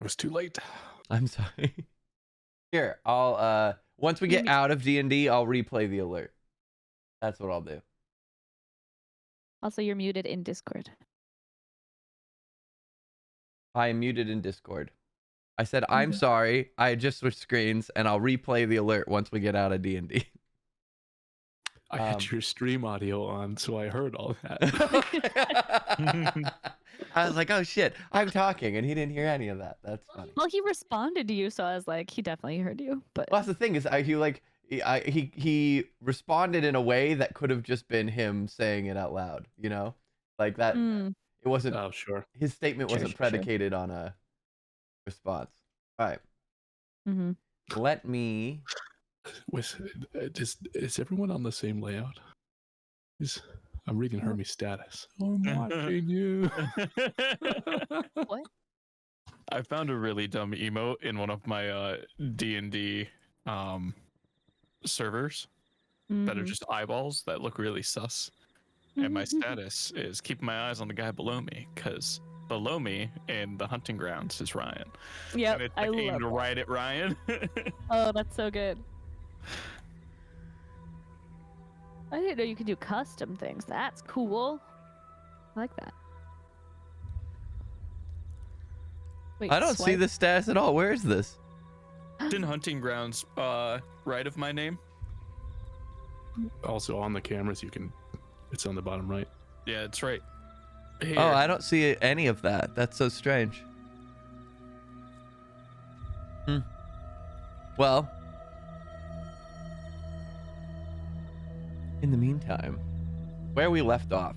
It was too late. I'm sorry. Here, I'll once we get out of D&D, I'll replay the alert. That's what I'll do. Also, you're muted in Discord. I am muted in Discord. I said, I'm sorry. I just switched screens, and I'll replay the alert once we get out of D&D. I had your stream audio on, so I heard all that. I was like, oh shit, I'm talking, and he didn't hear any of that. That's funny. Well, he responded to you, so I was like, he definitely heard you. But well, that's the thing is, he responded in a way that could have just been him saying it out loud. You know, like that. It wasn't. Oh, sure. His statement wasn't predicated on a response. All right. Let me. Is everyone on the same layout? I'm reading Hermes status. I'm watching you. What? I found a really dumb emote in one of my D&D servers that are just eyeballs that look really sus. And my status is keeping my eyes on the guy below me, because below me in the hunting grounds is Ryan. Yeah, and it's like aimed right at Ryan. Oh, that's so good. I didn't know you could do custom things. That's cool. I like that. Wait, I don't see the status at all. Where is this? It's in hunting grounds, right of my name. Also on the cameras, it's on the bottom right. Yeah, it's right here. Oh, I don't see any of that. That's so strange. Well, in the meantime, where we left off,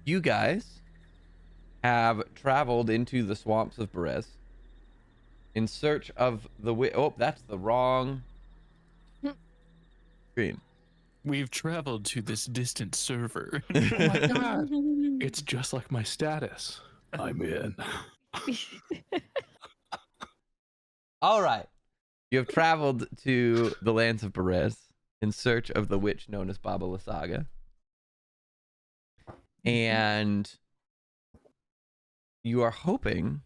you guys have traveled into the swamps of Berez in search of the oh, that's the wrong screen. We've traveled to this distant server. Oh my god. It's just like my status. I'm in. All right. You have traveled to the lands of Berez in search of the witch known as Baba Lysaga. And you are hoping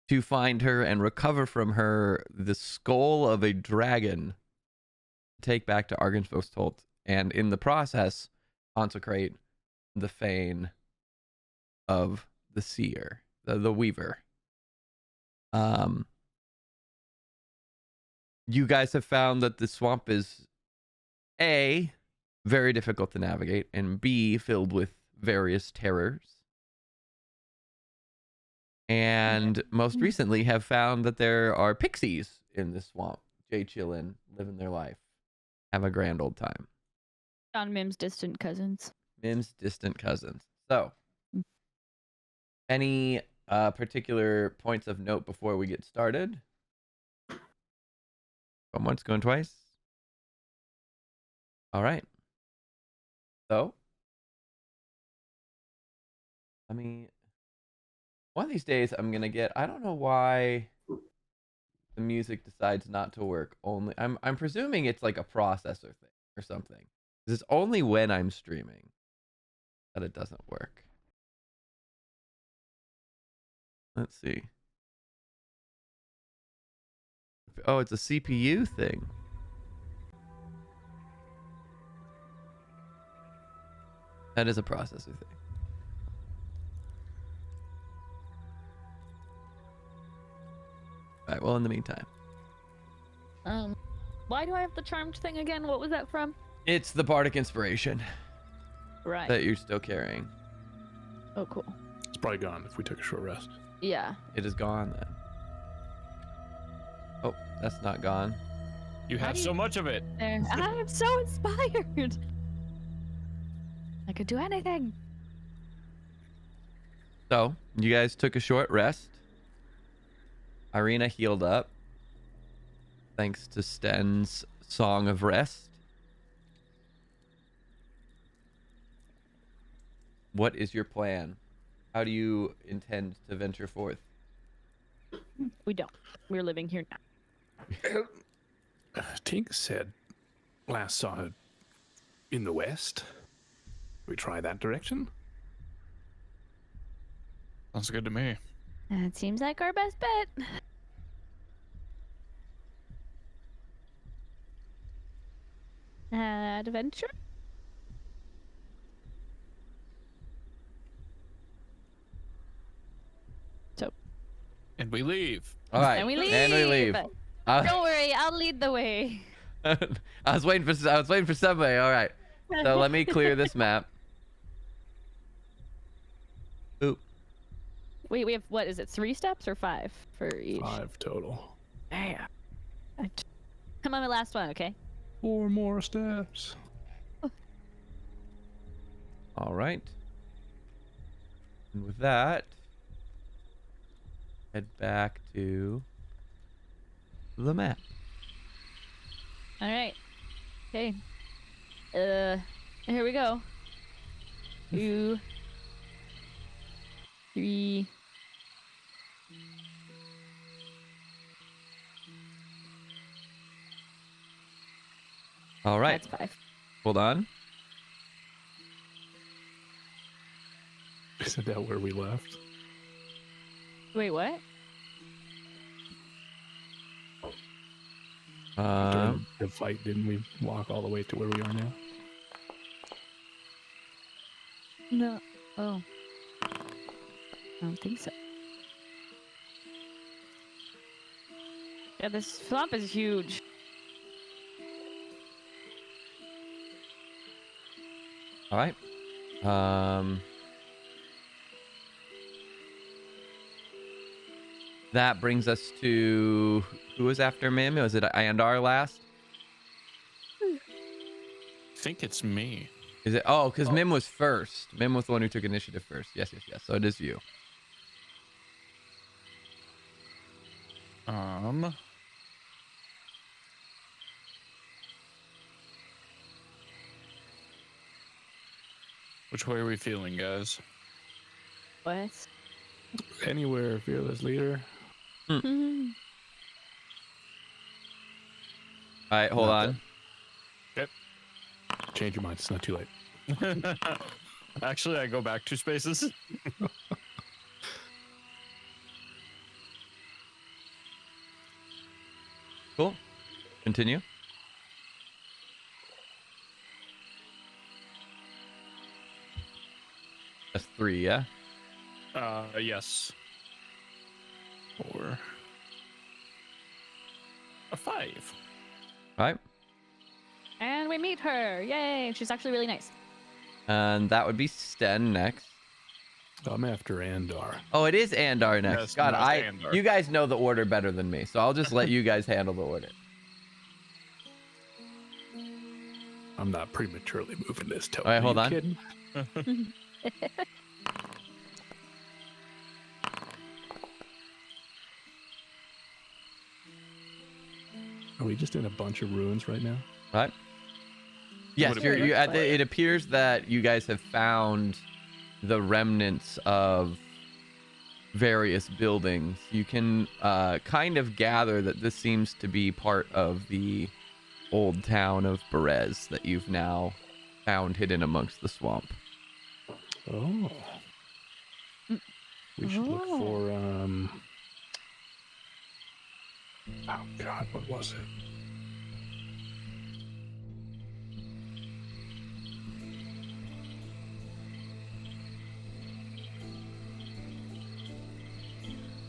to find her and recover from her the skull of a dragon to take back to Argensvostolt, and in the process consecrate the fane of the seer, the weaver. You guys have found that the swamp is A, very difficult to navigate, and B, filled with various terrors. And most recently have found that there are pixies in the swamp. Jay chillin', living their life. Have a grand old time. Found Mim's distant cousins. Mim's distant cousins. So, any particular points of note before we get started? Going once, going twice. All right. So, one of these days I'm gonna get. I don't know why the music decides not to work. I'm presuming it's like a processor thing or something. Because it's only when I'm streaming that it doesn't work. Let's see. Oh, it's a CPU thing. That is a processor thing. Alright, well, in the meantime. Why do I have the charmed thing again? What was that from? It's the Bardic Inspiration. Right. That you're still carrying. Oh, cool. It's probably gone if we took a short rest. Yeah. It is gone then. Oh, that's not gone. You have so much of it. There. I'm so inspired. I could do anything. So, you guys took a short rest. Irina healed up. Thanks to Sten's Song of Rest. What is your plan? How do you intend to venture forth? We don't. We're living here now. Tink said last saw her in the west. We try that direction? Sounds good to me. That seems like our best bet. Adventure? And we leave. All right. And we leave. And we leave. Don't worry, I'll lead the way. I was waiting for somebody. All right. So let me clear this map. Oop. Wait, we have, what is it, 3 steps or 5 for each? 5 total. Damn. Come on, my last one, okay? 4 more steps. All right. And with that, head back to the map. All right. Okay. Here we go. 2, 3. All right. That's 5. Hold on. Isn't that where we left? Wait, what? During the fight, didn't we walk all the way to where we are now? No. Oh. I don't think so. Yeah, this swamp is huge. All right. That brings us to who was after Mim? Was it Ayandar last? I think it's me. Is it? Oh, because Mim was first. Mim was the one who took initiative first. Yes. So it is you. Which way are we feeling, guys? What? Anywhere, fearless leader. All right, hold Not on. Change your mind. It's not too late. Actually, I go back 2 spaces. Cool. Continue. That's 3, yeah? Yes. 4. A 5. All right. And we meet her. Yay. She's actually really nice. And that would be Sten next. I'm after Andar. Oh, it is Andar next. Yes, God, no, it's Andar. you guys know the order better than me, so I'll just let you guys handle the order. I'm not prematurely moving this toe. All right, hold Are you on. kidding? Are we just in a bunch of ruins right now? Right? Yes, Would you're, it- you it appears that you guys have found the remnants of various buildings. You can kind of gather that this seems to be part of the old town of Berez that you've now found hidden amongst the swamp. Oh. We should look for, oh God, what was it?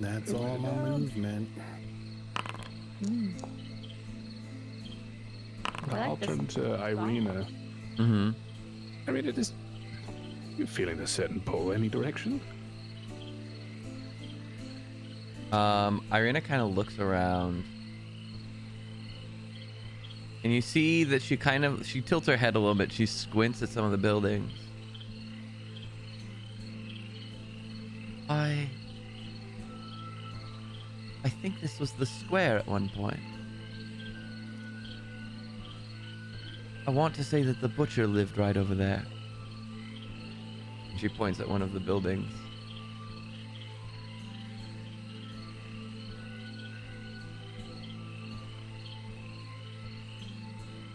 That's all my movement. I like I'll this turn to Irina. Mm-hmm. I mean, it is. You feeling the set and pull any direction? Irina kind of looks around. And you see that she tilts her head a little bit. She squints at some of the buildings. I think this was the square at one point. I want to say that the butcher lived right over there. And she points at one of the buildings.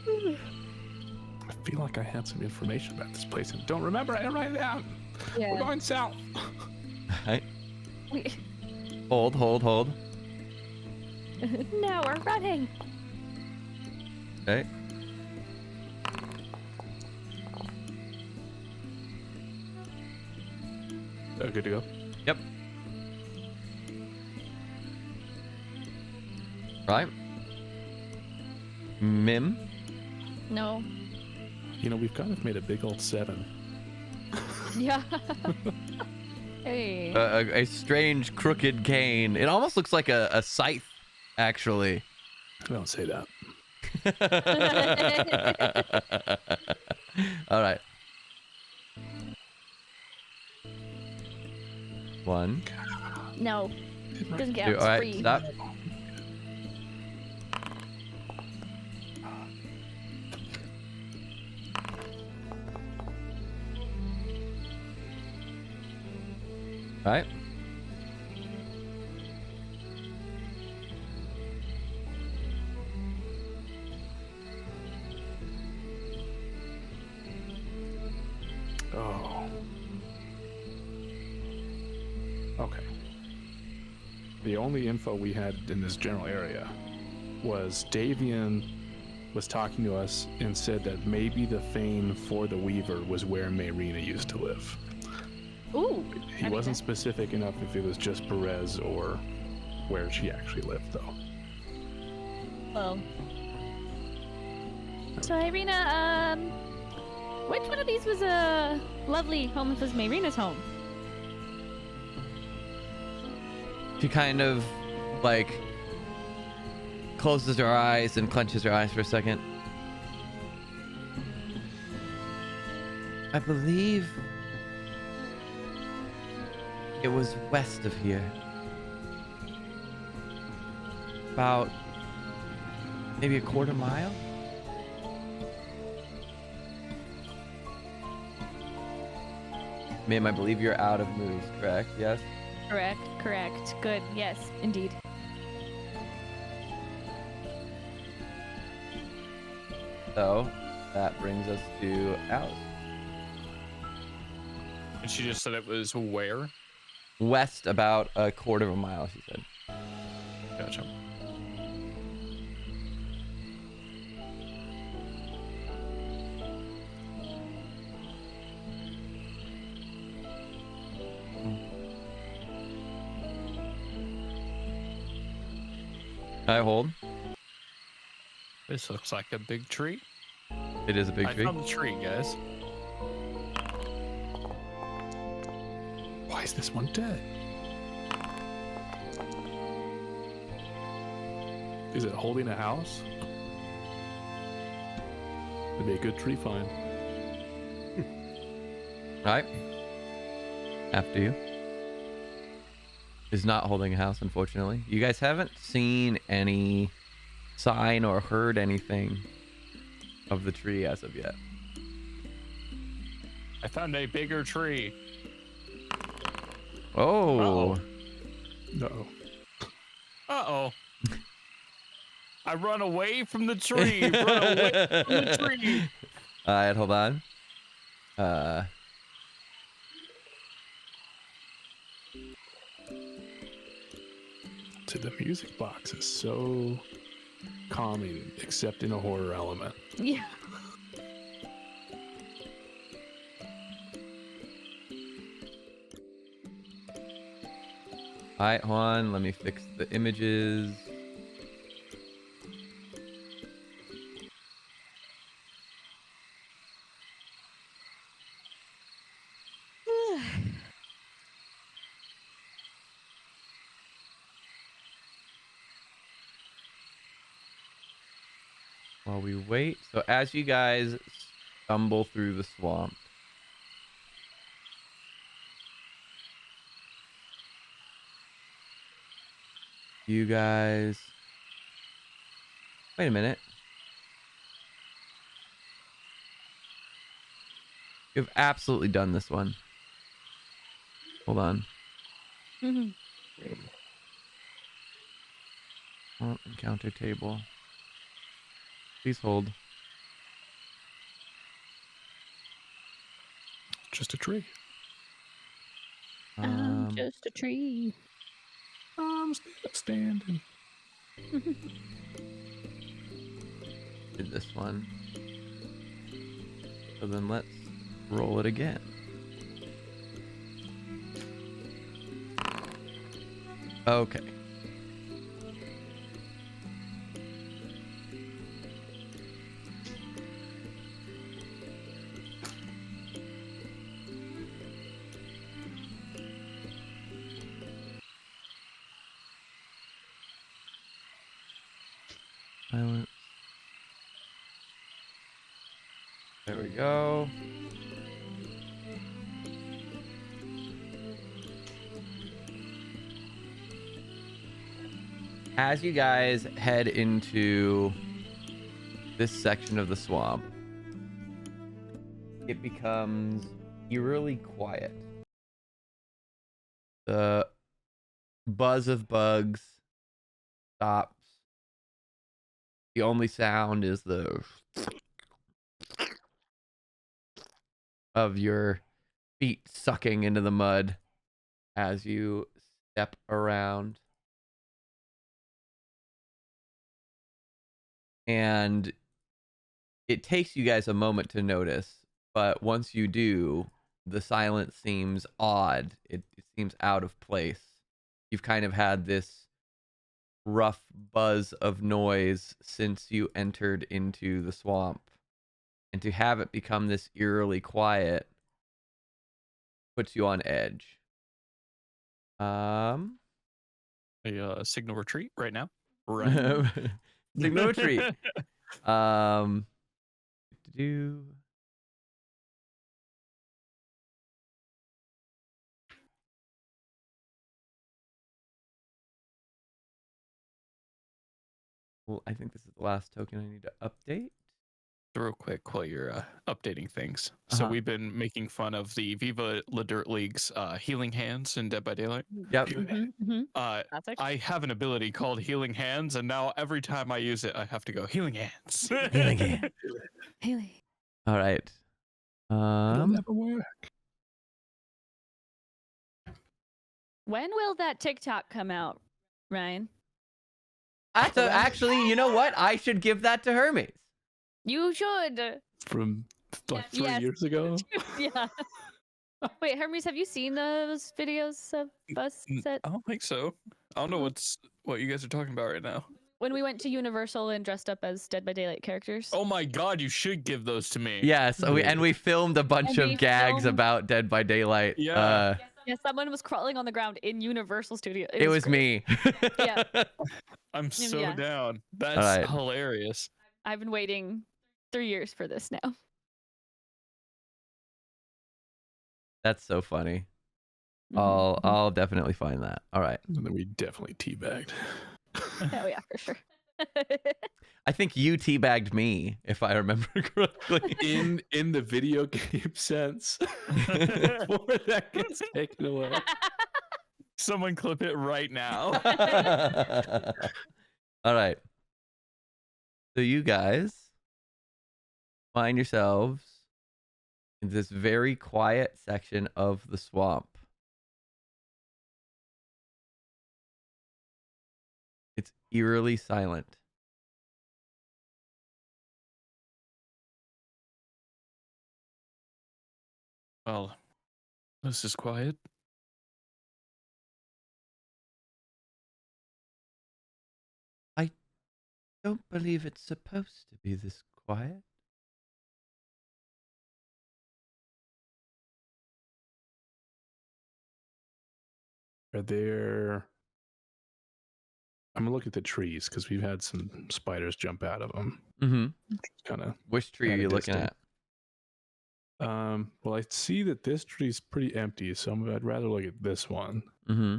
I feel like I had some information about this place and don't remember it. Write it down. Yeah. We're going south. Right? Hold. Now we're running. Okay. Good to go. Yep. Right. Mim. No. You know, we've kind of made a big old 7. Yeah. Hey. A strange crooked cane. It almost looks like a scythe, actually. Don't say that. All right. 1, No. Doesn't 2. count. It's All right, free. stop. All right. Oh. Okay. The only info we had in this general area was Davian was talking to us and said that maybe the fane for the Weaver was where Mayrina used to live. Ooh. He wasn't specific enough if it was just Berez or where she actually lived, though. Well. So Irina, which one of these was a lovely home if it was Mayrina's home? She kind of like closes her eyes and clenches her eyes for a second. I believe it was west of here. About maybe a quarter mile. Ma'am, I believe you're out of moves, correct? Yes? Correct. Good. Yes, indeed. So, that brings us to Alice. And she just said it was where? West about a quarter of a mile, she said. Gotcha. I hold. This looks like a big tree. It is a big I tree. found the tree, guys. Why is this one dead? Is it holding a house? It'd be a good tree find. Alright. After you. Is not holding a house, unfortunately. You guys haven't seen any sign or heard anything of the tree as of yet. I found a bigger tree. Oh. Uh-oh. No. Uh-oh. I run away from the tree. Run away from the tree. Alright, hold on. So the music box is so calming, except in a horror element. Yeah. Alright, hold on. Let me fix the images. While we wait. So as you guys stumble through the swamp, you guys... Wait a minute. You've absolutely done this one. Hold on. Mhm. Oh, encounter table. Please hold. Just a tree. Just a tree. I'm standing. Did this one. So then let's roll it again. Okay. Silence. There we go. As you guys head into this section of the swamp, it becomes eerily quiet. The buzz of bugs stops. The only sound is the of your feet sucking into the mud as you step around. And it takes you guys a moment to notice, but once you do, the silence seems odd. It seems out of place. You've kind of had this rough buzz of noise since you entered into the swamp. And to have it become this eerily quiet puts you on edge. A signal retreat right now. Right. Signal retreat. Do well, I think this is the last token I need to update. Real quick while you're updating things. So we've been making fun of the Viva La Dirt League's healing hands in Dead by Daylight. Yep. Classic. I have an ability called Healing Hands, and now every time I use it, I have to go Healing Hands. Healing hand. Haley. All right. It'll never work. When will that TikTok come out, Ryan? Actually, you know what? I should give that to Hermes. You should. From like 3 Yes. years ago. Yeah. Wait, Hermes, have you seen those videos of us set I don't think so. I don't know what you guys are talking about right now. when we went to Universal and dressed up as Dead by Daylight characters? Oh my god, you should give those to me. Yes, we filmed a bunch And we of gags filmed- about Dead by Daylight. Yeah. Yeah, someone was crawling on the ground in Universal Studio. It was great. me. Yeah. I'm so Yeah. down. That's Alright. hilarious. I've been waiting 3 years for this now. That's so funny. Mhm. I'll definitely find that. All right. And then we definitely teabagged. Oh yeah, for sure. I think you teabagged me, if I remember correctly. In the video game sense. Before that gets taken away. Someone clip it right now. All right. So you guys find yourselves in this very quiet section of the swamp. It's eerily silent. Well, this is quiet. Don't believe it's supposed to be this quiet. Are there... I'm gonna look at the trees because we've had some spiders jump out of them. Mm-hmm. Kind of. Which tree are Kinda you looking distant. at? Well, I see that this tree's pretty empty, so I'd rather look at this one. Mm-hmm.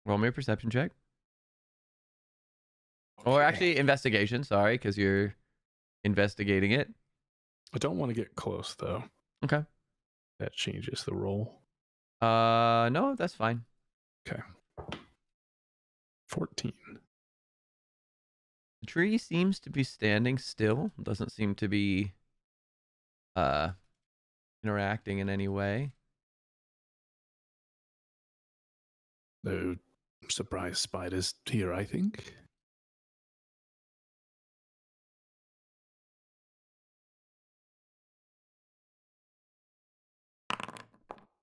Roll me a perception check. Or Okay. actually, investigation. Sorry, because you're investigating it. I don't want to get close though. Okay. That changes the roll. No, that's fine. 14. The tree seems to be standing still. Doesn't seem to be interacting in any way. No surprise spiders here, I think.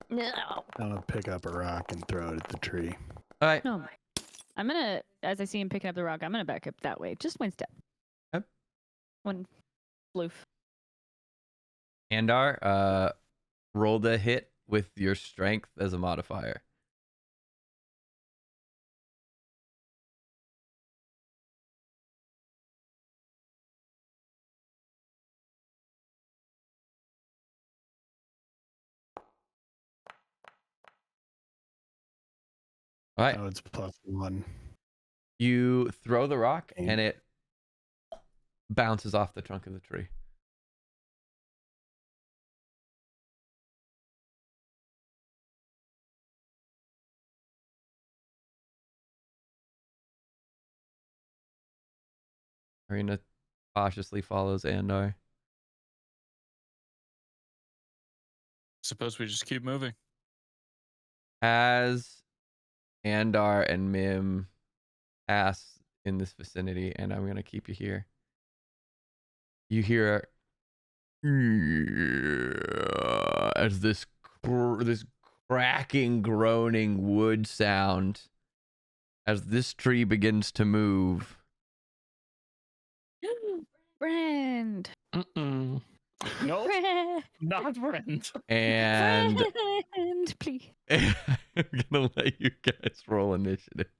No. I'm gonna pick up a rock and throw it at the tree. All right. Oh my. I'm gonna, as I see him picking up the rock, I'm gonna back up that way. Just one step. Yep. One floof. Andar, roll the hit with your strength as a modifier. All right. Oh, it's +1. You throw the rock Okay. and it bounces off the trunk of the tree. Arena cautiously follows Andar. Suppose we just keep moving. As Andar and Mim pass in this vicinity, and I'm gonna keep you here. You hear as this cracking, groaning wood sound as this tree begins to move. Friend. Mm-mm. Nope, Friend. not friend. And Friend, please. I'm gonna let you guys roll initiative.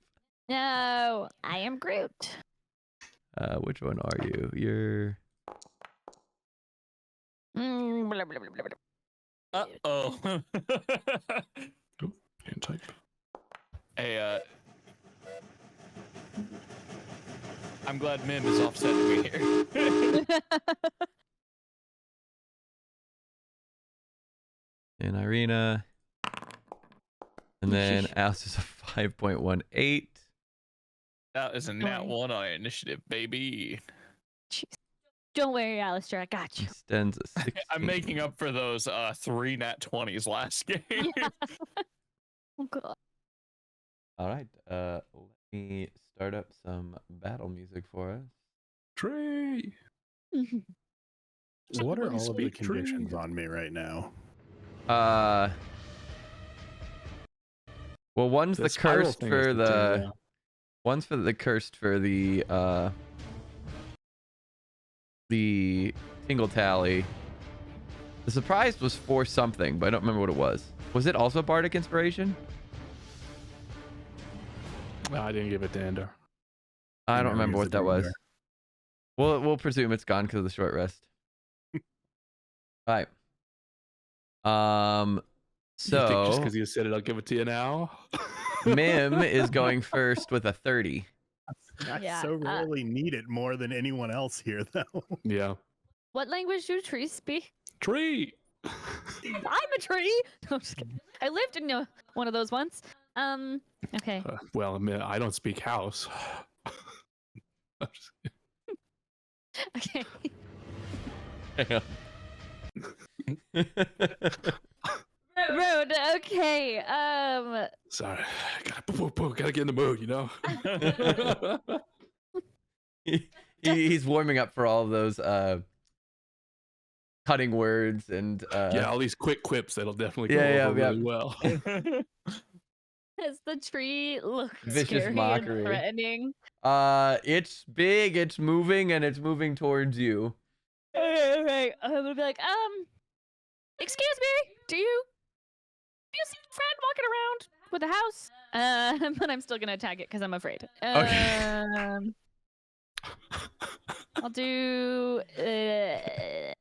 No, I am Groot. Which one are you? You're Blah, blah, blah, blah, blah. Uh-oh. Hand type. Hey, I'm glad Mim is offsetting me here. in Irina. And then Alice is a 5.18. That is a nat 1 on initiative, baby. Jeez. Don't worry, Alistair. I got you. Stands a 16. I'm making up for those 3 nat 20s last game. Yeah. Oh god. All right. Let me start up some battle music for us. Tree. What are all of the Speak tree. conditions on me right now? Well, one's the spiral cursed thing is for the the thing, yeah. one's for the cursed for the tingle tally. The surprise was for something, but I don't remember what it was. Was it also bardic inspiration? No, I didn't give it to Ender. I You don't never remember use what the that was. dream We'll presume it's gone because of the short rest. All right. You think just So because you said it, I'll give it to you now? Mim is going first with a 30. I Yeah, so rarely need it more than anyone else here, though. Yeah. What language do trees speak? Tree. I'm a tree. No, I'm just kidding. I lived in one of those once. Okay. Well, I mean, I don't speak house. I'm just kidding. Okay. Hang Road. Okay. Sorry. Gotta get in the mood, you know? He's warming up for all of those cutting words and Yeah, all these quick quips that'll definitely go Yeah, over yeah, really well. Does the tree look Vicious scary mockery. and threatening? It's big, it's moving, and it's moving towards you. Right. I'm gonna be like, excuse me, do you see Fred walking around with a house? But I'm still gonna attack it because I'm afraid. Okay. I'll do that,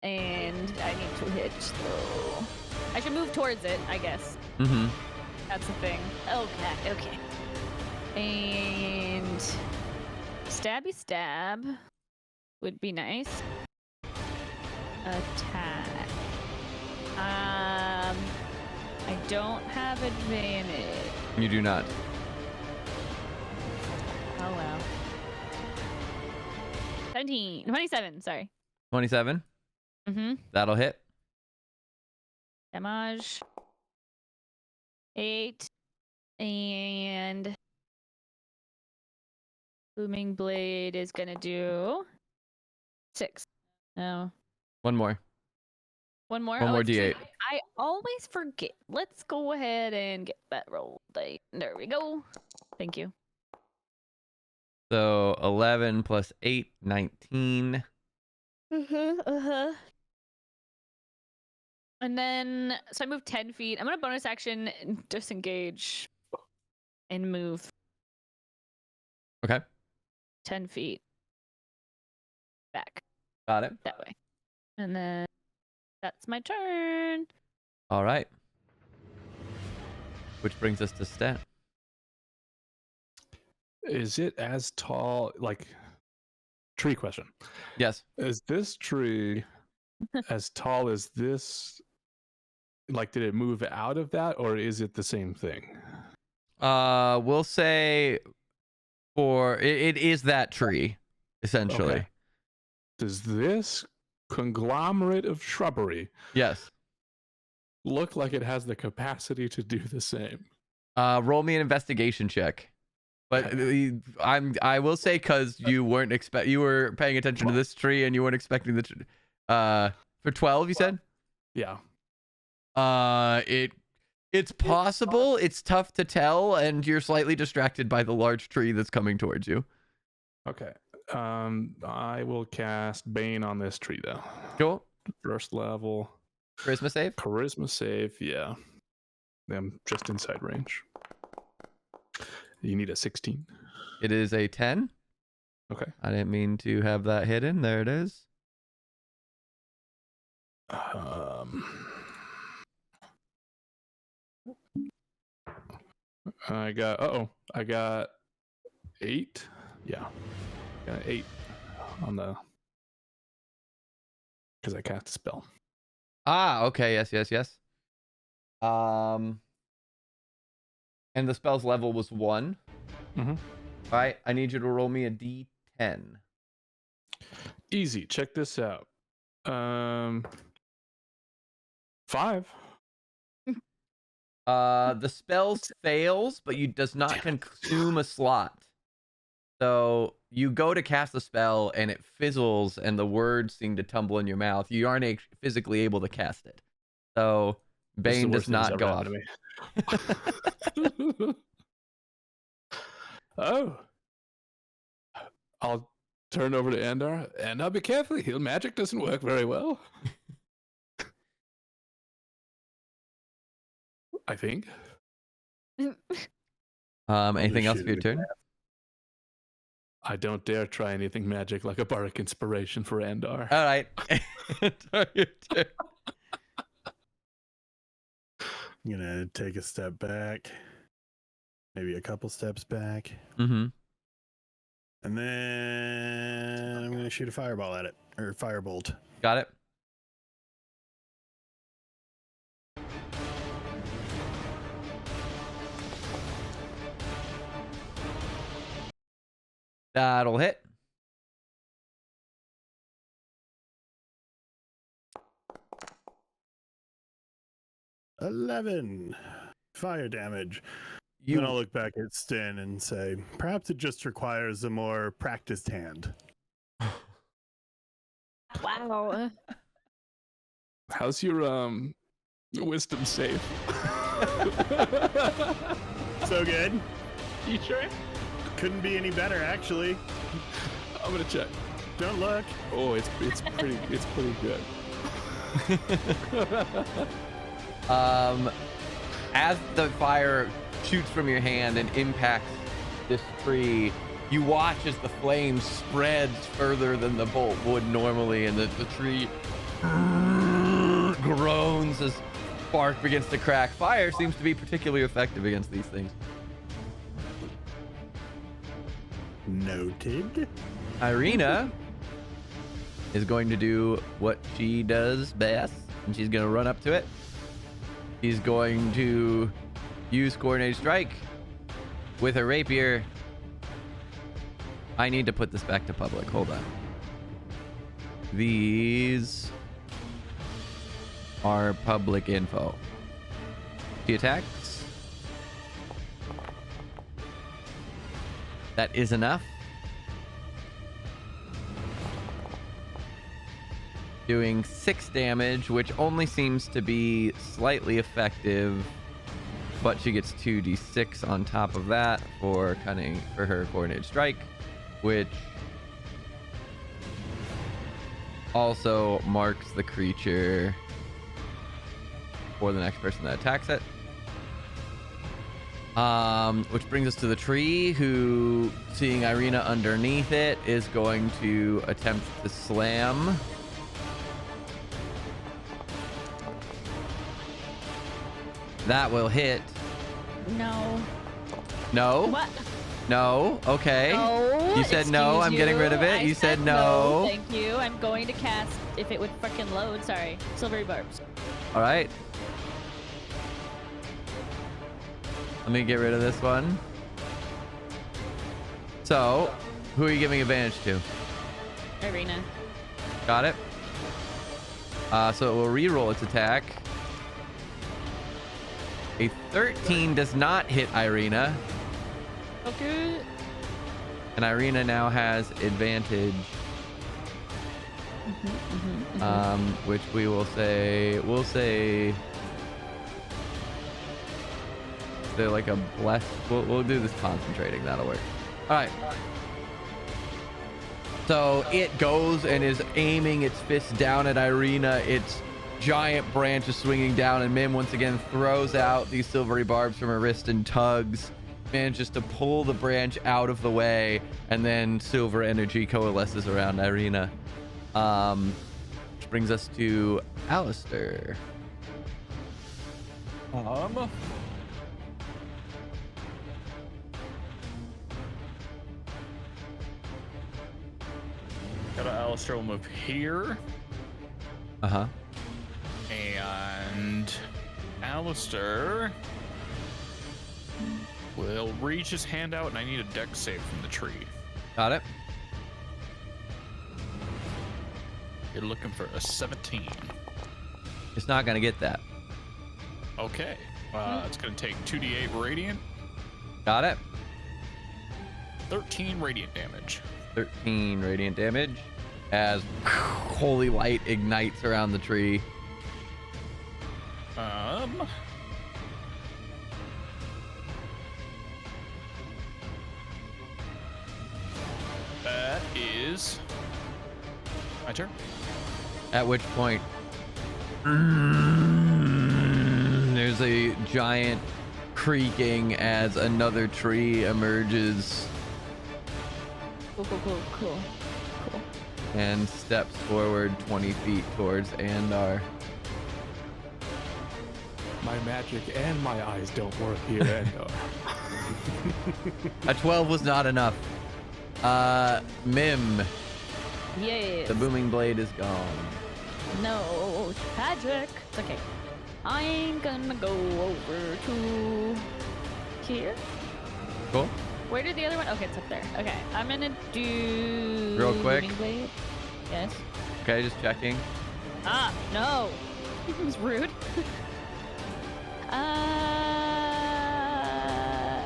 and I need to hit though. I should move towards it, I guess. Mm-hmm. That's the thing. Okay. And stabby stab would be nice. Attack. I don't have advantage. You do not. Oh well. 27, sorry. 27. Mm-hmm. That'll hit. Damage. 8, and Booming Blade is gonna do 6. No. One more. One more? One more it's true. D8. I always forget. Let's go ahead and get that roll. There we go. Thank you. So 11 plus 8, 19. And then, so I move 10 feet. I'm gonna bonus action, disengage, and move Okay. 10 feet back Got it. that way. And then that's my turn. All right. Which brings us to Stan. Is it as tall? Like, tree question. Yes. Is this tree as tall as this? Like, did it move out of that, or is it the same thing? We'll say it is that tree, essentially. Okay. Does this conglomerate of shrubbery Yes. look like it has the capacity to do the same? Roll me an investigation check. But I will say, because you were paying attention to this tree and you weren't expecting for 12, you said? Yeah. It's possible. It's tough to tell, and you're slightly distracted by the large tree that's coming towards you. Okay. I will cast Bane on this tree though. Cool. First level. Charisma save. Charisma save, yeah. I'm just inside range. You need a 16. It is a 10. Okay. I didn't mean to have that hidden. There it is. I got 8. Yeah. Got 8 on the, because I cast a spell. Ah, okay. Yes. And the spell's level was 1. Mm-hmm. All right. I need you to roll me a D10. Easy. Check this out. 5. The spell fails, but does not consume a slot. So you go to cast the spell and it fizzles and the words seem to tumble in your mouth. You aren't physically able to cast it. So Bane does not go off. Oh. I'll turn over to Andar. And I'll be careful. Heal magic doesn't work very well. I think. Anything else for your turn? I don't dare try anything magic like a bardic inspiration for Andar. All right. Your turn. I'm gonna take a step back, maybe a couple steps back, Mm-hmm. and then I'm gonna shoot a fireball at it, or firebolt. Got it. That'll hit. $11 fire damage. Then I'll look back at Stin and say, perhaps it just requires a more practiced hand. Wow. How's your wisdom save? So good. You sure? Couldn't be any better, actually. I'm gonna check. Don't look. Oh, it's pretty good. As the fire shoots from your hand and impacts this tree, you watch as the flame spreads further than the bolt would normally, and the tree groans as bark begins to crack. Fire seems to be particularly effective against these things. Noted. Irina is going to do what she does best, and she's going to run up to it. She's going to use coordinated strike with her rapier. I need to put this back to public. Hold on. These are public info. She attacks That is enough. Doing 6 damage, which only seems to be slightly effective, but she gets 2d6 on top of that for her coordinated strike, which also marks the creature for the next person that attacks it. Which brings us to the tree, who, seeing Irina underneath it, is going to attempt to slam. That will hit. No. No? What? No? Okay. No. You said no, Excuse I'm getting rid of it. I You said no. no. Thank you. I'm going to cast, if it would frickin' load, sorry, silvery barbs. All right. Let me get rid of this one. So, who are you giving advantage to? Irina. Got it. So it will re-roll its attack. A 13 does not hit Irina. Okay. And Irina now has advantage. Which we'll say they're like a bless. We'll do this concentrating. That'll work. All right. So it goes and is aiming its fist down at Irina. Its giant branch is swinging down, and Mim once again throws out these silvery barbs from her wrist and tugs, manages to pull the branch out of the way, and then silver energy coalesces around Irina. Which brings us to Alistair. Alistair will move here. Uh-huh. And Alistair will reach his hand out, and I need a dex save from the tree. Got it. You're looking for a 17. It's not gonna get that. Okay. It's going to take 2d8 radiant. Got it. 13 radiant damage. 13 radiant damage as holy light ignites around the tree. That is my turn. At which point, there's a giant creaking as another tree emerges Cool. and steps forward 20 feet towards Andar. My magic and my eyes don't work here. Andar. A 12 was not enough. Mim, Yes. the booming blade is gone. No, tragic. It's okay. I'm gonna go over to here. Cool. Where did the other one? Okay, it's up there. Okay, I'm gonna do Real quick. Booming Blade. Yes. Okay, just checking. Ah, no. It was rude.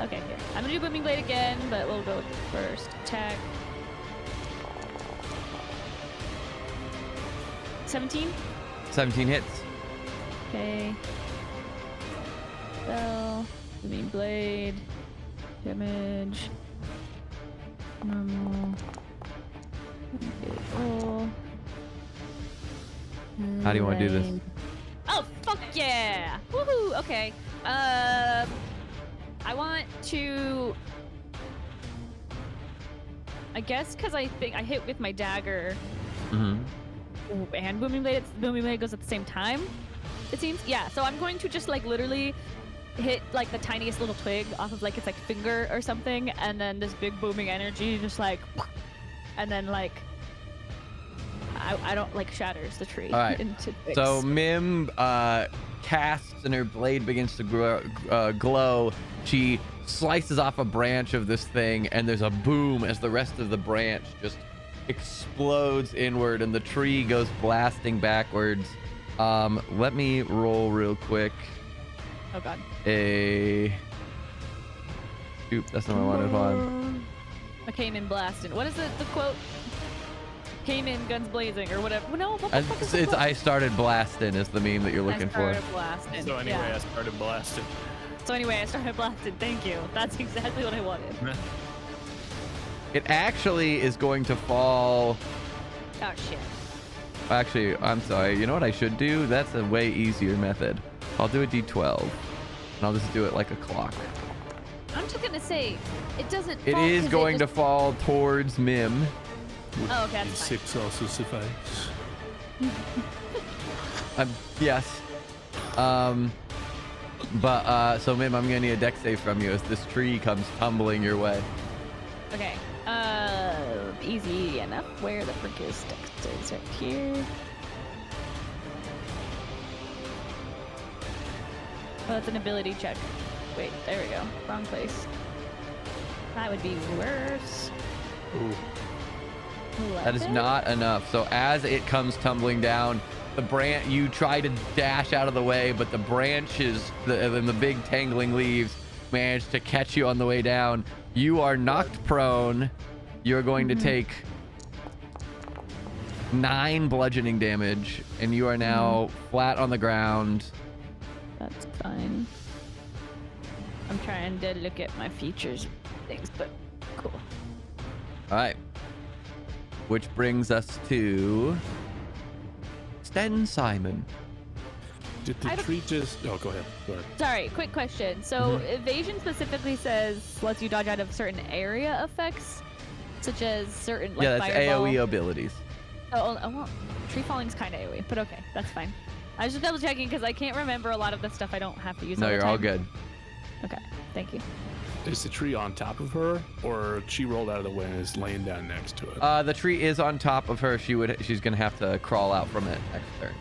Okay, here. I'm gonna do Booming Blade again, but we'll go with the first attack. 17? 17 hits. Okay. Spell. Booming Blade. Damage. Normal. Roll. How do you want to do this? Oh, fuck yeah! Woohoo! Okay. I want to. I guess because I think I hit with my dagger Mm-hmm. and Booming Blade goes at the same time. It seems. Yeah. So I'm going to just like literally hit like the tiniest little twig off of like its like finger or something, and then this big booming energy just like, and then like. I don't like shatters the tree. All right. Into twigs. So Mim casts and her blade begins to glow. She slices off a branch of this thing, and there's a boom as the rest of the branch just explodes inward, and the tree goes blasting backwards. Let me roll real quick. Oh god. Oop, that's not what I wanted. Hold on. I came in blasting. What is the quote? Came in guns blazing or whatever. No, what the fuck is the quote? I started blasting is the meme that you're looking for. I started blasting. So anyway, yeah. I started blasting. So anyway, I started blasting. Thank you. That's exactly what I wanted. It actually is going to fall. Oh shit. Actually, I'm sorry. You know what I should do? That's a way easier method. I'll do a D12. And I'll just do it like a clock. I'm just gonna say, it doesn't. It fall is 'cause going to just... fall towards Mim. Oh, okay, that's fine. 6 also suffice. Yes. So Mim, I'm gonna need a dex save from you as this tree comes tumbling your way. Okay. Easy enough. Where the frick is Dexter's right here. Oh, that's an ability check. Wait, there we go. Wrong place. That would be worse. Ooh. That is not enough. So as it comes tumbling down, the branch, you try to dash out of the way, but the branches and the big tangling leaves manage to catch you on the way down. You are knocked prone. You're going to take 9 bludgeoning damage, and you are now flat on the ground. That's fine. I'm trying to look at my features things, but cool. All right. Which brings us to Sten Simon. Did the tree just... Oh, go ahead. Go ahead. Sorry, quick question. So evasion specifically says lets you dodge out of certain area effects, such as certain like Yeah, that's fireball. AoE abilities. Oh, well, tree falling's kind of AoE, but okay, that's fine. I was just double checking because I can't remember a lot of the stuff I don't have to use. No, all the you're time. all good. Okay, thank you. Is the tree on top of her, or she rolled out of the way and is laying down next to it? The tree is on top of her. She's gonna have to crawl out from it next turn.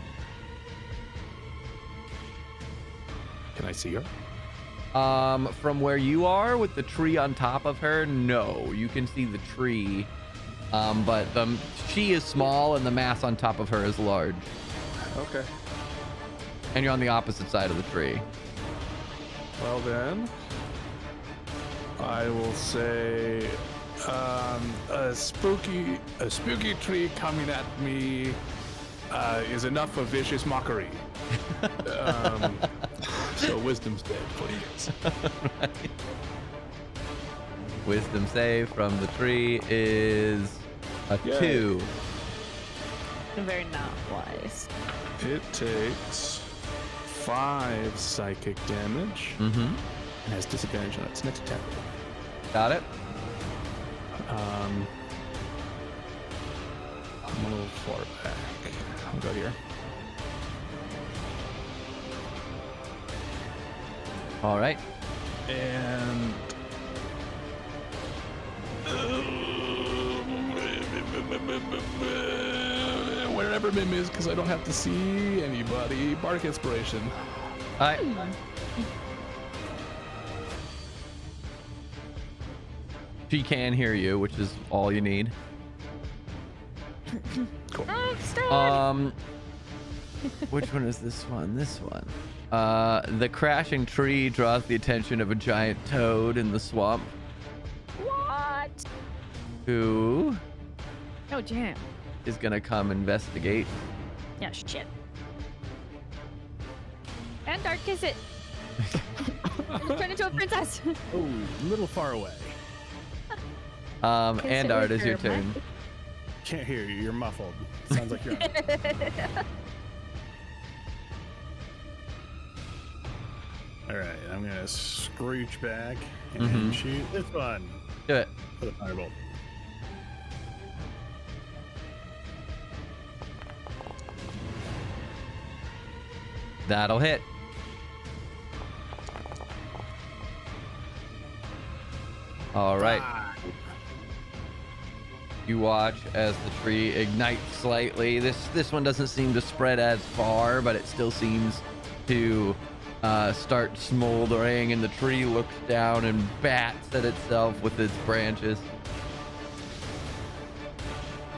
Can I see her? From where you are with the tree on top of her, no. You can see the tree, but she is small and the mass on top of her is large. Okay. And you're on the opposite side of the tree. Well then, I will say, a spooky tree coming at me is enough for vicious mockery. So wisdom's dead, please. Right. Wisdom save from the tree is a 2. Very not wise. It takes 5 psychic damage and has disadvantage on its next attack. Got it. I'm a little far back. I'll go here. All right. And wherever Mim is, because I don't have to see anybody. Bardic Inspiration. All right. She can hear you, which is all you need. Cool. Which one is this one? This one. The crashing tree draws the attention of a giant toad in the swamp. What? Who Oh, damn. is gonna come investigate. Yeah, shit. And dark is it? Turn into a princess. Oh, a little far away. Kiss it And Art, with is your your turn. mic. Can't hear you. You're muffled. Sounds like you're on. All right, I'm gonna screech back and shoot this one Do it. for the firebolt. That'll hit. All right. You watch as the tree ignites slightly. This one doesn't seem to spread as far, but it still seems to start smoldering, and the tree looks down and bats at itself with its branches.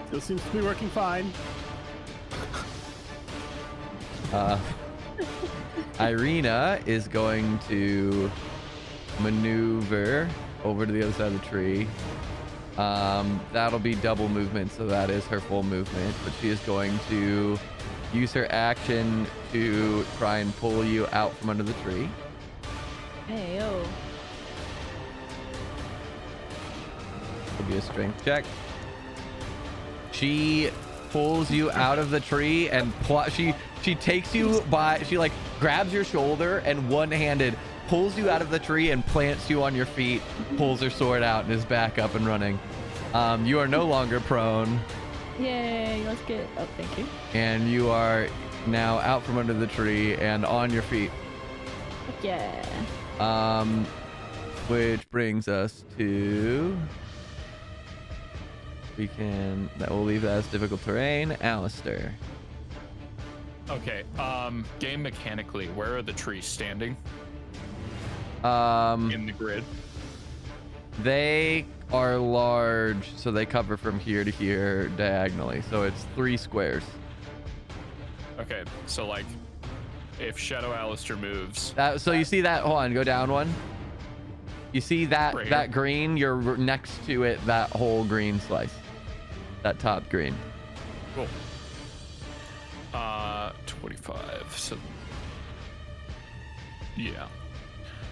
Still seems to be working fine. Irina is going to maneuver over to the other side of the tree. That'll be double movement, so that is her full movement. But she is going to use her action to try and pull you out from under the tree. Hey, yo. It'll be a strength check. She pulls you out of the tree and she takes you by, she like grabs your shoulder and one-handed pulls you out of the tree and plants you on your feet, pulls her sword out and is back up and running. You are no longer prone. Yay, let's get, oh, thank you. And you are now out from under the tree and on your feet. Yeah. Which brings us to, we'll leave that as difficult terrain. Alistair. Okay. Game mechanically, where are the trees standing? In the grid. They are large, so they cover from here to here diagonally. So it's 3 squares. Okay, so like, if Shadow Alistair moves, So you see that? Hold on, go down one. You see that Right that here. green? You're next to it. That whole green slice. That top green. cool. 25. So yeah,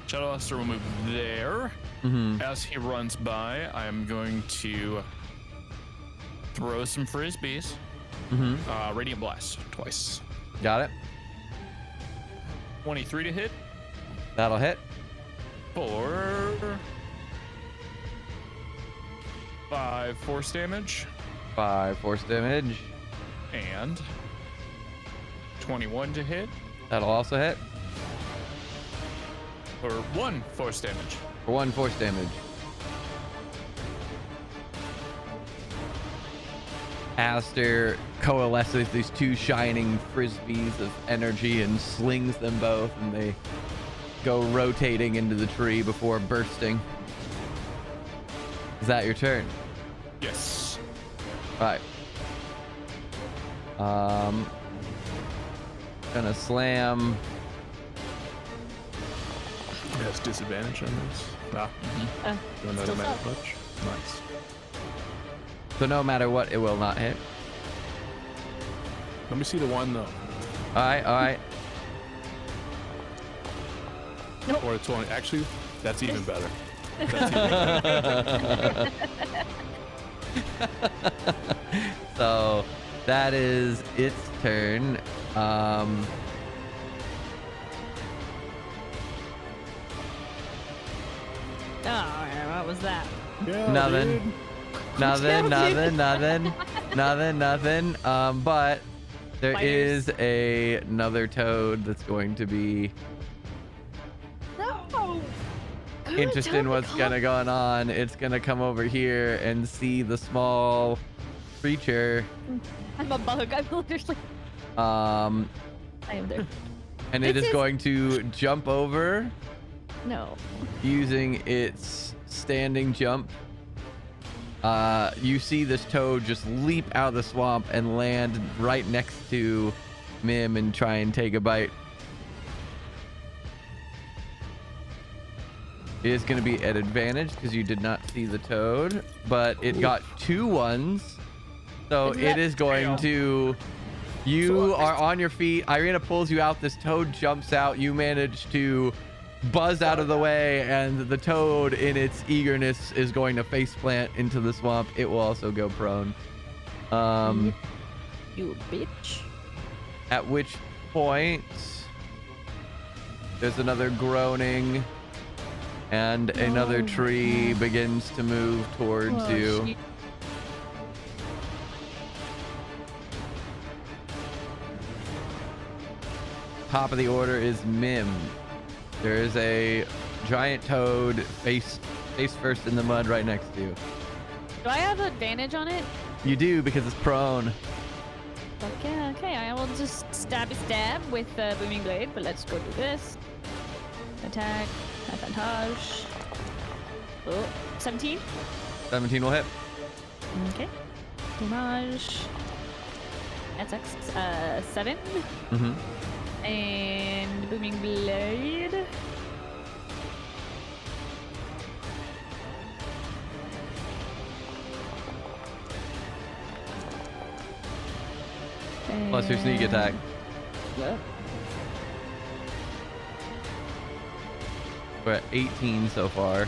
Shadow Alistair will move there. Mm-hmm. As he runs by, I am going to throw some frisbees. Mm-hmm. Radiant Blast twice. Got it. 23 to hit That'll hit. for 5 force damage 5 force damage. and 21 to hit That'll also hit for 1 force damage. for 1 force damage. Alistair coalesces these 2 shining frisbees of energy and slings them both, and they go rotating into the tree before bursting. Is that your turn? Yes. Right. Gonna slam. It has disadvantage on this. Don't know still the matter suck. much. Nice. So no matter what, it will not hit. Let me see the one though. All right. Nope. Or it's only actually that's even better. That's even better. So that is its turn. Oh, what was that? Yeah, Nothing. dude. Nothing. But there Spiders. is another toad that's going to be No. interested in what's gonna go on. It's gonna come over here and see the small creature. I'm a bug. I'm literally. I am there. And it This is is- going to jump over No. using its standing jump. You see this toad just leap out of the swamp and land right next to Mim and try and take a bite. It is going to be at advantage because you did not see the toad, but it got 2 ones. So Isn't it that is going fail? to... You are on your feet. Irina pulls you out. This toad jumps out. You manage to buzz out of the way, and the toad, in its eagerness, is going to faceplant into the swamp. It will also go prone. You bitch. At which point, there's another groaning, and another tree begins to move towards Oh, you. shit. Top of the order is Mim. There is a giant toad face first in the mud right next to you. Do I have advantage on it? You do because it's prone. Okay. I will just stab with the booming blade, but let's go do this. Attack. Advantage. Oh, 17. 17 will hit. Okay. Damage. That's 7. Mm-hmm. And booming blade. Plus your sneak attack. Yep. We're at 18 so far.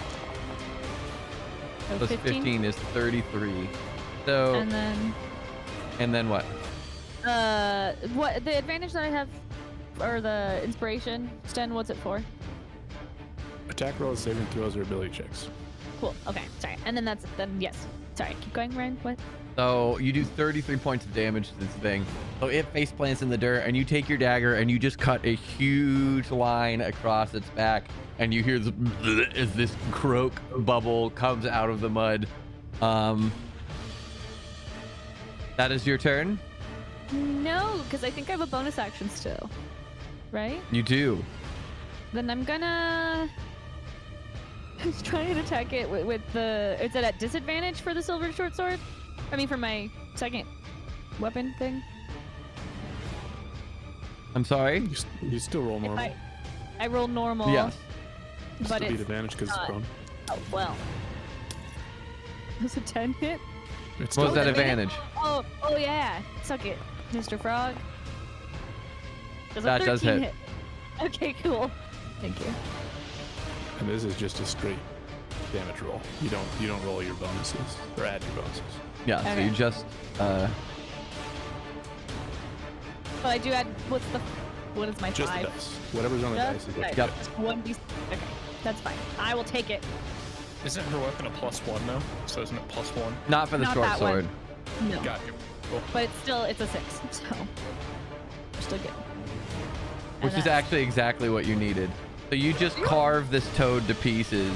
So Plus 15 is 33. So and then what? What the advantage that I have, or the inspiration, Sten? What's it for? Attack rolls, saving throws, or ability checks. Cool. Okay. Sorry. And then yes. Sorry. Keep going, Ryan. What? So you do 33 points of damage to this thing. So it face plants in the dirt, and you take your dagger and you just cut a huge line across its back, and you hear this as this croak bubble comes out of the mud. That is your turn. No, because I think I have a bonus action still. Right? You do. Then I'm gonna try and attack it with the. Is it at disadvantage for the silver short sword? I mean, for my second weapon thing. I'm sorry. You still roll normal. I roll normal. Yes. But Still it's beat advantage because it's not. prone. Oh well. Was a 10 hit? It's What was still that advantage? Oh yeah. Suck it, Mr. Frog. That does hit. Okay, cool. Thank you. And this is just a straight damage roll. You don't roll your bonuses or add your bonuses. Yeah. So Okay. you just But I do add. What is my Just 5? the dice. Whatever's on the dice is what you Yep. get. Just 1d. Okay, that's fine. I will take it. Isn't her weapon a +1 though? So isn't it +1? not for the Not short that one. sword. No. Got you. Cool. But it's a 6, so we're still good. Which is actually exactly what you needed. So you just carve this toad to pieces.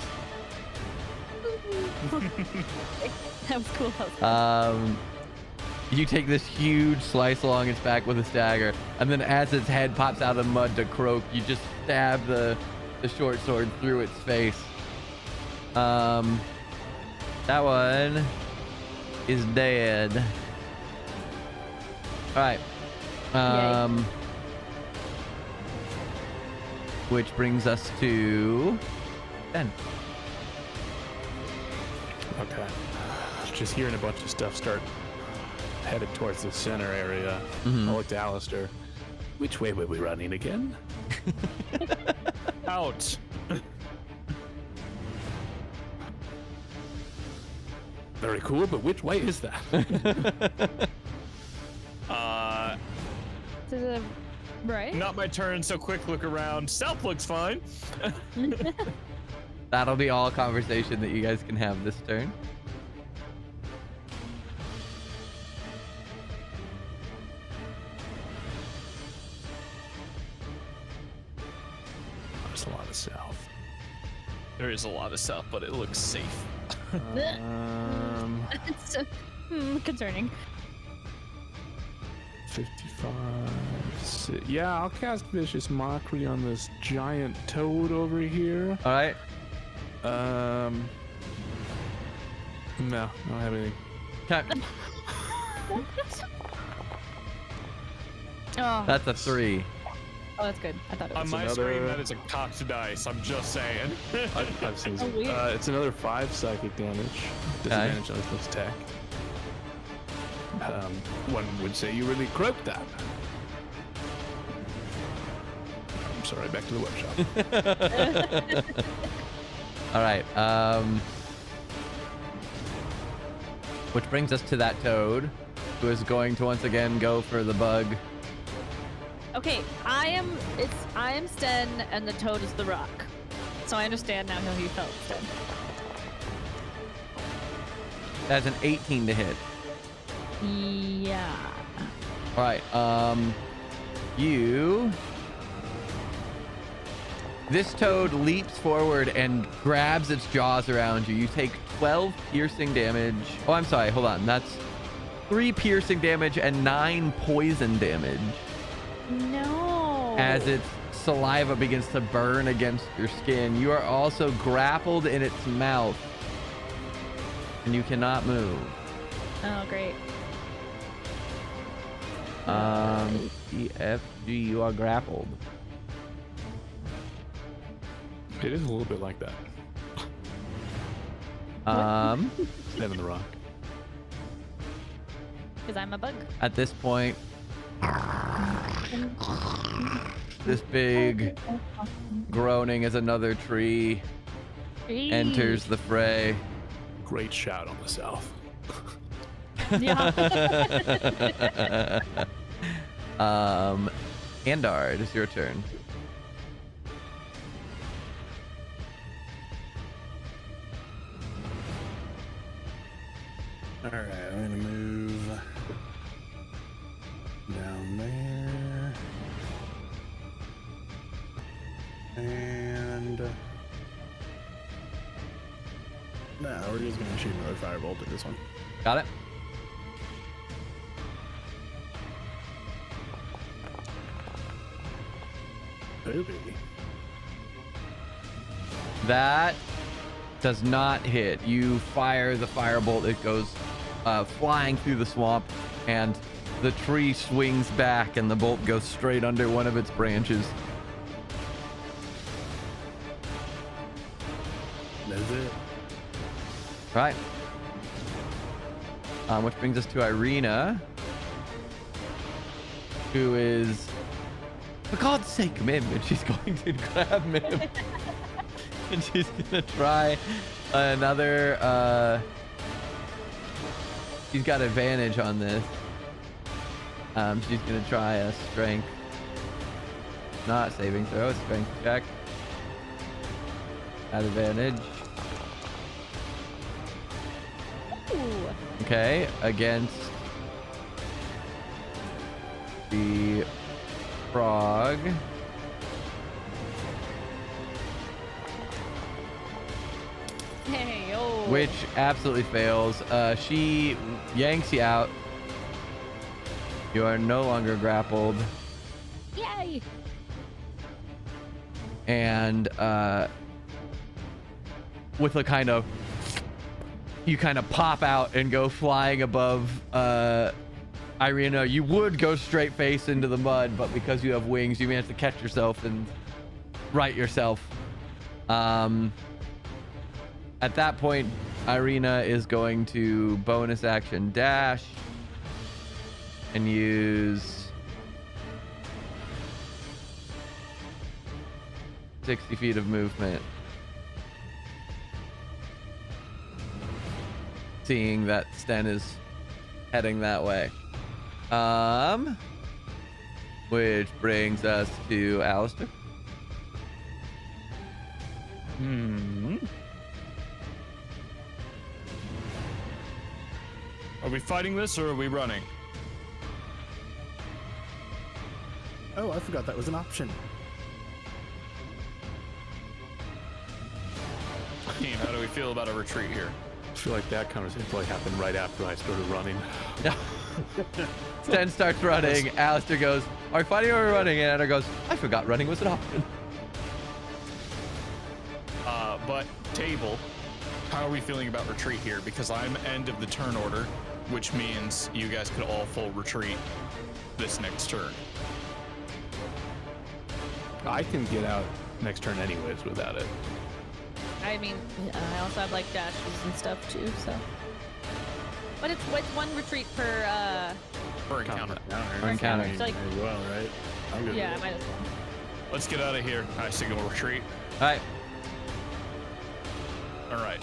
That was cool. That was cool. You take this huge slice along its back with a dagger, and then as its head pops out of the mud to croak, you just stab the short sword through its face. That one is dead. All right. Yay. Which brings us to Ben. Okay. Just hearing a bunch of stuff start headed towards the center area. Mhm. I looked to Alistair. Which way were we running again? Out. Very cool, but which way is that? To the right? Not my turn. So quick look around. South looks fine. That'll be all conversation that you guys can have this turn. There's a lot of south. There is a lot of south, but it looks safe. It's concerning. 55. Yeah, I'll cast Vicious Mockery on this giant toad over here. All right. No, I don't have anything. Okay. Oh, That's a 3. that's good. I thought it On was. my another- screen, that is a cocked dice. I'm just saying. I've seen Oh, weird. it's another 5 psychic damage. Disadvantage on its attack. One would say you really croaked that. I'm sorry, back to the workshop. All right. Which brings us to that toad, who is going to once again go for the bug. Okay, I am Sten, and the toad is the rock. So I understand now how you felt, Sten. That's an 18 to hit. Yeah. All right. This toad leaps forward and grabs its jaws around you. You take 12 piercing damage. Oh, I'm sorry. Hold on. That's 3 piercing damage and 9 poison damage No. as its saliva begins to burn against your skin. You are also grappled in its mouth, and you cannot move. Oh, great. EFG, you are grappled. It is a little bit like that. Stand in the rock. Because I'm a bug. At this point, This big groaning as another tree enters the fray. Great shout on the south. Yeah. Andar, it is your turn. All right, I'm gonna move down there, and no, we're just gonna shoot another firebolt at this one. Got it? Booby. That does not hit. You fire the firebolt. It goes flying through the swamp, and the tree swings back, and the bolt goes straight under one of its branches. That's it. Right. Which brings us to Irina, who is, for God's sake, Mim, and she's going to grab Mim. And she's gonna try another, she's got advantage on this. She's gonna try a strength, not saving throw, strength check. At advantage. Ooh. Okay, against the frog. Hey, oh. Which absolutely fails. She yanks you out. You are no longer grappled. Yay. And with a kind of, you kind of pop out and go flying above Irina. You would go straight face into the mud, but because you have wings, you manage to catch yourself and right yourself. At that point, Irina is going to bonus action dash and use 60 feet of movement. Seeing that Sten is heading that way. Which brings us to Alistair. Are we fighting this or are we running? Oh, I forgot that was an option. Team, how do we feel about a retreat here? I feel like that conversation probably happened right after I started running. Sten starts running. Alistair goes, "Are we fighting or are we running?" And Anna goes, "I forgot running was an option." But table, how are we feeling about retreat here? Because I'm end of the turn order, which means you guys could all full retreat this next turn. I can get out next turn anyways without it. I mean, I also have like dashes and stuff too, so. But it's one retreat per encounter. Or encounter. It's like, Might as well, right? I'm good yeah, with might as well. Let's get out of here. I signal retreat. All right. All right.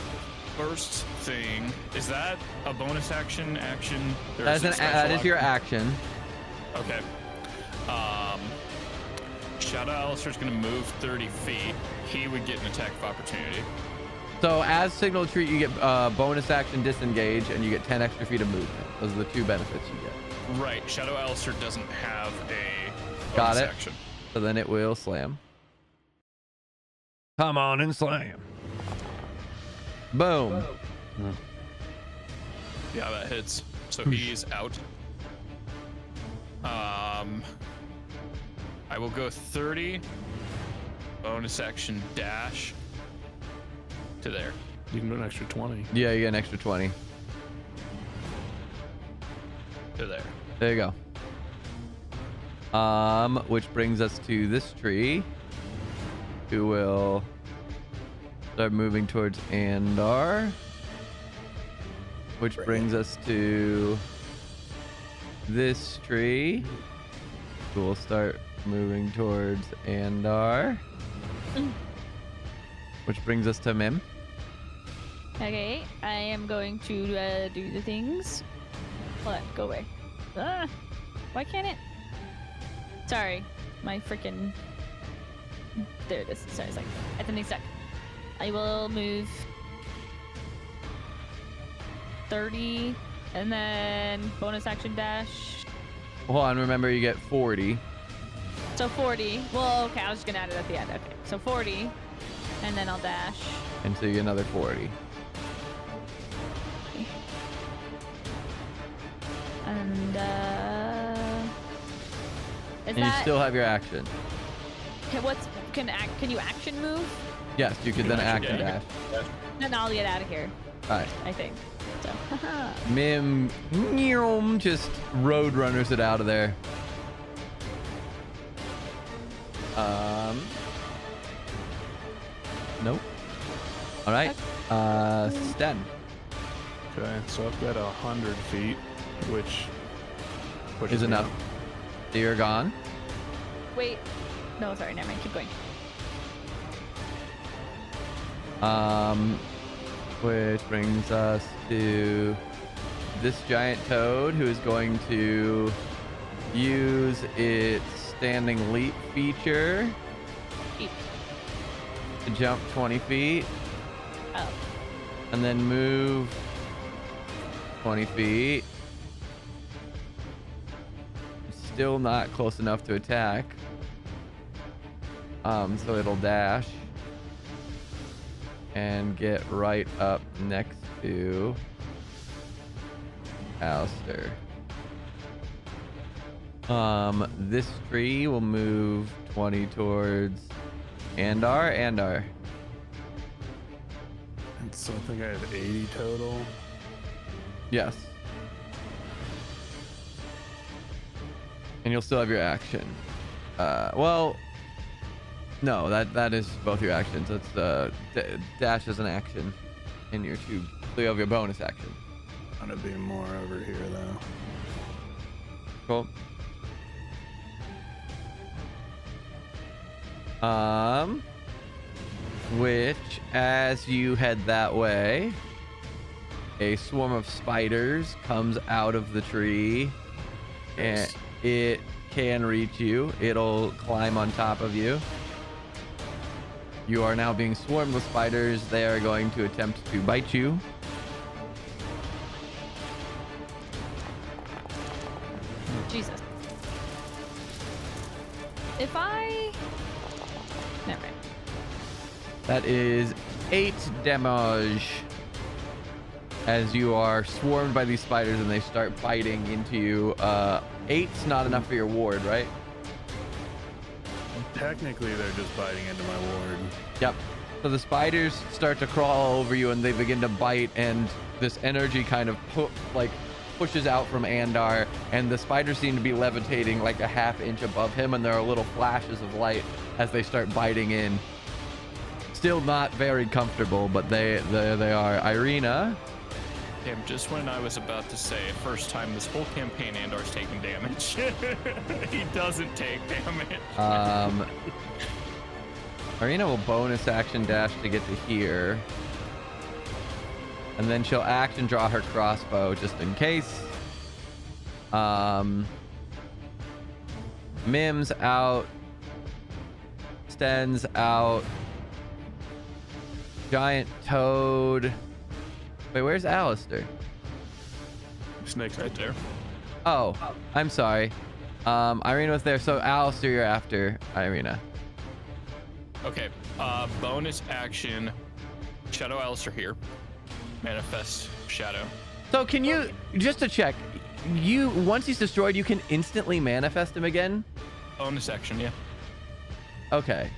First thing, is that a bonus action? Or That is is, it that special is your action. Okay. Shadow Alistair's gonna move 30 feet. He would get an attack of opportunity. So as signal retreat, you get bonus action disengage, and you get 10 extra feet of movement. Those are the two benefits you get. Right. Shadow Alistair doesn't have a Got bonus it. action. So then it will slam. Come on and slam. Boom. Yeah, that hits. So he's out. I will go 30. Bonus action dash to there. You can do an extra 20. Yeah, you get an extra 20. To there. There you go. Which brings us to this tree, who will start moving towards Andar. Which brings us to this tree, We'll start moving towards Andar. Which brings us to Mim. Okay, I am going to do the things. Hold on, go away. Why can't it? Sorry, my freaking. There it is. Sorry, it's like I think stuck. I will move 30 and then bonus action dash. Hold on, remember you get 40. So 40. Well, okay, I was just gonna add it at the end. Okay, so 40, and then I'll dash. And so you get another 40. And And you still have your action. Can you action move? Yes, you could then act and Yeah. dash. Then I'll get out of here. Alright. I think. So. Mim just road runners it out of there. Nope. All right. Sten. Okay, so I've got 100 feet, which Is enough. So you're gone. Wait. No, sorry. Never mind. Keep going. Which brings us to this giant toad, who is going to use its standing leap feature Eat. to jump 20 feet Oh. and then move 20 feet. Still not close enough to attack. So it'll dash and get right up next to Alistair. This tree will move 20 towards Andar. And so I think I have 80 total. Yes. And you'll still have your action. Well, no, that is both your actions. It's dash is an action in your two. So you have your bonus action. I'm gonna be more over here though. Cool. Which, as you head that way, a swarm of spiders comes out of the tree, and it can reach you. It'll climb on top of you. You are now being swarmed with spiders. They are going to attempt to bite you. Jesus. If I... Never mind. That is 8 damage as you are swarmed by these spiders and they start biting into you. 8's not enough for your ward, right? Technically, they're just biting into my ward. Yep. So the spiders start to crawl over you and they begin to bite, and this energy kind of pushes out from Andar, and the spiders seem to be levitating like a half inch above him, and there are little flashes of light as they start biting in. Still not very comfortable, but there they are. Irina. Damn, just when I was about to say, first time this whole campaign Andar's taking damage. He doesn't take damage. Irina will bonus action dash to get to here. And then she'll action draw her crossbow just in case. Mim's out. Sten's out. Giant toad. Wait, where's Alistair? Snake's Right there. Oh, I'm sorry. Irina was there, so Alistair, you're after Irina. Okay, bonus action. Shadow Alistair here. Manifest Shadow. So can you, just to check, once he's destroyed, you can instantly manifest him again? Bonus action, yeah. Okay.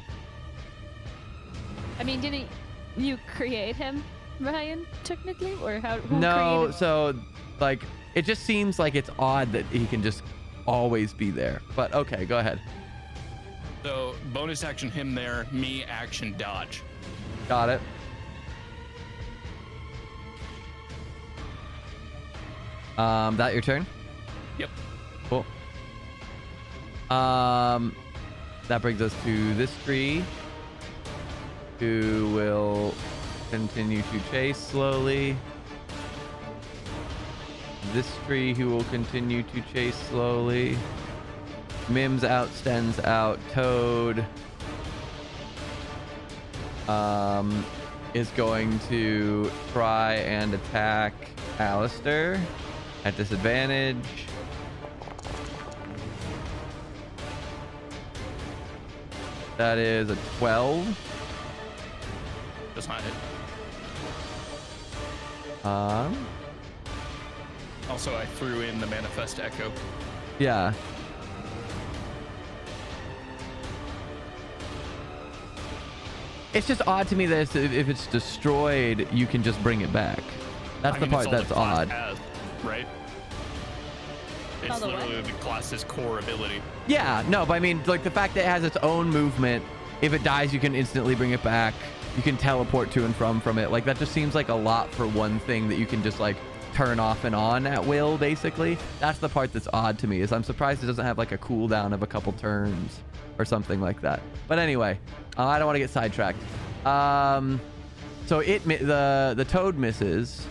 I mean, didn't you create him, Ryan, technically? Or who No, created... so, like, it just seems like it's odd that he can just always be there. But, okay, go ahead. So, bonus action him there, me action dodge. Got it. That your turn? Yep. Cool. That brings us to this tree, who will continue to chase slowly. This tree, who will continue to chase slowly. Mims outstends out. Toad is going to try and attack Alistair at disadvantage. That is a 12. Does not hit. Also, I threw in the Manifest Echo. Yeah. It's just odd to me that if it's destroyed, you can just bring it back. That's the part that's odd. Right? It's literally the class's core ability. Yeah, no, but I mean, like the fact that it has its own movement, if it dies, you can instantly bring it back. You can teleport to and from it. Like that just seems like a lot for one thing that you can just like turn off and on at will, basically. That's the part that's odd to me, is I'm surprised it doesn't have like a cooldown of a couple turns or something like that. But anyway, I don't want to get sidetracked. So the toad misses.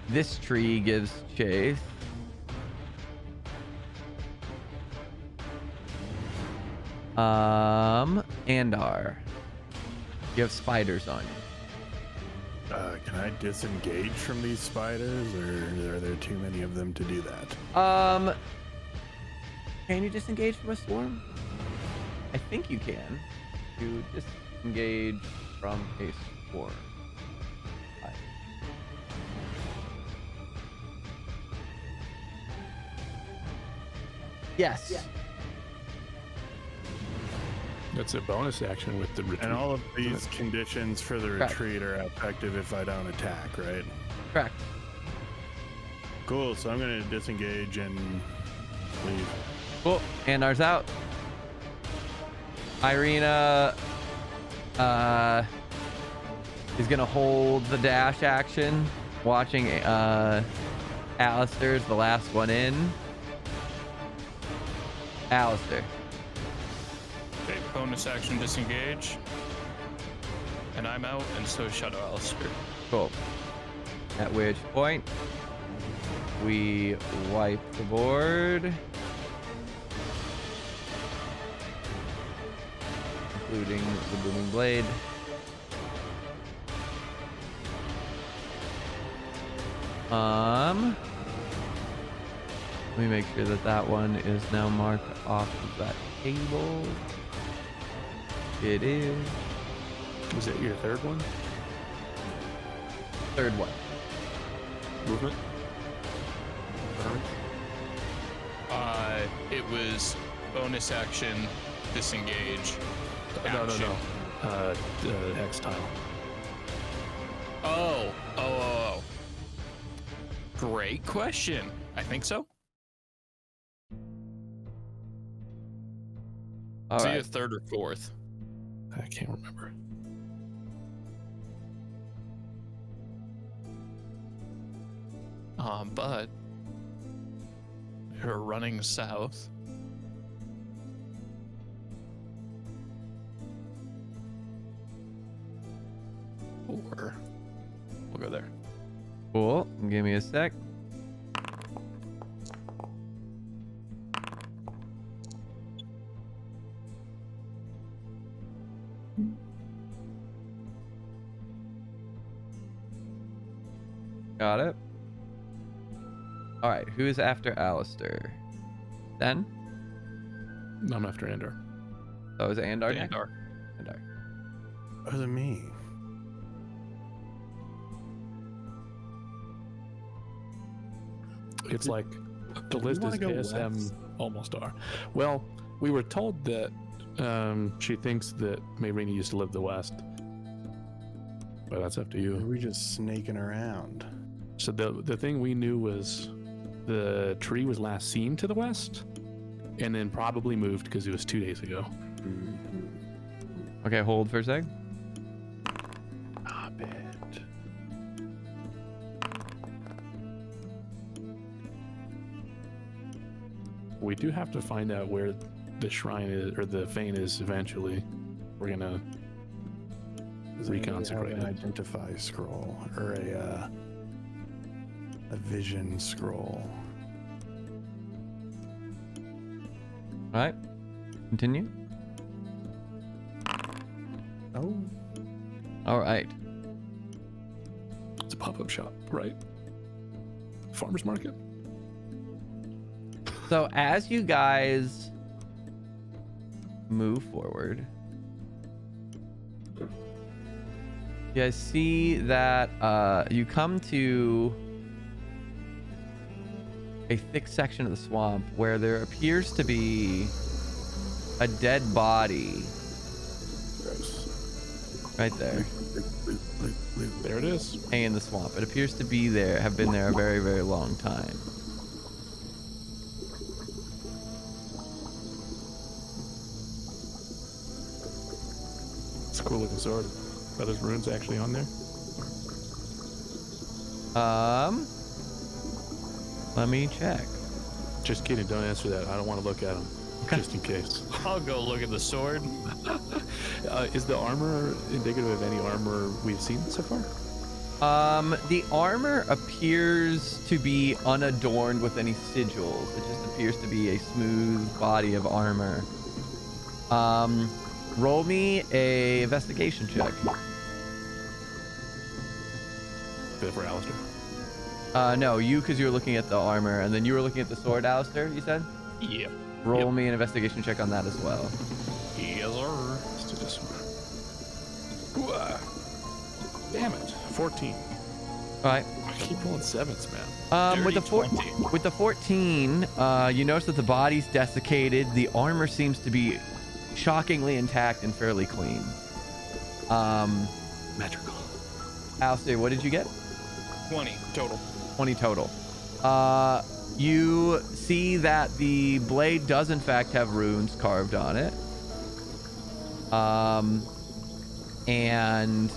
This tree gives chase. Andar, you have spiders on you. Can I disengage from these spiders, or are there too many of them to do that? Can you disengage from a swarm? I think you can. You disengage from a swarm. Yes. Yeah. That's a bonus action with the retreat. And all of these conditions for the retreat are effective if I don't attack, right? Correct. Cool, so I'm going to disengage and leave. Cool. Andar's out. Irina is going to hold the dash action, watching Alistair's the last one in. Alistair. Okay, bonus action disengage. And I'm out, and so is Shadow Alistair. Cool. At which point, we wipe the board. Including the booming blade. Let me make sure that that one is now marked off of that table. It is. Was it your third one? Third one. Movement? It was bonus action, disengage. No. X tile. Oh. Great question. I think so. All right. Either third or fourth. I can't remember. But you're running south. Or we'll go there. Cool. Give me a sec. Got it. All right, who is after Alistair? Then? I'm after Andar. Oh, is it Andar next? Andar. Andar. Oh, is it me? It's like the list is KSM almost are. Well, we were told that she thinks that Mayrina used to live the west. But that's up to you. We're just snaking around. So the thing we knew was the tree was last seen to the west and then probably moved because it was 2 days ago. Okay, hold for a sec. Stop it. we do have to find out where the shrine is, or the fane is eventually. We're gonna reconsecrate an it. identify scroll or a vision scroll. All right. Continue. Oh, All right. It's a pop-up shop, right? Farmer's market. So as you guys move forward, you guys see that you come to a thick section of the swamp where there appears to be a dead body right there, There it is. hanging in the swamp. It appears to be there, have been there a very, very long time. It's a cool looking sword. Are those runes actually on there? Let me check. Just kidding. Don't answer that. I don't want to look at them. Okay. Just in case. I'll go look at the sword. Is the armor indicative of any armor we've seen so far? The armor appears to be unadorned with any sigils. It just appears to be a smooth body of armor. Roll me a investigation check. Bit for Alistair. No, you, because you're looking at the armor, and then you were looking at the sword, Alistair, you said? Yep. Roll me an investigation check on that as well. Yes, sir. Let's do this one. Ooh, damn it. 14. All right. I keep rolling sevens, man. With the Dirty 20. with the 14, you notice that the body's desiccated. The armor seems to be shockingly intact and fairly clean. Magical. Alistair, what did you get? 20 total. 20 total. You see that the blade does in fact have runes carved on it. And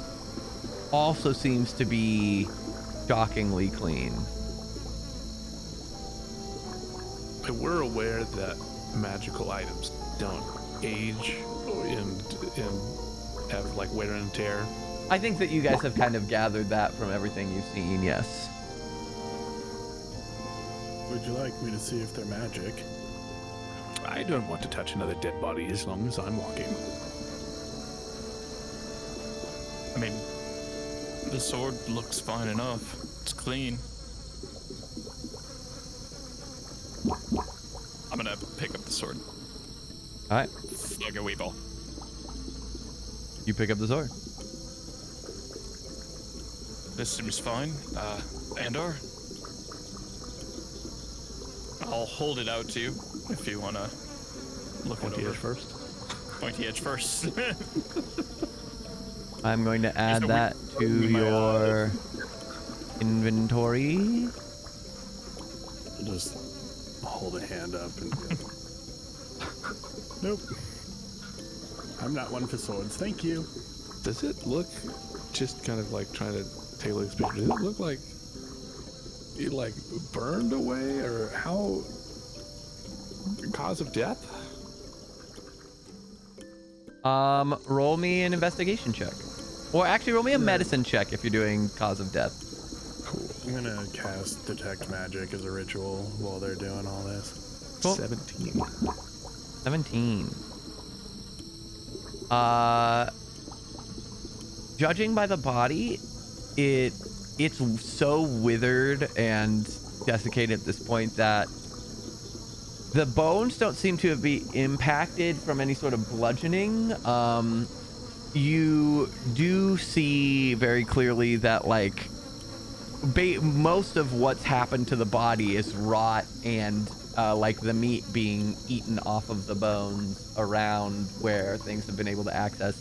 also seems to be shockingly clean. We're aware that magical items don't age and have like wear and tear. I think that you guys have kind of gathered that from everything you've seen, yes. would you like me to see if they're magic? I don't want to touch another dead body as long as I'm walking. I mean, the sword looks fine enough. It's clean. I'm gonna pick up the sword. All right, Like a weevil. you pick up the sword. This seems fine. Andor? I'll hold it out to you if you wanna look it Pointy over. edge first. Pointy edge first. I'm going to add that to your inventory. I'll just hold a hand up and be like, nope. I'm not one for swords, thank you. Does it look, just kind of like trying to tailor this picture, does it look like it like burned away, or how, cause of death? Roll me an investigation check. Or actually, roll me a medicine check if you're doing cause of death. Cool. I'm gonna cast Detect Magic as a ritual while they're doing all this. Cool. 17. 17. Judging by the body, it's so withered and desiccated at this point that the bones don't seem to be impacted from any sort of bludgeoning. You do see very clearly that like most of what's happened to the body is rot and like the meat being eaten off of the bones around where things have been able to access,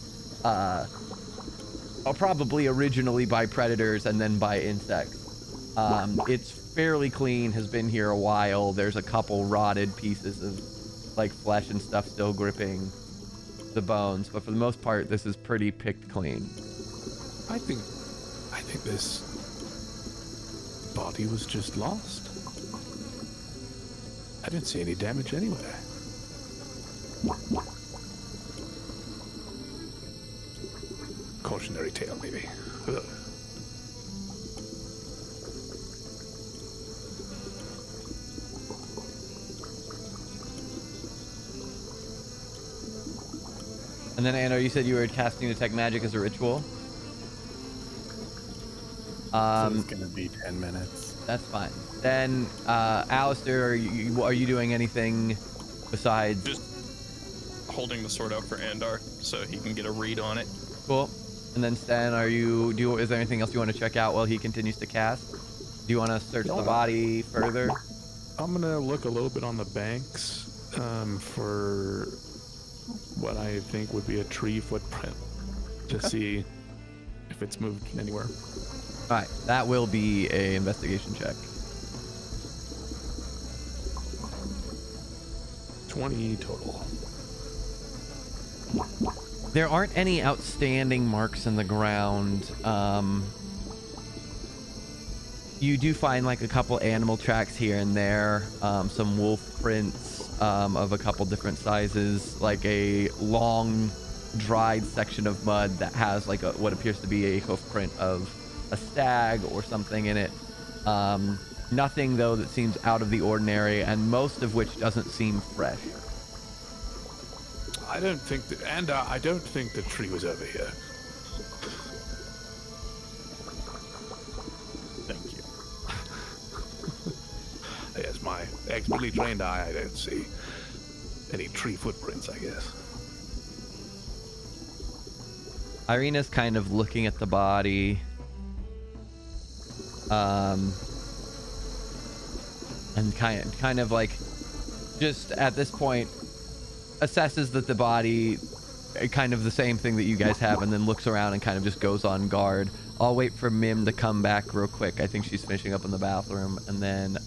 probably originally by predators and then by insects. It's fairly clean, has been here a while. There's a couple rotted pieces of like flesh and stuff still gripping the bones, but for the most part, this is pretty picked clean. I think this body was just lost. didn't see any damage anywhere. Cautionary tale, maybe. Ugh. And then, Anno, you said you were casting Detect Magic as a ritual? So it's gonna be 10 minutes. That's fine. Then, Alistair, are you doing anything besides... Just holding the sword out for Andar so he can get a read on it. Cool. And then, Stan, is there anything else you want to check out while he continues to cast? Do you want to search the body further? I'm gonna look a little bit on the banks for what I think would be a tree footprint to see if it's moved anywhere. All right, that will be a investigation check. 20 total. There aren't any outstanding marks in the ground. You do find like a couple animal tracks here and there, some wolf prints of a couple different sizes, like a long dried section of mud that has like what appears to be a hoof print of a stag or something in it. Nothing though that seems out of the ordinary, and most of which doesn't seem fresh. I don't think I don't think the tree was over here. Thank you. Yes, my expertly trained eye, I don't see any tree footprints, I guess. Irina's kind of looking at the body. And kind of like, just at this point, assesses that the body, kind of the same thing that you guys have, and then looks around and kind of just goes on guard. I'll wait for Mim to come back real quick. I think she's finishing up in the bathroom, and then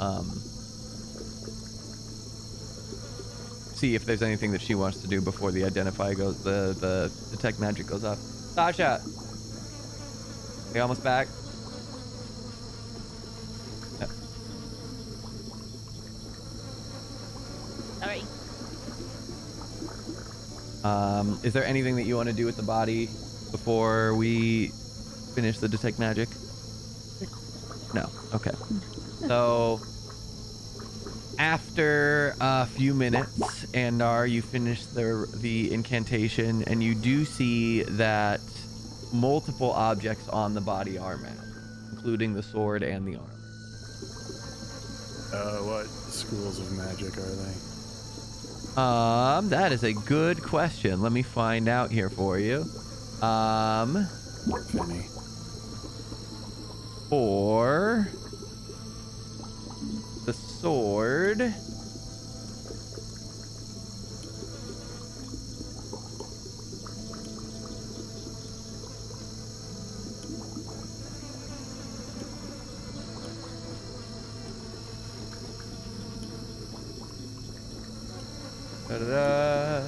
see if there's anything that she wants to do before the the detect magic goes off. Sasha, you almost back? Yep. Sorry. Is there anything that you want to do with the body before we finish the detect magic? No. Okay. So after a few minutes, Andar, you finish the incantation, and you do see that multiple objects on the body are magic, including the sword and the armor. What schools of magic are they? That is a good question. Let me find out here for you. Finny. For the sword, da-da-da.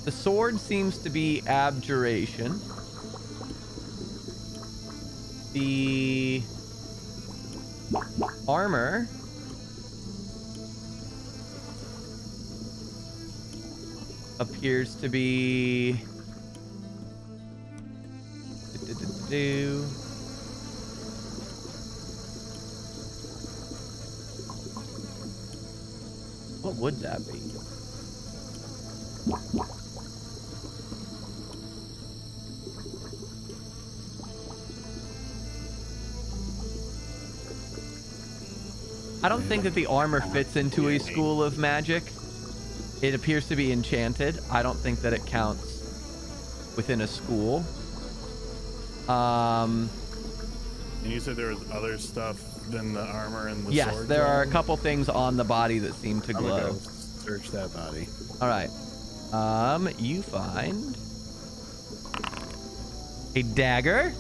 The sword seems to be abjuration. The armor appears to be what would that be? I don't think that the armor fits into a school of magic. It appears to be enchanted. I don't think that it counts within a school. And you said there was other stuff than the armor and the sword? Yes, there are a couple things on the body that seem to glow. I'm gonna search that body. All right. You find a dagger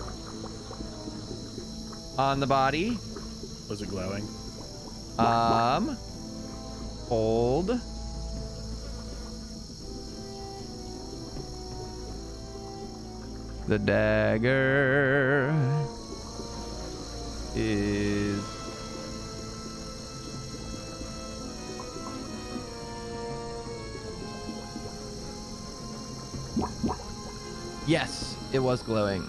on the body. Was it glowing? Hold. The dagger. is... Yes, it was glowing.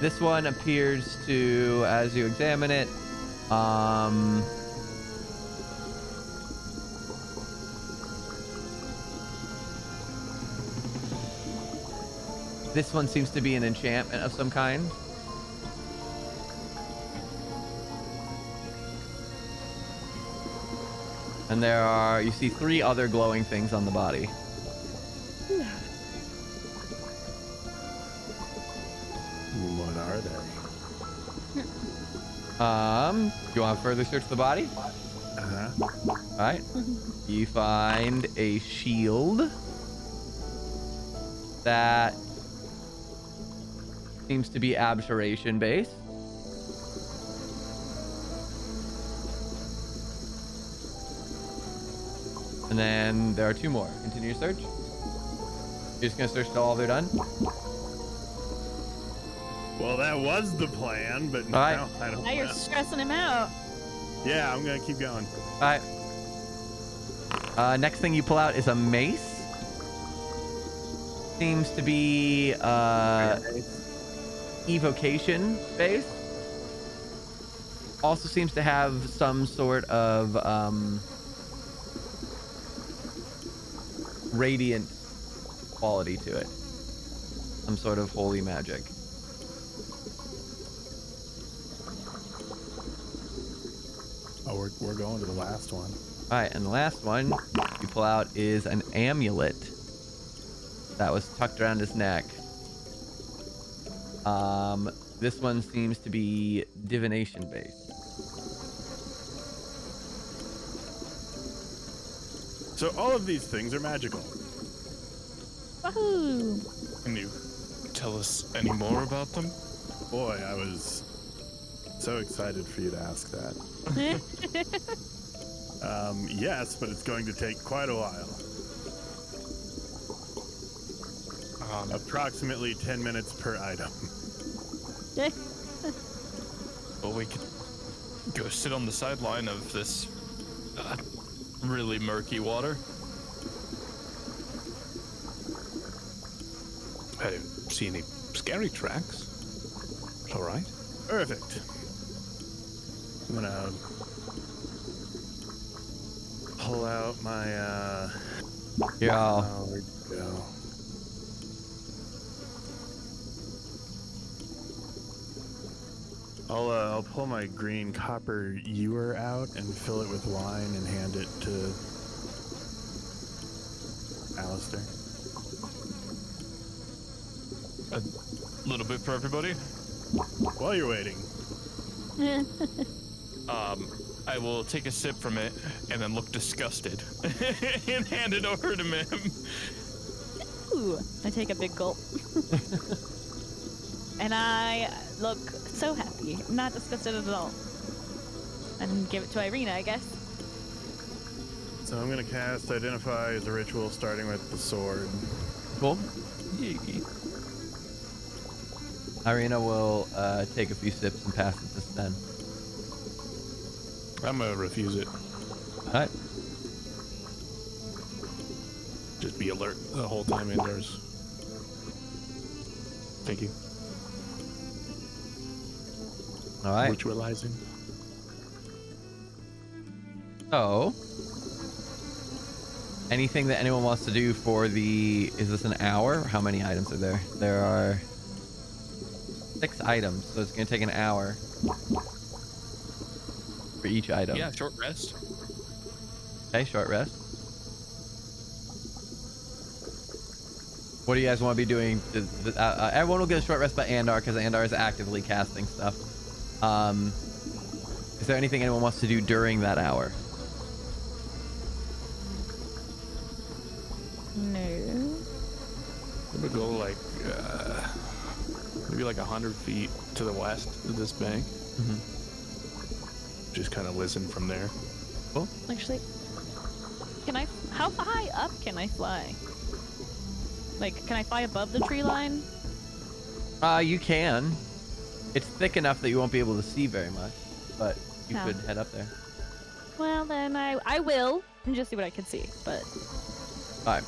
This one appears to, as you examine it, this one seems to be an enchantment of some kind. And you see 3 other glowing things on the body. What are they? Do you want to further search the body? Uh-huh. All right. You find a shield that seems to be abjuration based. And then there are 2 more. Continue your search. You're just gonna search till all they're done. Well, that was the plan, but All right. now I don't Now you're know. stressing him out. Yeah, I'm gonna keep going. All right. Next thing you pull out is a mace. Seems to be evocation based. Also seems to have some sort of radiant quality to it. Some sort of holy magic. Oh, we're going to the last one. All right, and the last one you pull out is an amulet that was tucked around his neck. This one seems to be divination based. So all of these things are magical. Wahoo! Can you tell us any more about them? Boy, I was so excited for you to ask that. Yes, but it's going to take quite a while. Approximately 10 minutes per item. Well, we could go sit on the sideline of this really murky water. I didn't see any scary tracks. It's all right. Perfect. I'm gonna pull out my Yeah. oh, where'd it go? I'll pull my green copper ewer out and fill it with wine and hand it to Alistair. A little bit for everybody. While you're waiting, I will take a sip from it and then look disgusted and hand it over to him. Ooh, I take a big gulp. And I look so happy, not disgusted at all. And give it to Irina, I guess. so I'm gonna cast Identify as a ritual, starting with the sword. Cool. Irina will take a few sips and pass it to Sten. I'm gonna refuse it. All right. Just be alert the whole time indoors. Thank you. All right. Ritualizing. So, anything that anyone wants to do for the... Is this an hour? How many items are there? There are 6 items, so it's going to take an hour for each item. Yeah, short rest. Okay, short rest. What do you guys want to be doing? Everyone will get a short rest by Andar, because Andar is actively casting stuff. Is there anything anyone wants to do during that hour? No. I'm gonna go like maybe like 100 feet to the west of this bank. Mm-hmm. Just kind of listen from there. Cool. Actually, how high up can I fly? Like, can I fly above the tree line? You can. It's thick enough that you won't be able to see very much, but you No. could head up there. Well, then I will and just see what I can see. But All right.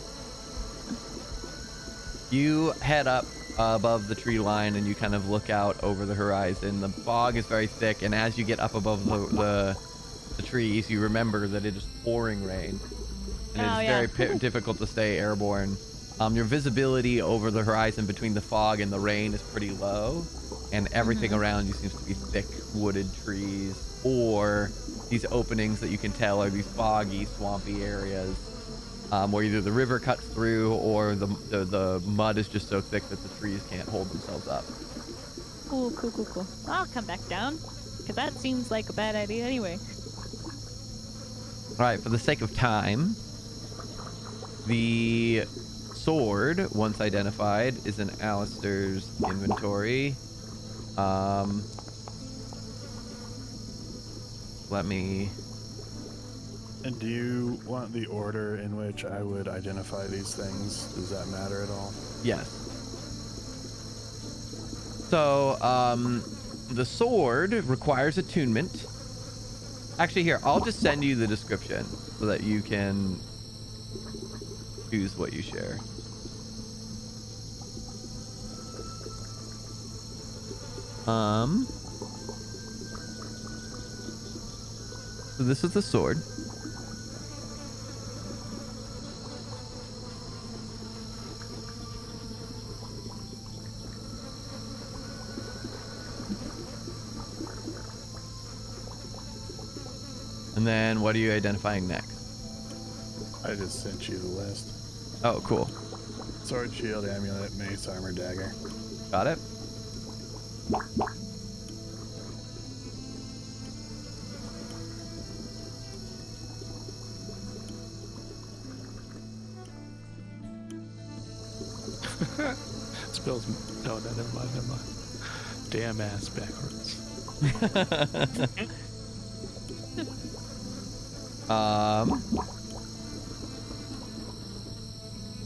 You head up above the tree line and you kind of look out over the horizon. The fog is very thick, and as you get up above the trees, you remember that it is pouring rain, and Oh, it's yeah. very difficult to stay airborne. Your visibility over the horizon between the fog and the rain is pretty low, and everything around you seems to be thick wooded trees, or these openings that you can tell are these foggy, swampy areas where either the river cuts through or the mud is just so thick that the trees can't hold themselves up. cool. I'll come back down, because that seems like a bad idea anyway. All right, for the sake of time, the sword, once identified, is in Alistair's inventory. Let me... And do you want the order in which I would identify these things? Does that matter at all? Yes. So, the sword requires attunement. Actually, here, I'll just send you the description so that you can choose what you share. So this is the sword. And then what are you identifying next? I just sent you the list. Oh, cool. Sword, shield, amulet, mace, armor, dagger. Got it. Spells. No, never mind. Damn ass backwards.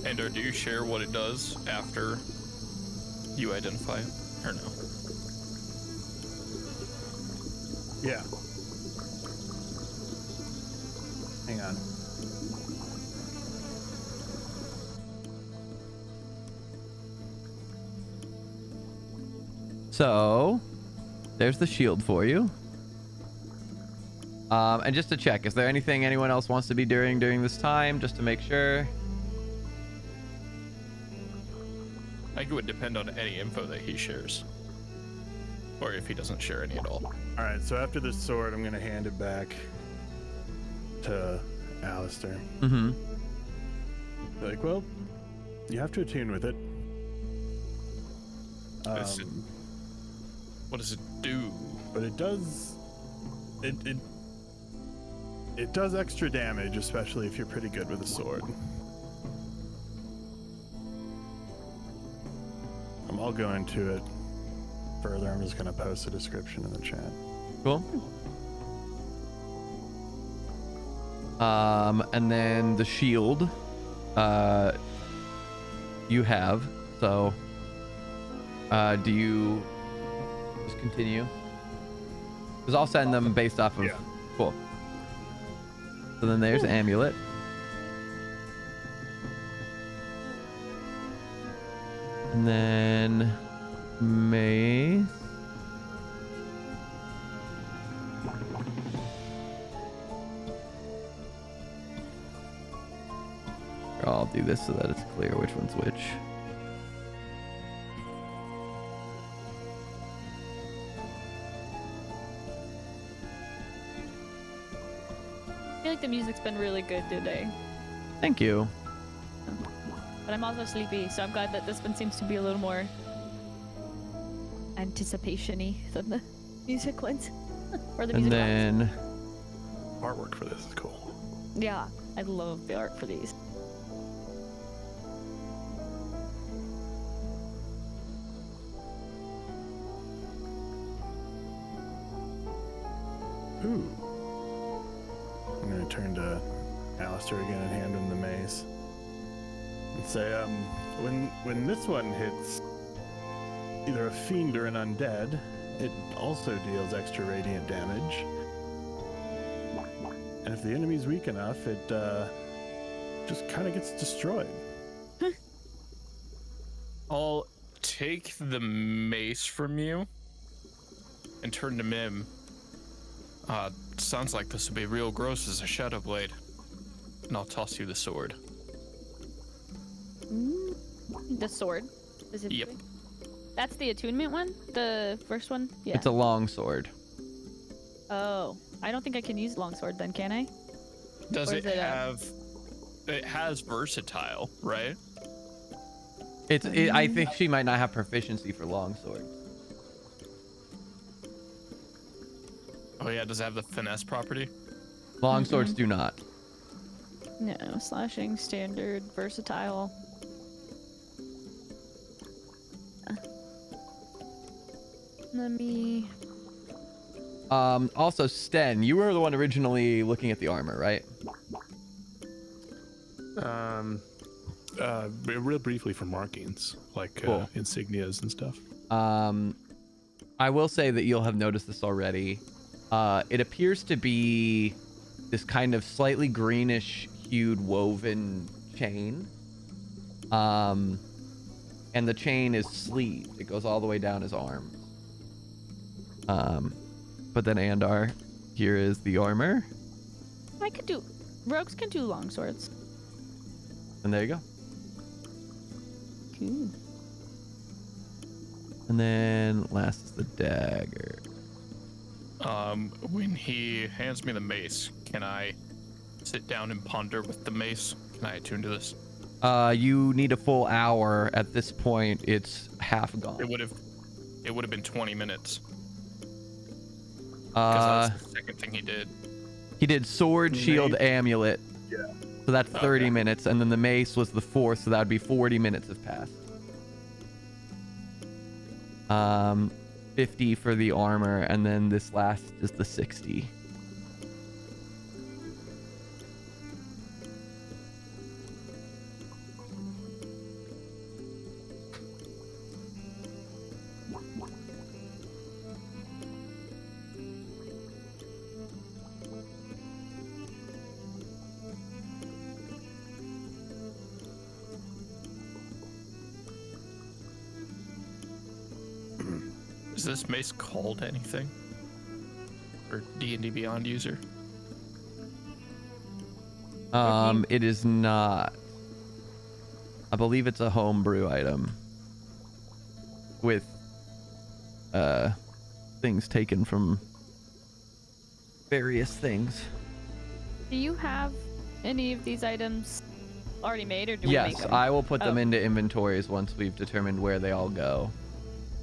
And do you share what it does after you identify it, or no? Yeah. Hang on. So, there's the shield for you. And just to check, is there anything anyone else wants to be doing during this time, just to make sure? I think it would depend on any info that he shares, or if he doesn't share any at all. All right, so after the sword, I'm going to hand it back to Alistair. Mm-hmm. Like, well, you have to attune with it. Is it- What does it do? But it does... It does extra damage, especially if you're pretty good with a sword. I'll go into it further. I'm just going to post a description in the chat. Cool. And then the shield, you have. So, do you just continue? Because I'll send them based off of. Yeah. Cool. So then there's amulet. And then mace. I'll do this so that it's clear which one's which. I feel like the music's been really good today. Thank you. But I'm also sleepy, so I'm glad that this one seems to be a little more anticipation-y than the music ones. Or the And music then Artwork for this is cool. ones. Yeah, I love the art for these. Ooh. I'm going to turn to Alistair again and hand him the mace. And say, when this one hits either a fiend or an undead, it also deals extra radiant damage. And if the enemy's weak enough, it just kind of gets destroyed. I'll take the mace from you and turn to Mim. Sounds like this would be real gross as a shadow blade. And I'll toss you the sword. The sword? Is it? Yep. That's the attunement one? The first one? Yeah. It's a long sword. Oh. I don't think I can use longsword then, can I? Does Or it is it, have... It has versatile, right? I think she might not have proficiency for long swords. Oh yeah, does it have the finesse property? Long swords do not. No. Slashing, standard, versatile. Let me... Also, Sten, you were the one originally looking at the armor, right? Real briefly for markings, like Cool. insignias and stuff. I will say that you'll have noticed this already. It appears to be this kind of slightly greenish hued woven chain. And the chain is sleeved. It goes all the way down his arms. But then Andar, here is the armor. I could do... Rogues can do longswords. And there you go. Cool. And then last is the dagger. When he hands me the mace, can I sit down and ponder with the mace? Can I attune to this? You need a full hour. At this point, it's half gone. It would have been 20 minutes. Because that's the second thing he did. He did sword, shield, amulet. Yeah. So that's 30 Okay. minutes, and then the mace was the fourth, so that would be 40 minutes have passed. 50 for the armor, and then this last is the 60. Is this mace called anything? Or D&D Beyond user? It is not. I believe it's a homebrew item with things taken from various things. Do you have any of these items already made, or do we make Yes, them? I will put them Oh. into inventories once we've determined where they all go.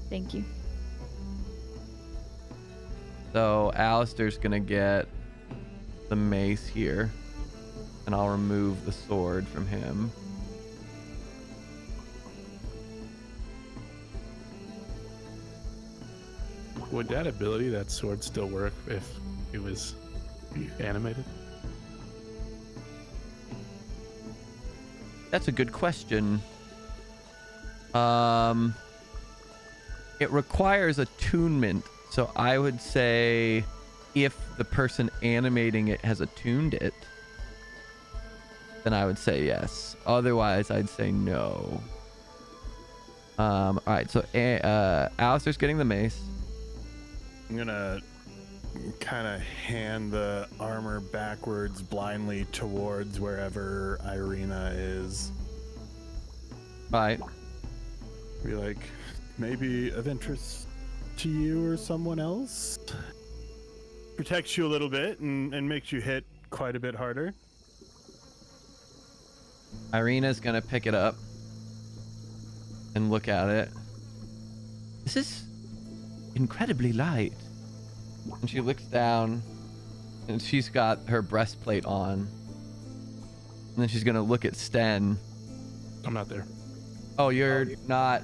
Thank you. So Alistair's gonna get the mace here, and I'll remove the sword from him. Would that ability, that sword, still work if it was animated? That's a good question. It requires attunement, so I would say if the person animating it has attuned it, then I would say yes. Otherwise, I'd say no. All right, so Alistair's getting the mace. I'm gonna kind of hand the armor backwards blindly towards wherever Irina is. Right. Be like, maybe of interest to you or someone else? Protects you a little bit and makes you hit quite a bit harder. Irina's gonna pick it up and look at it. This is incredibly light. And she looks down, and she's got her breastplate on. And then she's gonna look at Sten. I'm not there. Oh, you're not.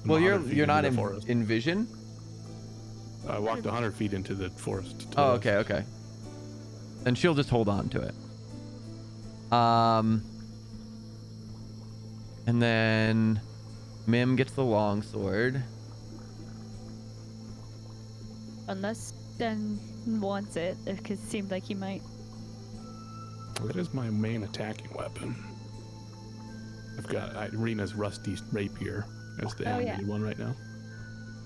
I'm Well, 100 feet you're not into the in forest. vision. I walked 100 feet into the forest. to Oh, the okay. Then she'll just hold on to it. And then Mim gets the longsword. Unless Den wants it, because it seemed like he might. That is my main attacking weapon. I've got Irina's rusty rapier as the animated one right now.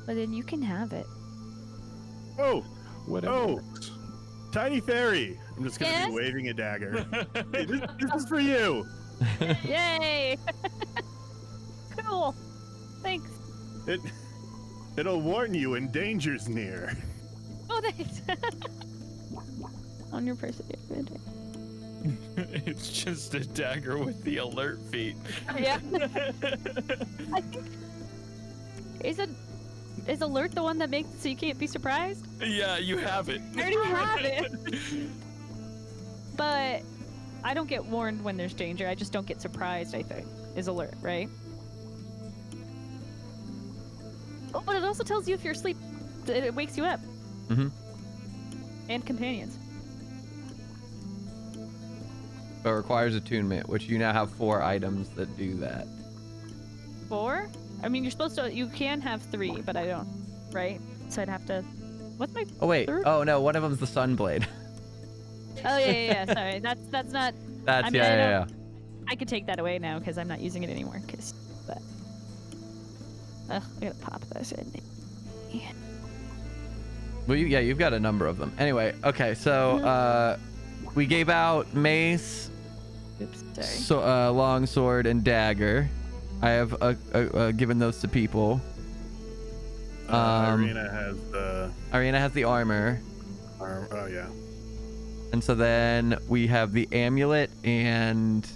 But then you can have it. Oh, Whatever. Oh. works. tiny fairy! I'm just gonna Yes? be waving a dagger. Hey, this is for you. Yay! Cool. Thanks. It'll warn you when danger's near. Oh, thanks. On your person. It's just a dagger with the alert feat. Yeah. I think is alert the one that makes so you can't be surprised? Yeah, you have it. I already have it. But I don't get warned when there's danger. I just don't get surprised, I think, is alert, right? Oh, but it also tells you if you're asleep. It wakes you up. Mm-hmm. And companions. But it requires attunement, which you now have 4 items that do that. 4? I mean, you're supposed to. You can have 3, but I don't. Right? So I'd have to. What's my? Oh wait. Third? Oh no, one of them's the Sunblade. Oh yeah. Sorry, that's not. That's I mean, yeah. I could take that away now because I'm not using it anymore. But I gotta pop this in. Well, you've got a number of them. Anyway, okay, so we gave out mace, Oops, sorry. so longsword, and dagger. I have given those to people. Irina has the armor, oh yeah. and so then we have the amulet and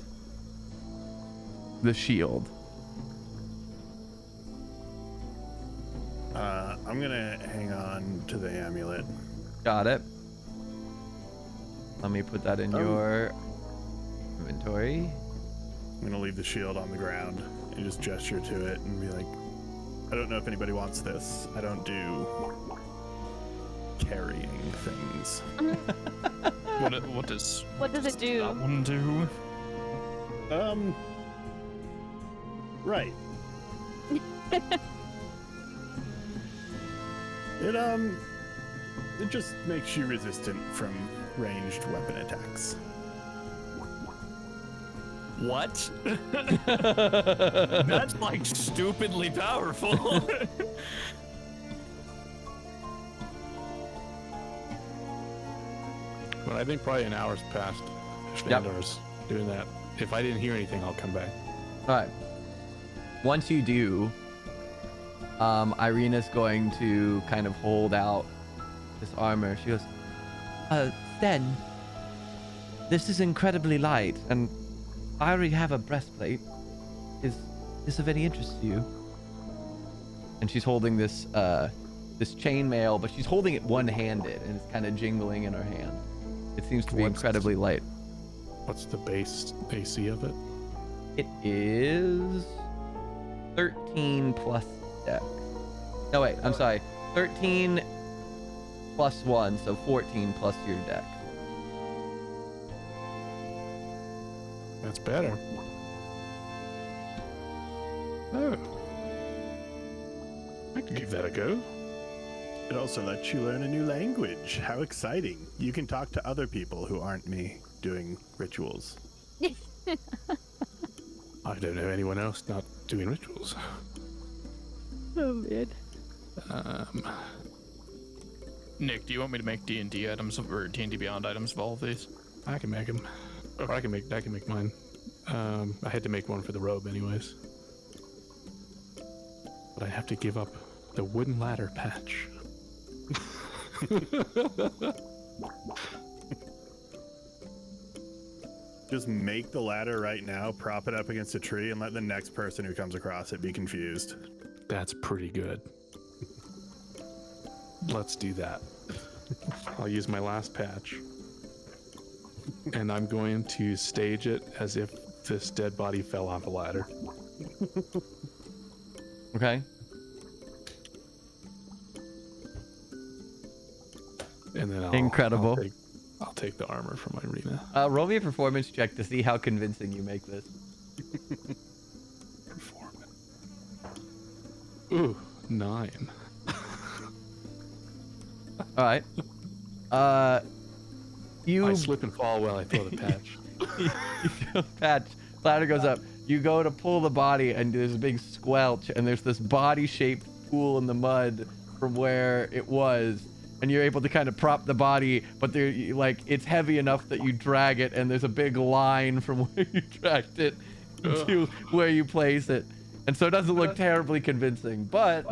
the shield. I'm gonna hang on to the amulet. Got it. Let me put that in your inventory. I'm gonna leave the shield on the ground and just gesture to it and be like, I don't know if anybody wants this. I don't do carrying things. What does it do? that one do? Right. It just makes you resistant from ranged weapon attacks. What? That's like stupidly powerful. But I think probably an hour's passed. Standards doing that. If I didn't hear anything, I'll come back. All right. Once you do, Irina's going to kind of hold out this armor. She goes, Sten, this is incredibly light, and I already have a breastplate. Is this of any interest to you? And she's holding this chainmail, but she's holding it one-handed, and it's kind of jingling in her hand. It seems to be incredibly light. What's the base AC of it? It is 13 plus dex. No, wait, I'm sorry. 13 plus 1, so 14 plus your dex. That's better. Oh. I could give that a go. It also lets you learn a new language. How exciting. You can talk to other people who aren't me doing rituals. I don't know anyone else not doing rituals. Oh man. Nick, do you want me to make D&D items or D&D Beyond items of all of these? I can make them. Or I can make mine. I had to make one for the robe anyways. But I have to give up the wooden ladder patch. Just make the ladder right now, prop it up against a tree, and let the next person who comes across it be confused. That's pretty good. Let's do that. I'll use my last patch. And I'm going to stage it as if this dead body fell off a ladder. Okay. And then Incredible. I'll take the armor from Irina. Roll me a performance check to see how convincing you make this. Performance. Ooh, 9. All right. You I slip and fall while I throw the patch. you throw the patch. Ladder goes up. You go to pull the body, and there's a big squelch, and there's this body-shaped pool in the mud from where it was, and you're able to kind of prop the body, but there, like, it's heavy enough that you drag it, and there's a big line from where you dragged it to where you place it, and so it doesn't look terribly convincing, but.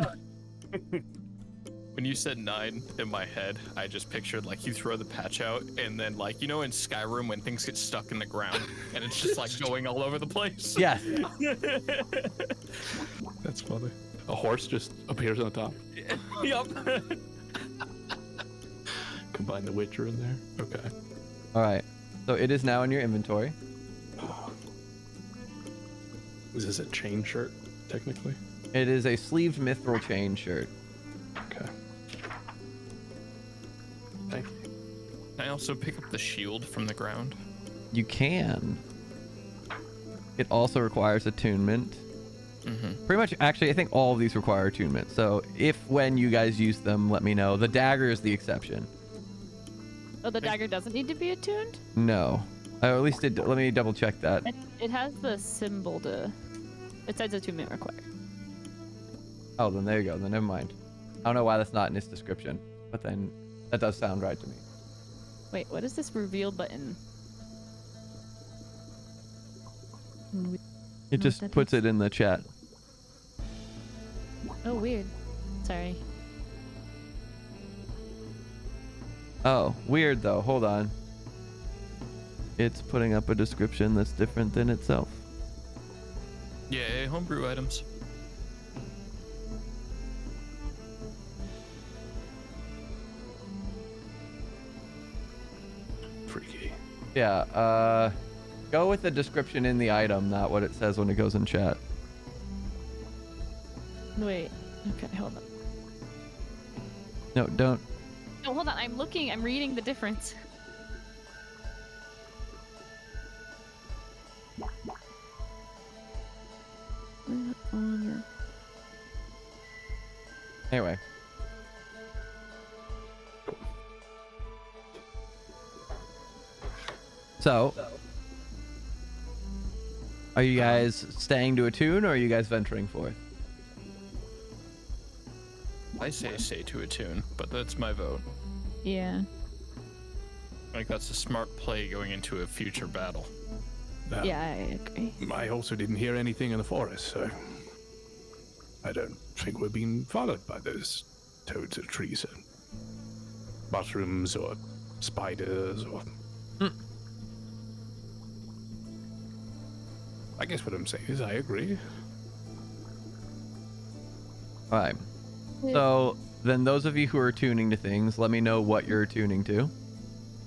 When you said 9 in my head, I just pictured like you throw the patch out and then like, you know, in Skyrim when things get stuck in the ground and it's just like going all over the place. Yes. That's funny. A horse just appears on top. Yup. Combine the Witcher in there. Okay. All right. So it is now in your inventory. Is this a chain shirt, technically? It is a sleeved mithril chain shirt. Okay. Thank you. Can I also pick up the shield from the ground? You can. It also requires attunement. Mm-hmm. Pretty much, actually, I think all of these require attunement. So if, when you guys use them, let me know. The dagger is the exception. Oh, the dagger doesn't need to be attuned? No. At least let me double check that. It has the symbol to... It says attunement required. Oh, then there you go. Then never mind. I don't know why that's not in its description, but then that does sound right to me. Wait, what is this reveal button? It just that puts it in the chat. Oh, weird. Sorry. Oh, weird though. Hold on. It's putting up a description that's different than itself. Yeah, homebrew items. Freaky. Yeah, go with the description in the item, not what it says when it goes in chat. Wait. Okay, hold on. No, don't. No, hold on. I'm looking. I'm reading the difference. Anyway. So, are you guys staying to attune, or are you guys venturing forth? I say to attune, but that's my vote. Yeah. Like that's a smart play going into a future battle. Yeah, I agree. I also didn't hear anything in the forest, so I don't think we're being followed by those toads or trees or mushrooms or spiders or... I guess what I'm saying is I agree. Alright. So, then those of you who are tuning to things, let me know what you're tuning to.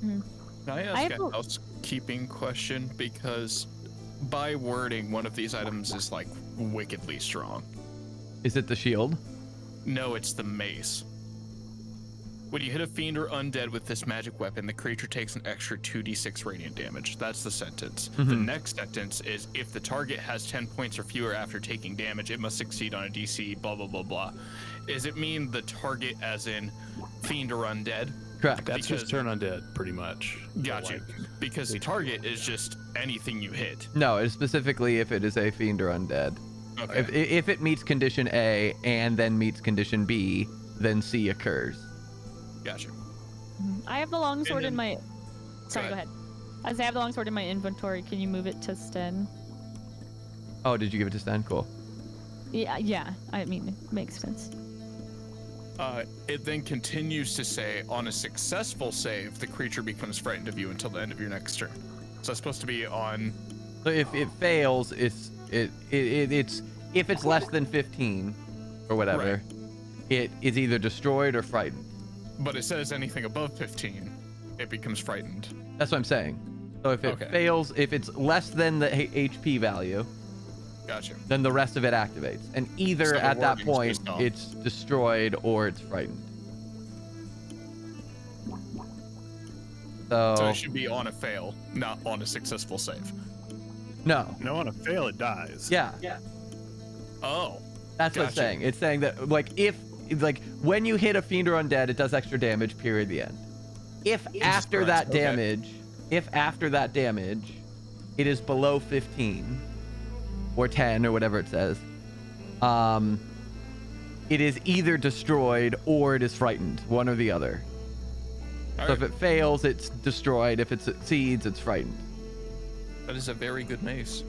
Can I ask have a a- housekeeping question? Because by wording, one of these items is like wickedly strong. Is it the shield? No, it's the mace. When you hit a fiend or undead with this magic weapon, the creature takes an extra 2d6 radiant damage. That's the sentence. The next sentence is, if the target has 10 points or fewer after taking damage, it must succeed on a DC, blah, blah, blah, blah. Does it mean the target as in fiend or undead? Correct. That's Because- just turn undead, pretty much. Got you. Because the target is just anything you hit. No, it's specifically if it is a fiend or undead. Okay. If it meets condition A and then meets condition B, then C occurs. Gotcha. I have the longsword in then- my... Sorry, go ahead. As I have the longsword in my inventory, can you move it to Sten? Oh, did you give it to Stan? Cool. Yeah. I mean, it makes sense. It then continues to say, on a successful save, the creature becomes frightened of you until the end of your next turn. So that's supposed to be on... So if it fails, it's if it's less than 15 or whatever, Right. it is either destroyed or frightened. But it says anything above 15, it becomes frightened. That's what I'm saying. So if it Okay. fails, if it's less than the HP value, Gotcha. then the rest of it activates. And either So the at that wording's point, just off. it's destroyed or it's frightened. So So, it should be on a fail, not on a successful save. no. No, on a fail, it dies. Yeah, Oh. that's what it's Gotcha. saying. It's saying that, like, if it's like when you hit a fiend or undead, it does extra damage. Period. The end. If after that okay. damage, it is below 15 or 10 or whatever it says, it is either destroyed or it is frightened, one or the other. All So right. if it fails, it's destroyed. If it succeeds, it's frightened. That is a very good mace.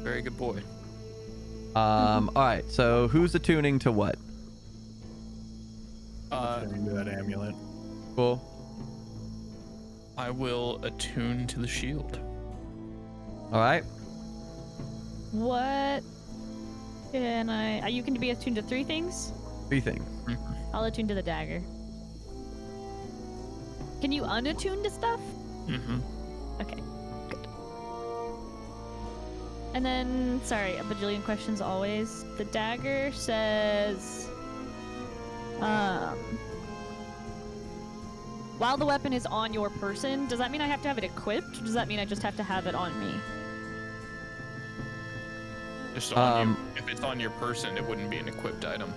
Very good boy. All right. So who's attuning to what? Into that amulet. Cool. I will attune to the shield. All right. What can I? You can be attuned to 3 things. 3 things. I'll attune to the dagger. Can you unattune to stuff? Mm-hmm. Okay, good. And then, sorry, a bajillion questions always. The dagger says, while the weapon is on your person, does that mean I have to have it equipped? Or does that mean I just have to have it on me? Just on you. If it's on your person, it wouldn't be an equipped item.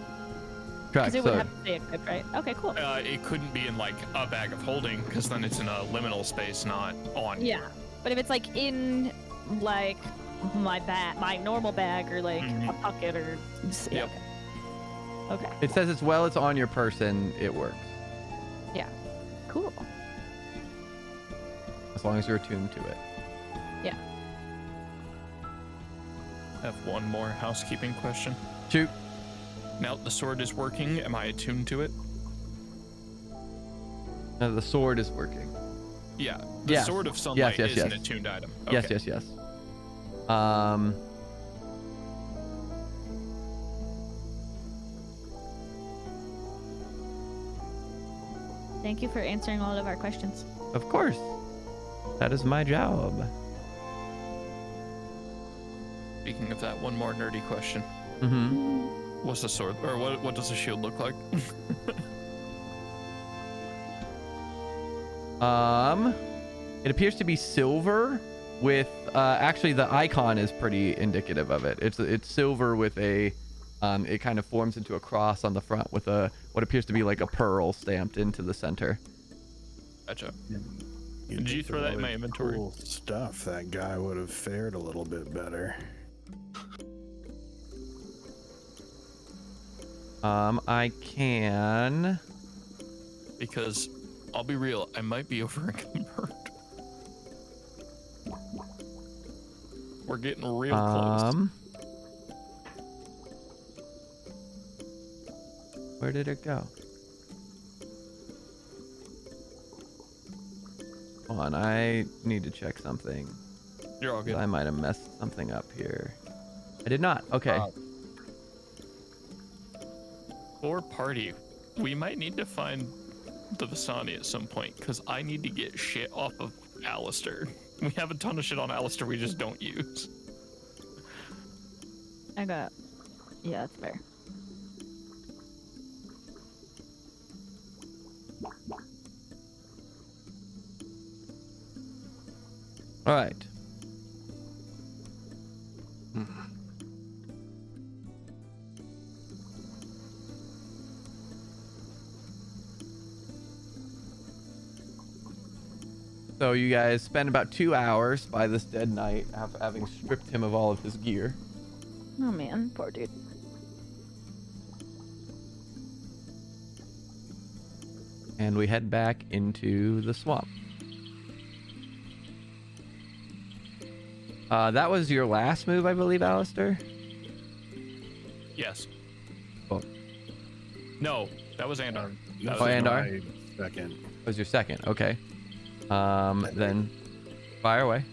Correct. Because it would have to say equipped, right? Okay, cool. It couldn't be in like a bag of holding, because then it's in a liminal space, not on. Yeah, but if it's like in like my normal bag, or like a pocket, or yeah, Yep. okay. It says it's on your person, it works. Yeah, cool. As long as you're attuned to it. Yeah. I have one more housekeeping question. Shoot. Now the sword is working. Am I attuned to it? No, the sword is working. Yeah. The Yes. sword of sunlight Yes, is yes. an attuned item. Yes, Okay. yes. Thank you for answering all of our questions. Of course. That is my job. Speaking of that, one more nerdy question. Mm-hmm. What's the sword, or what does the shield look like? It appears to be silver with actually the icon is pretty indicative of it. It's silver with a it kind of forms into a cross on the front with a what appears to be like a pearl stamped into the center. Gotcha. Did you throw that in my inventory? Cool stuff. That guy would have fared a little bit better. I can. Because I'll be real, I might be over encumbered. We're getting real close. Where did it go? Hold on, I need to check something. You're all good. I might have messed something up here. I did not. Okay. For party, we might need to find the Vasani at some point, because I need to get shit off of Alistair. We have a ton of shit on Alistair we just don't use. Yeah, that's fair. All right. So you guys spend about 2 hours by this dead knight after having stripped him of all of his gear. Oh man, poor dude. And we head back into the swamp. That was your last move, I believe, Alistair? Yes. Cool. No, that was Andar. That Oh, was Andar? My second. That was your second. Okay. Then fire away.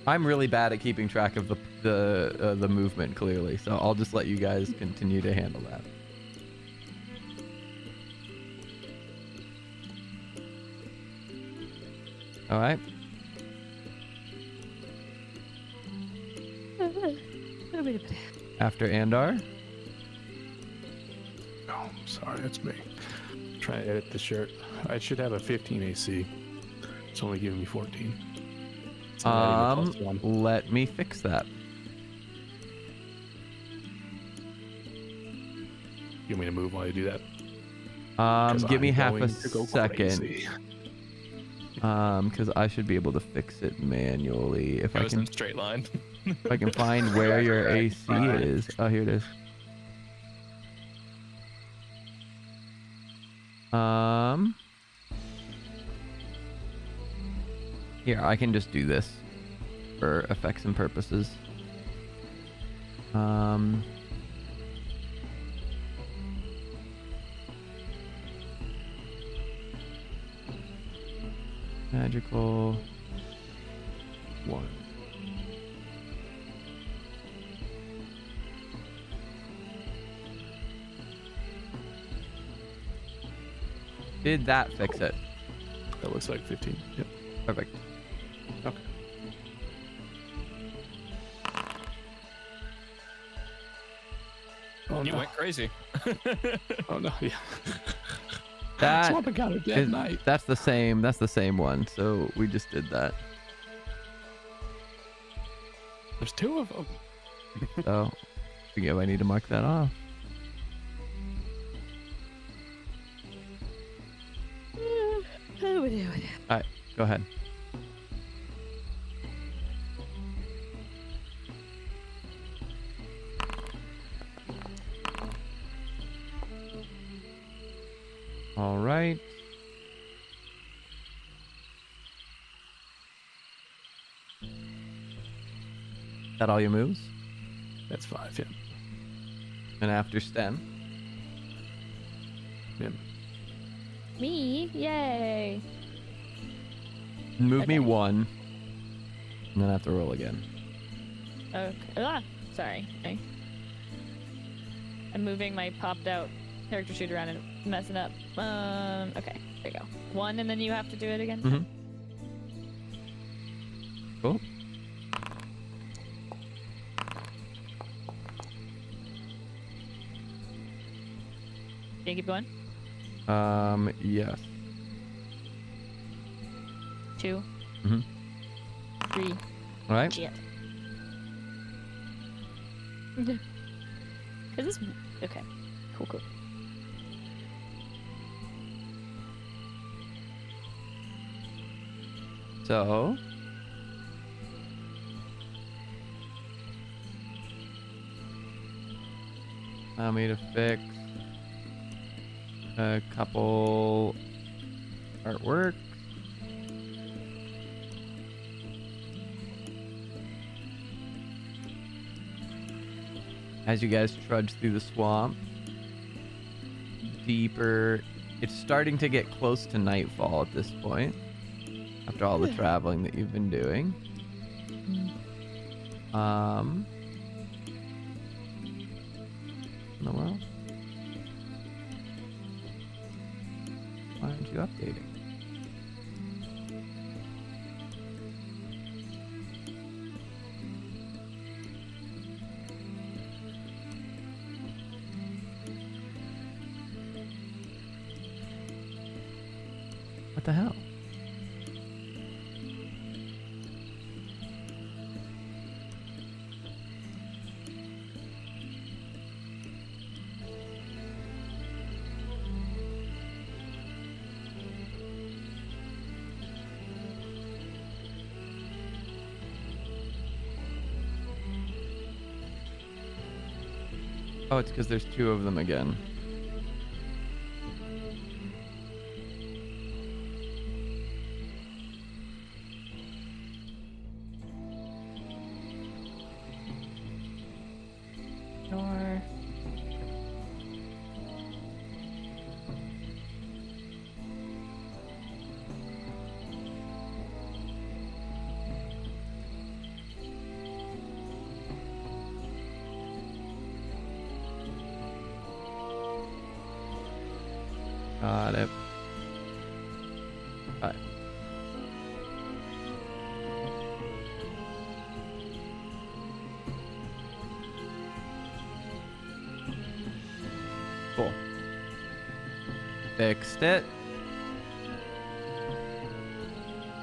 I'm really bad at keeping track of the movement, clearly, so I'll just let you guys continue to handle that. All right. After Andar. Oh, I'm sorry, that's me. Trying to edit the shirt. I should have a 15 AC. It's only giving me 14. It's not even a +1. Let me fix that. You want me to move while you do that? 'Cause Give me I'm half a going to go second. crazy. Because I should be able to fix it manually if I Goes can. in straight line. If I can find where your AC is. Oh, here it is. Here, I can just do this for effects and purposes. Magical 1. Did that fix it? That looks like 15. Yep. Perfect. Okay. Oh You no. went crazy. Oh no. Yeah. That Swamp encounter dead night. that's the same. That's the same one. So we just did that. There's 2 of them. So I need to mark that off. All right, go ahead. All right. That all your moves? That's 5. Yeah. And after Sten? Yeah. Me? Yay. Move me Okay. 1. And then I have to roll again. Okay. Sorry. Okay. I'm moving my popped out character sheet around and messing up. Okay. There you go. 1, and then you have to do it again. Mm-hmm. Cool. Can you keep going? Yes. 2. Mm-hmm. 3. All right. Shit. Is this okay? Cool. So allow me to fix a couple artwork. As you guys trudge through the swamp, deeper, it's starting to get close to nightfall at this point, after all the traveling that you've been doing. In the world? Why aren't you updating? What the hell? Oh, it's because there's 2 of them again. Or Got it. Alright. Cool. Fixed it.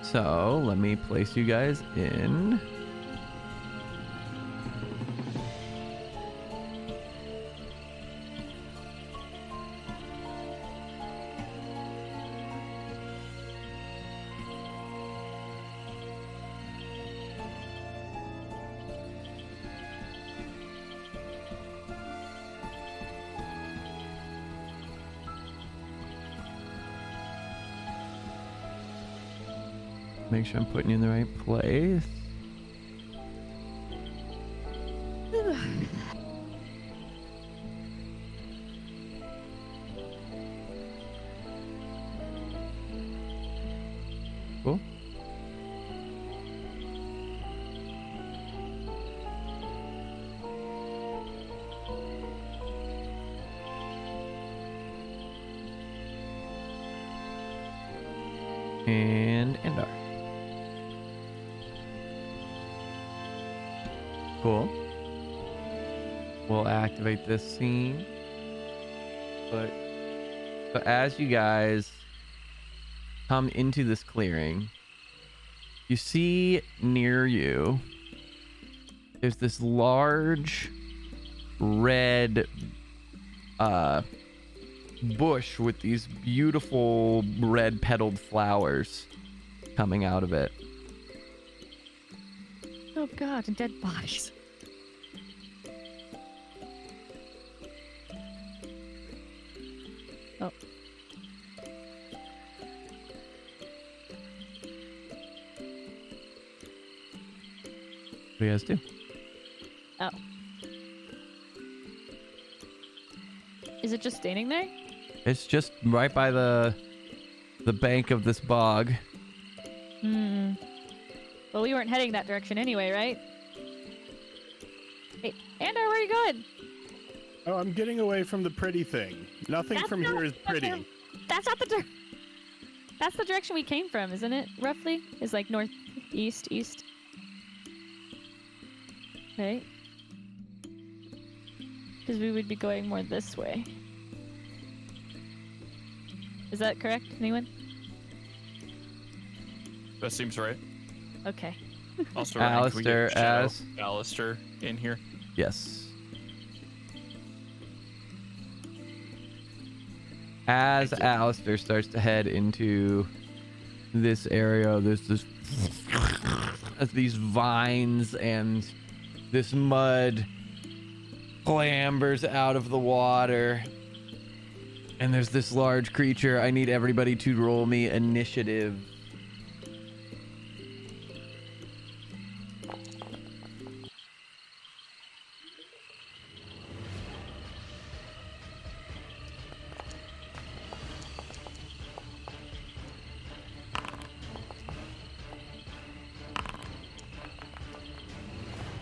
So, let me place you guys in. Make sure I'm putting you in the right place. Cool. And Endar. Cool. We'll activate this scene. But so as you guys come into this clearing, you see near you there's this large red bush with these beautiful red petaled flowers coming out of it. Oh god, and dead bodies. Oh. What do you guys do? Oh. Is it just standing there? It's just right by the bank of this bog. Hmm. Well, we weren't heading that direction anyway, right? Hey, Andar, where are you going? Oh, I'm getting away from the pretty thing. Nothing That's from not- here is pretty. That's not the That's the direction we came from, isn't it? Roughly, is like northeast, east. Okay. Because we would be going more this way. Is that correct? Anyone? That seems right. Okay. Also, Ryan, can we get Alistair Shadow as- Alistair in here. Yes. As Alistair starts to head into this area, there's these vines and this mud clambers out of the water. And there's this large creature. I need everybody to roll me initiative.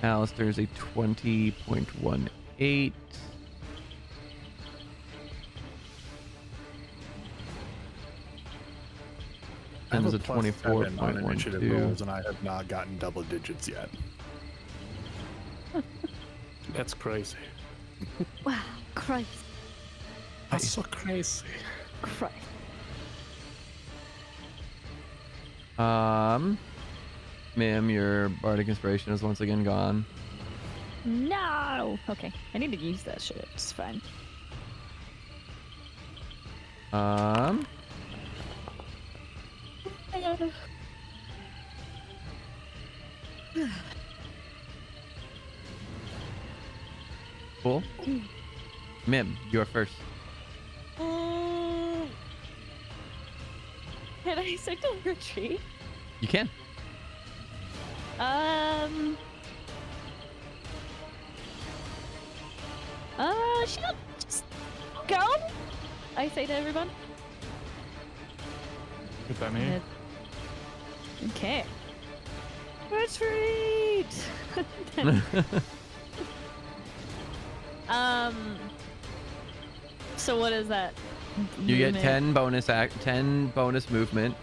Alistair's a 20.18. And there's a +7 on initiative 24.12. rolls, and I have not gotten double digits yet. That's crazy. Wow, Christ. That's so crazy. Christ. Ma'am, your bardic inspiration is once again gone. No! Okay, I need to use that shit. It's fine. Cool. Mim, you're first. Can I signal retreat? You can. She'll just go. I say to everyone. Good by me. Okay. Retreat. So what is that? You get Movement. 10 bonus movement,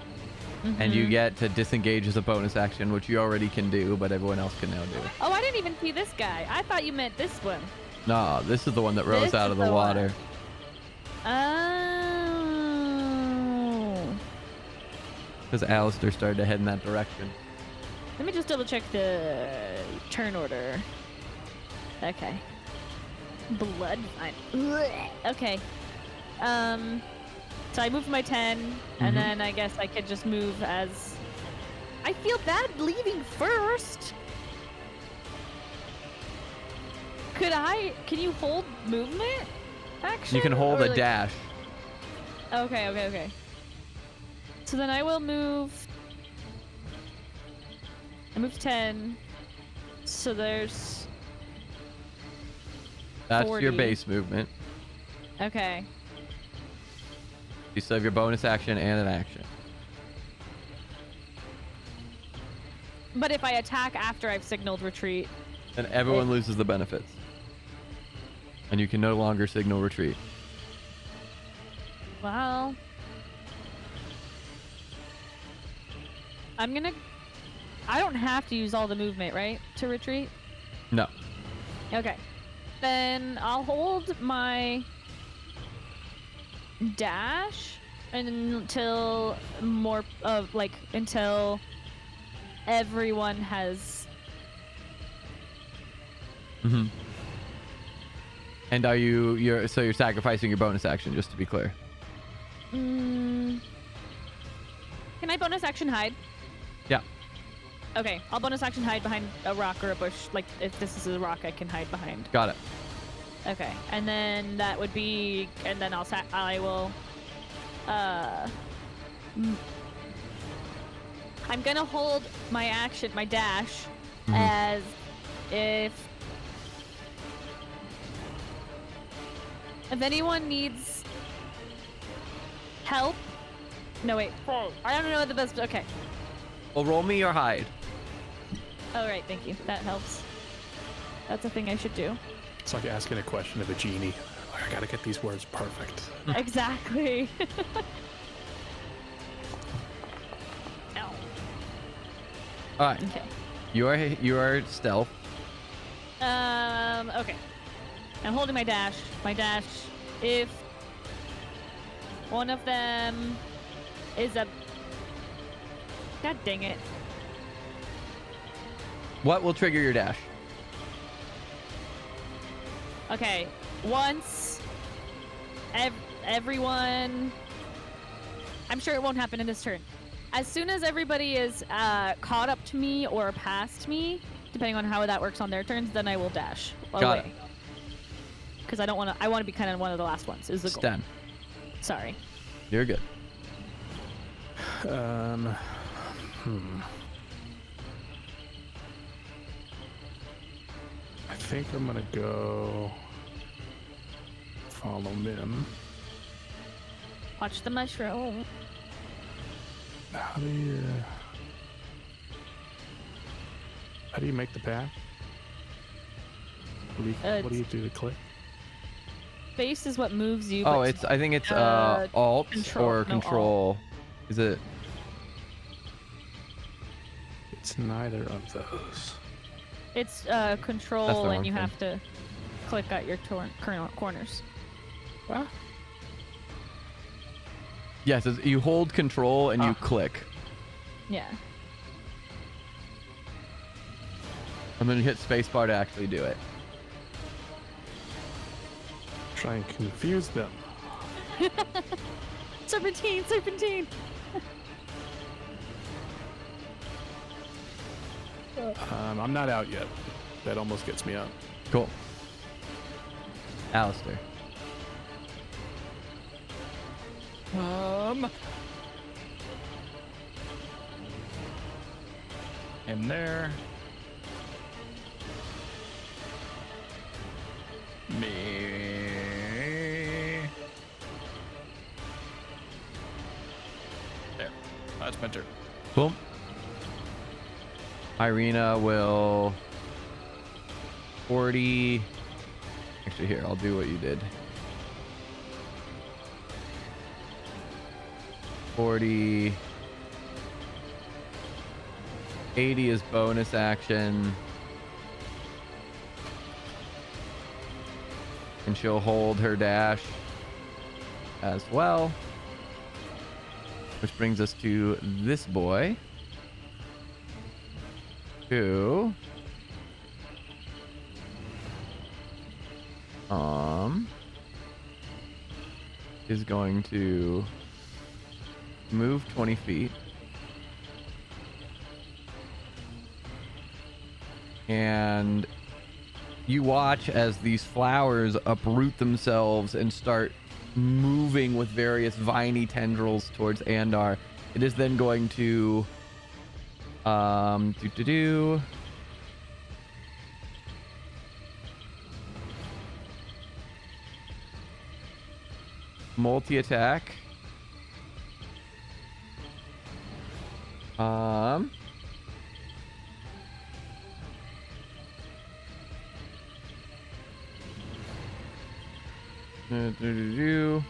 and you Mhm. get to disengage as a bonus action, which you already can do, but everyone else can now do. Oh, I didn't even see this guy. I thought you meant this one. Nah, this is the one that rose This out is of the the one. water. Oh. Because Alistair started to head in that direction. Let me just double check the turn order. Okay. Blood vine. Blech. Okay. So I moved my 10, and then I guess I could just move as. I feel bad leaving first. Can you hold movement action? You can hold Or, a like- dash. Okay. So then I will move I moved 10. So there's... That's your 40. base movement. Okay. You still have your bonus action and an action. But if I attack after I've signaled retreat... Then everyone loses the benefits. And you can no longer signal retreat. Well... I'm gonna... I don't have to use all the movement, right? To retreat? No. Okay. Then I'll hold my dash until more of until everyone has. Mm-hmm. And are you're sacrificing your bonus action, just to be clear? Can I bonus action hide? Yeah. Okay, I'll bonus action hide behind a rock or a bush. Like if this is a rock, I can hide behind. Got it. Okay, and then that would be, and then I will. I'm gonna hold my action, my dash, as if anyone needs help. No wait, I don't know what the best. Okay. Well, roll me your hide. All right, thank you. That helps. That's a thing I should do. It's like asking a question of a genie. I gotta get these words perfect. Exactly. Ow. All right. Okay. You are stealth. Okay. I'm holding my dash. My dash. If one of them is a... God dang it. What will trigger your dash? Okay. Once everyone... I'm sure it won't happen in this turn. As soon as everybody is caught up to me or past me, depending on how that works on their turns, then I will dash away. Got it. Because I don't want to. I want to be kind of one of the last ones. Is the goal? Sten. Sorry. You're good. I think I'm gonna go follow Mim. Watch the mushroom. How do you make the path? What do you do to click? Space is what moves you. Oh, but I think it's Alt control. or No, Control. Is it? It's neither of those. It's That's control, the wrong and you thing. have to click at your corners. Ah, Yes, you hold Control and you click. Yeah. I'm gonna hit spacebar to actually do it. try and confuse them. Serpentine, serpentine. I'm not out yet. That almost gets me out. Cool. Alistair. In there. Me. There. That's my turn. Cool. Irina will 40. Actually, here, I'll do what you did. 40. 80 is bonus action. And she'll hold her dash as well. Which brings us to this boy. Who is going to move 20 feet and you watch as these flowers uproot themselves and start moving with various viney tendrils towards Andar. It is then going to Do. Multi-attack. Do.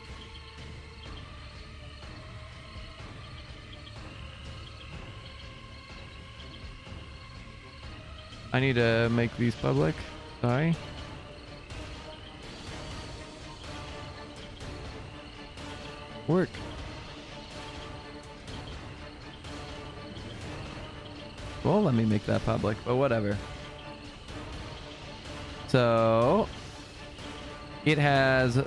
I need to make these public. Sorry. Work. Well, let me make that public, but whatever. So it has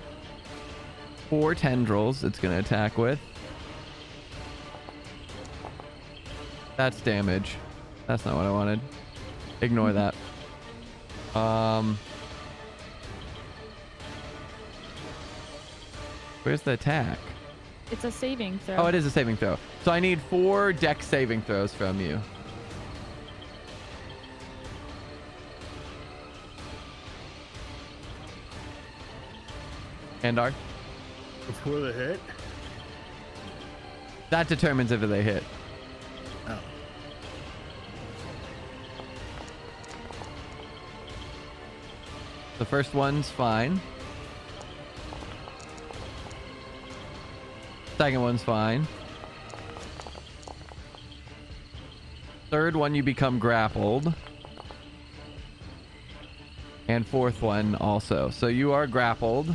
4 tendrils it's going to attack with. That's damage. That's not what I wanted. Ignore that. Where's the attack? It's a saving throw. Oh, it is a saving throw. So I need 4 dex saving throws from you. Andar? Before the hit? That determines if they hit. Oh. The first one's fine. Second one's fine. Third one, you become grappled. And fourth one also. So you are grappled.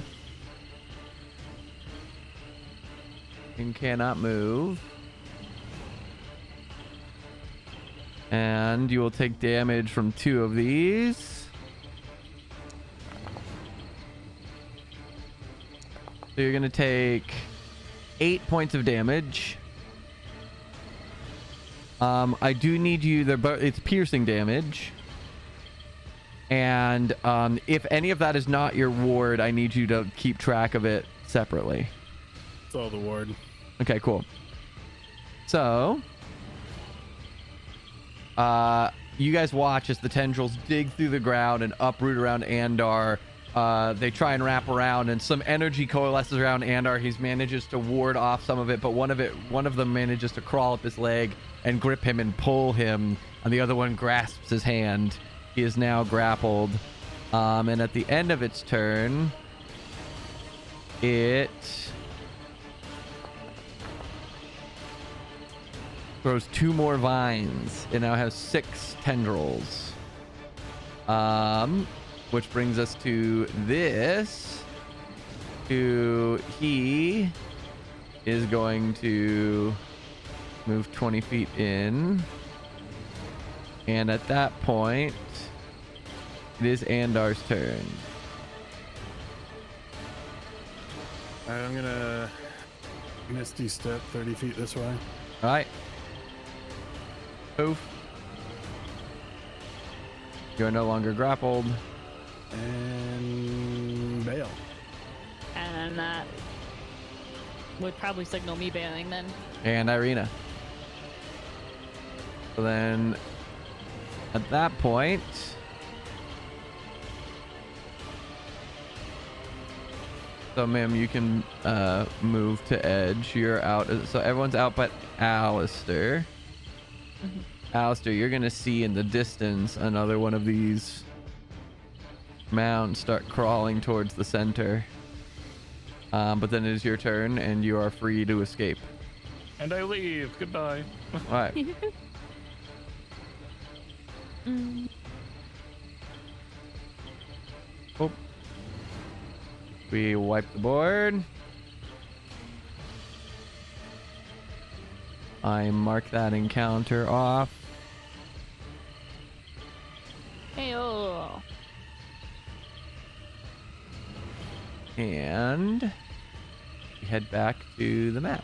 And cannot move. And you will take damage from 2 of these. So you're going to take 8 points of damage. I do need you... It's piercing damage. And if any of that is not your ward, I need you to keep track of it separately. It's all the ward. Okay, cool. So, you guys watch as the tendrils dig through the ground and uproot around Andar. They try and wrap around, and some energy coalesces around Andar. He manages to ward off some of it, but one of them manages to crawl up his leg and grip him and pull him, and the other one grasps his hand. He is now grappled. And at the end of its turn, it grows 2 more vines. It now has 6 tendrils. Which brings us to this. He is going to move 20 feet in. And at that point, it is Andar's turn. All right, I'm gonna Misty Step 30 feet this way. All right. Poof. You're no longer grappled. And bail. And that would probably signal me bailing then. And Irina. So then, at that point, so ma'am, you can move to edge. You're out. So everyone's out but Alistair. Mm-hmm. Alistair, you're gonna see in the distance another one of these mounds start crawling towards the center. But then it is your turn, and you are free to escape. And I leave. Goodbye. All right. Oh. We wipe the board. I mark that encounter off. Heyo. And we head back to the map.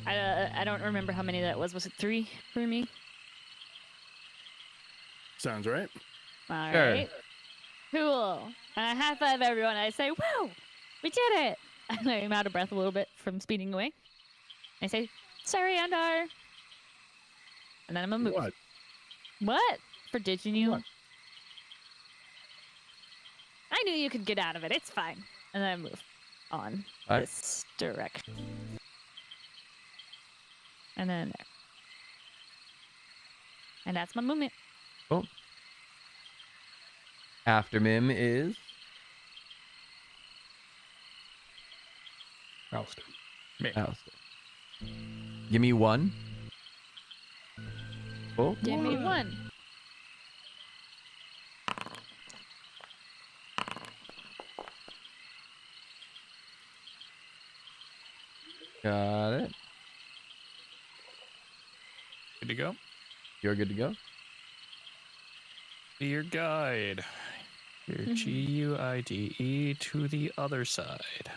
I don't remember how many that was. Was it 3 for me? Sounds right. All Sure. right. Cool. And I high five everyone. I say, "Woo, we did it!" And I'm out of breath a little bit from speeding away. I say, "Sorry, Andar." And then I'm gonna move. What? What? For ditching you? What? I knew you could get out of it. It's fine. And then I move on Alright. this direction. And then there. And that's my movement. Cool. After Mim is Alistair. Alistair. Give me one. Cool. Give me one. Got it. Good to go. You're good to go. Be your guide. Your GUIDE to the other side.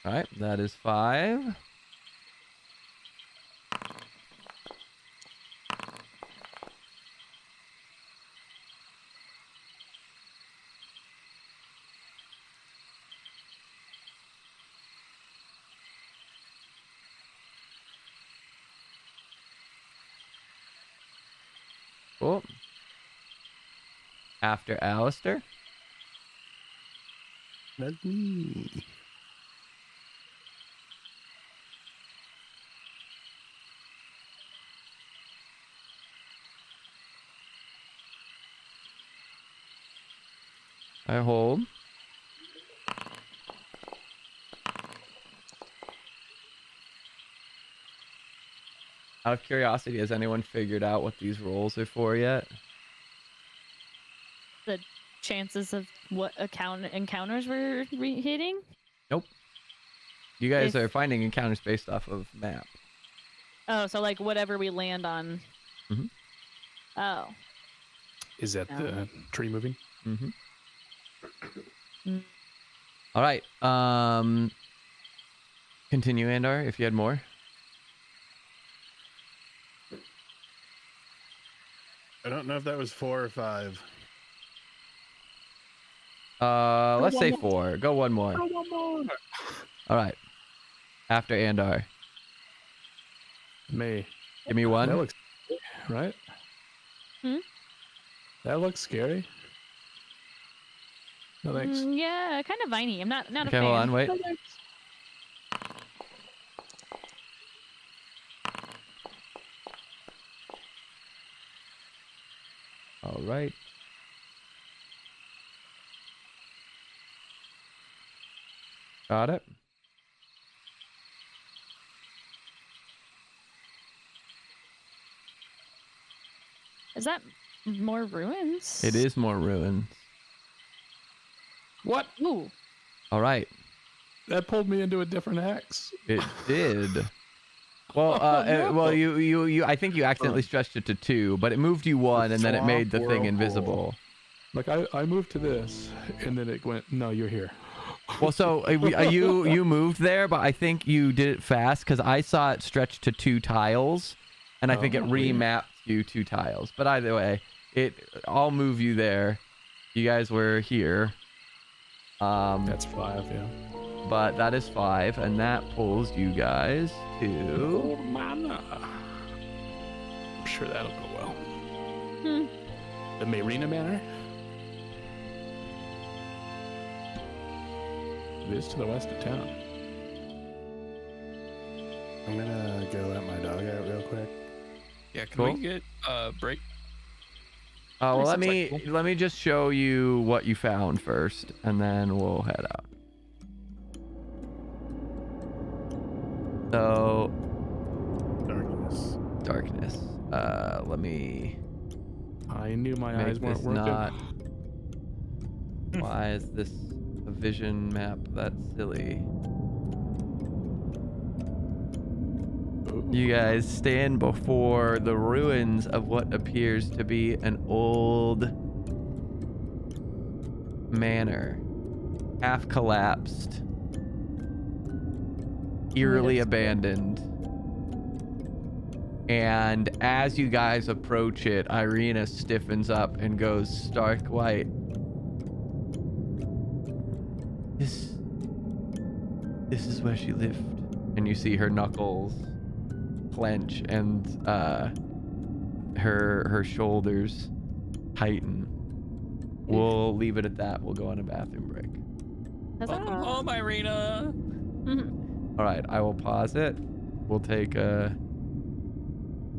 All right, that is 5. Cool. After Alistair. That's me. I hold. Out of curiosity, has anyone figured out what these rolls are for yet? The chances of what encounters we're hitting? Nope. You guys If- are finding encounters based off of map. Oh, so like whatever we land on. Mhm. Oh. Is that the tree moving? Mm-hmm. Mm. All right. Continue, Andar, if you had more. I don't know if that was 4 or 5. Let's say one 4. Go one more. All right. After Andar. May. Give me That one. looks right. Hmm? That looks scary. No thanks. Yeah, kind of viney. I'm not a Okay, fan. hold on, wait. No thanks. All right. Got it. Is that more ruins? It is more ruins. What? Ooh. All right. That pulled me into a different hex. It did. Well, no. well, you. I think you accidentally stretched it to 2, but it moved you 1, and then it made the thing invisible. Like I moved to this, and then it went. No, you're here. Well, so you moved there, but I think you did it fast because I saw it stretch to 2 tiles, and I think it Oh, weird. remapped you 2 tiles. But either way, I'll move you there. You guys were here. That's 5. Yeah. But that is 5, and that pulls you guys to. Mana. I'm sure that'll go well. Hmm. The Marina Manor. It is to the west of town. I'm gonna go let my dog out real quick. Yeah, can Cool. we get break? Well, let Sounds me like cool. let me just show you what you found first, and then we'll head out. So, Darkness. darkness. Let me I knew my make eyes weren't this working. not. Why is this a vision map? That's silly. Ooh. You guys stand before the ruins of what appears to be an old manor, half collapsed, eerily abandoned. And as you guys approach it, Irina stiffens up and goes stark white. This is where she lived. And you see her knuckles clench and her shoulders tighten. We'll leave it at that. We'll go on a bathroom break. Welcome home, Irina. All right, I will pause it. We'll take a...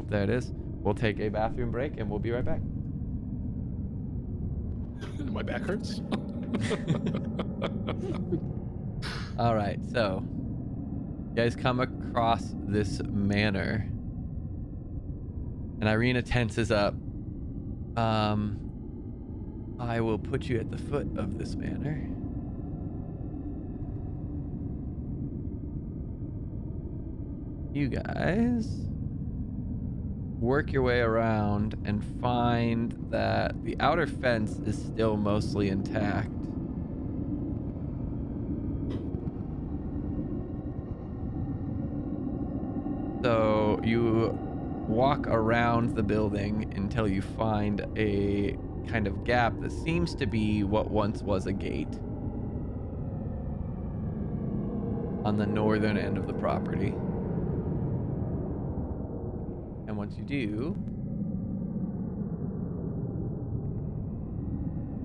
There it is. We'll take a bathroom break and we'll be right back. My back hurts. All right, so you guys come across this manor, and Irina tenses up. I will put you at the foot of this manor. You guys work your way around and find that the outer fence is still mostly intact. So you walk around the building until you find a kind of gap that seems to be what once was a gate on the northern end of the property. And once you do,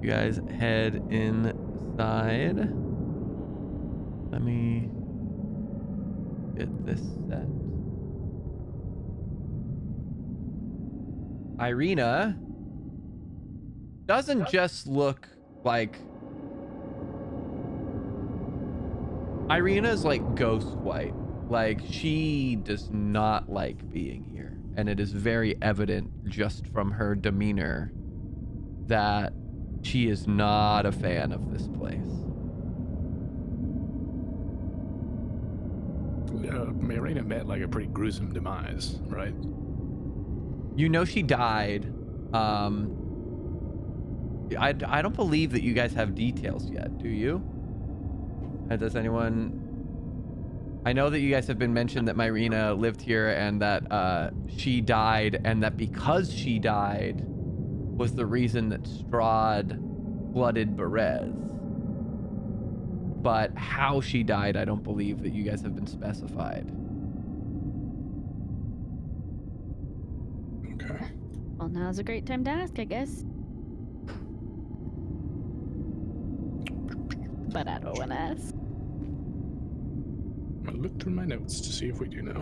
you guys head inside. Let me get this set. Irina doesn't just look like... Irina's like ghost white. Like, she does not like being here. And it is very evident just from her demeanor that she is not a fan of this place. Marina met like a pretty gruesome demise, right? You know she died. I don't believe that you guys have details yet, do you? Does anyone... I know that you guys have been mentioned that Myrina lived here and that she died, and that because she died was the reason that Strahd flooded Berez. But how she died, I don't believe that you guys have been specified. Okay. Well, now's a great time to ask, I guess. But I don't want to ask. I'll look through my notes to see if we do know.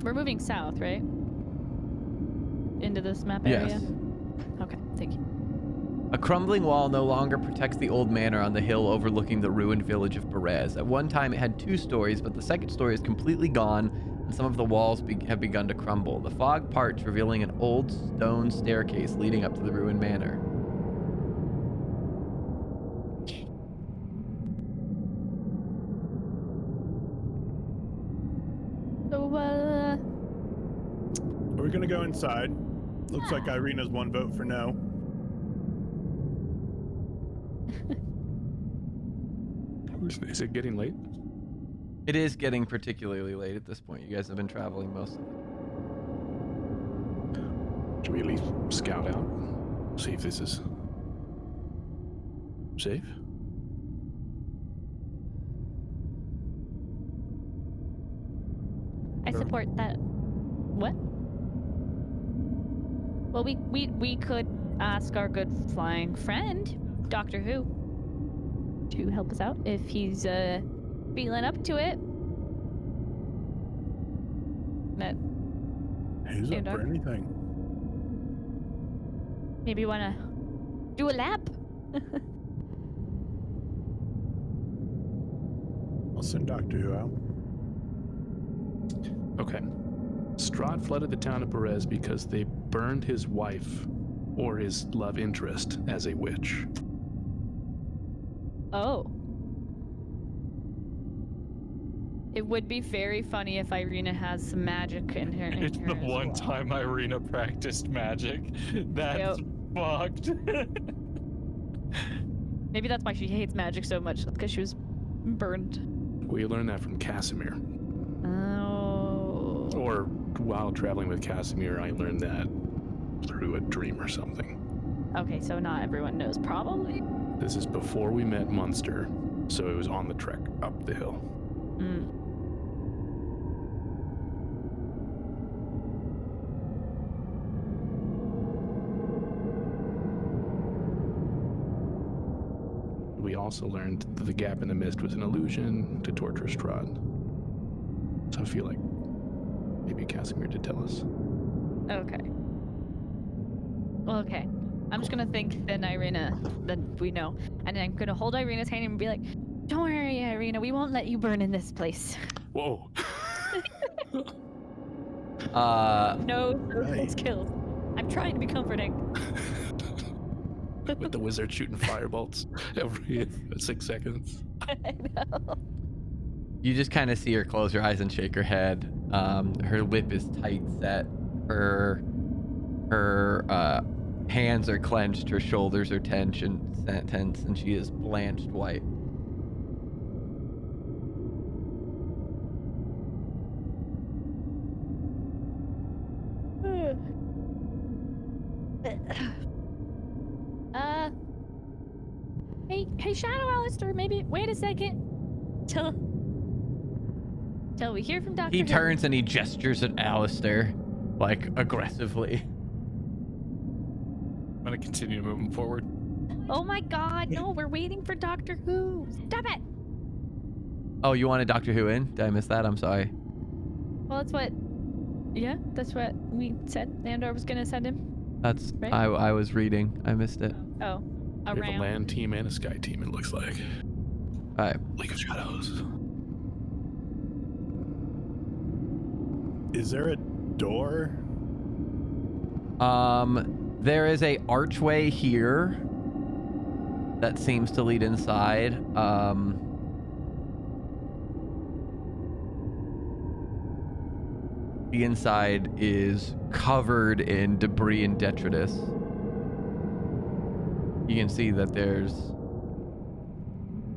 We're moving south, right? Into this map area? Yes. Okay, thank you. A crumbling wall no longer protects the old manor on the hill overlooking the ruined village of Berez. At one time it had 2 stories, but the second story is completely gone, and some of the walls have begun to crumble. The fog parts, revealing an old stone staircase leading up to the ruined manor. So, We're gonna go inside. Looks like Irina's one vote for no. Is it getting late? It is getting particularly late at this point. You guys have been traveling most of it. Should we at least scout out? See if this is safe? I support that. What? Well, we could ask our good flying friend, Doctor Who, to help us out if he's feeling up to it. That He's up for anything. maybe wanna do a lap. I'll send Doctor Who out. Okay. Strahd flooded the town of Berez because they burned his wife or his love interest as a witch. Oh. It would be very funny if Irina has some magic in her. It's the one time Irina practiced magic. That's fucked. Maybe that's why she hates magic so much. That's because she was burned. We learned that from Casimir. Oh. Or while traveling with Casimir, I learned that through a dream or something. Okay, so not everyone knows, probably. This is before we met Munster, so it was on the trek up the hill. Mm. We also learned that the gap in the mist was an illusion to torture Strahd. So I feel like maybe Casimir did tell us. Okay. Well, okay. I'm just gonna think then Irina, then we know. And then I'm gonna hold Irina's hand and be like, don't worry, Irina, we won't let you burn in this place. Whoa. No Right. skills. I'm trying to be comforting. With the wizard shooting firebolts every 6 seconds. I know. You just kind of see her close her eyes and shake her head. Her lip is tight set. Her hands are clenched. Her shoulders are tense, and she is blanched white. Hey, Shadow Alistair, maybe wait a second. Till we hear from Dr. He Hill. turns and he gestures at Alistair, like aggressively. I'm gonna continue moving forward. Oh my god, no, we're waiting for Doctor Who. Stop it! Oh, you wanted Doctor Who in? Did I miss that? I'm sorry. Well, that's what we said. Andor was gonna send him. That's Right? I was reading. I missed it. Oh, We have a around. land team and a sky team, it looks like. All right. League of Shadows. Is there a door? There is a archway here that seems to lead inside. The inside is covered in debris and detritus. You can see that there's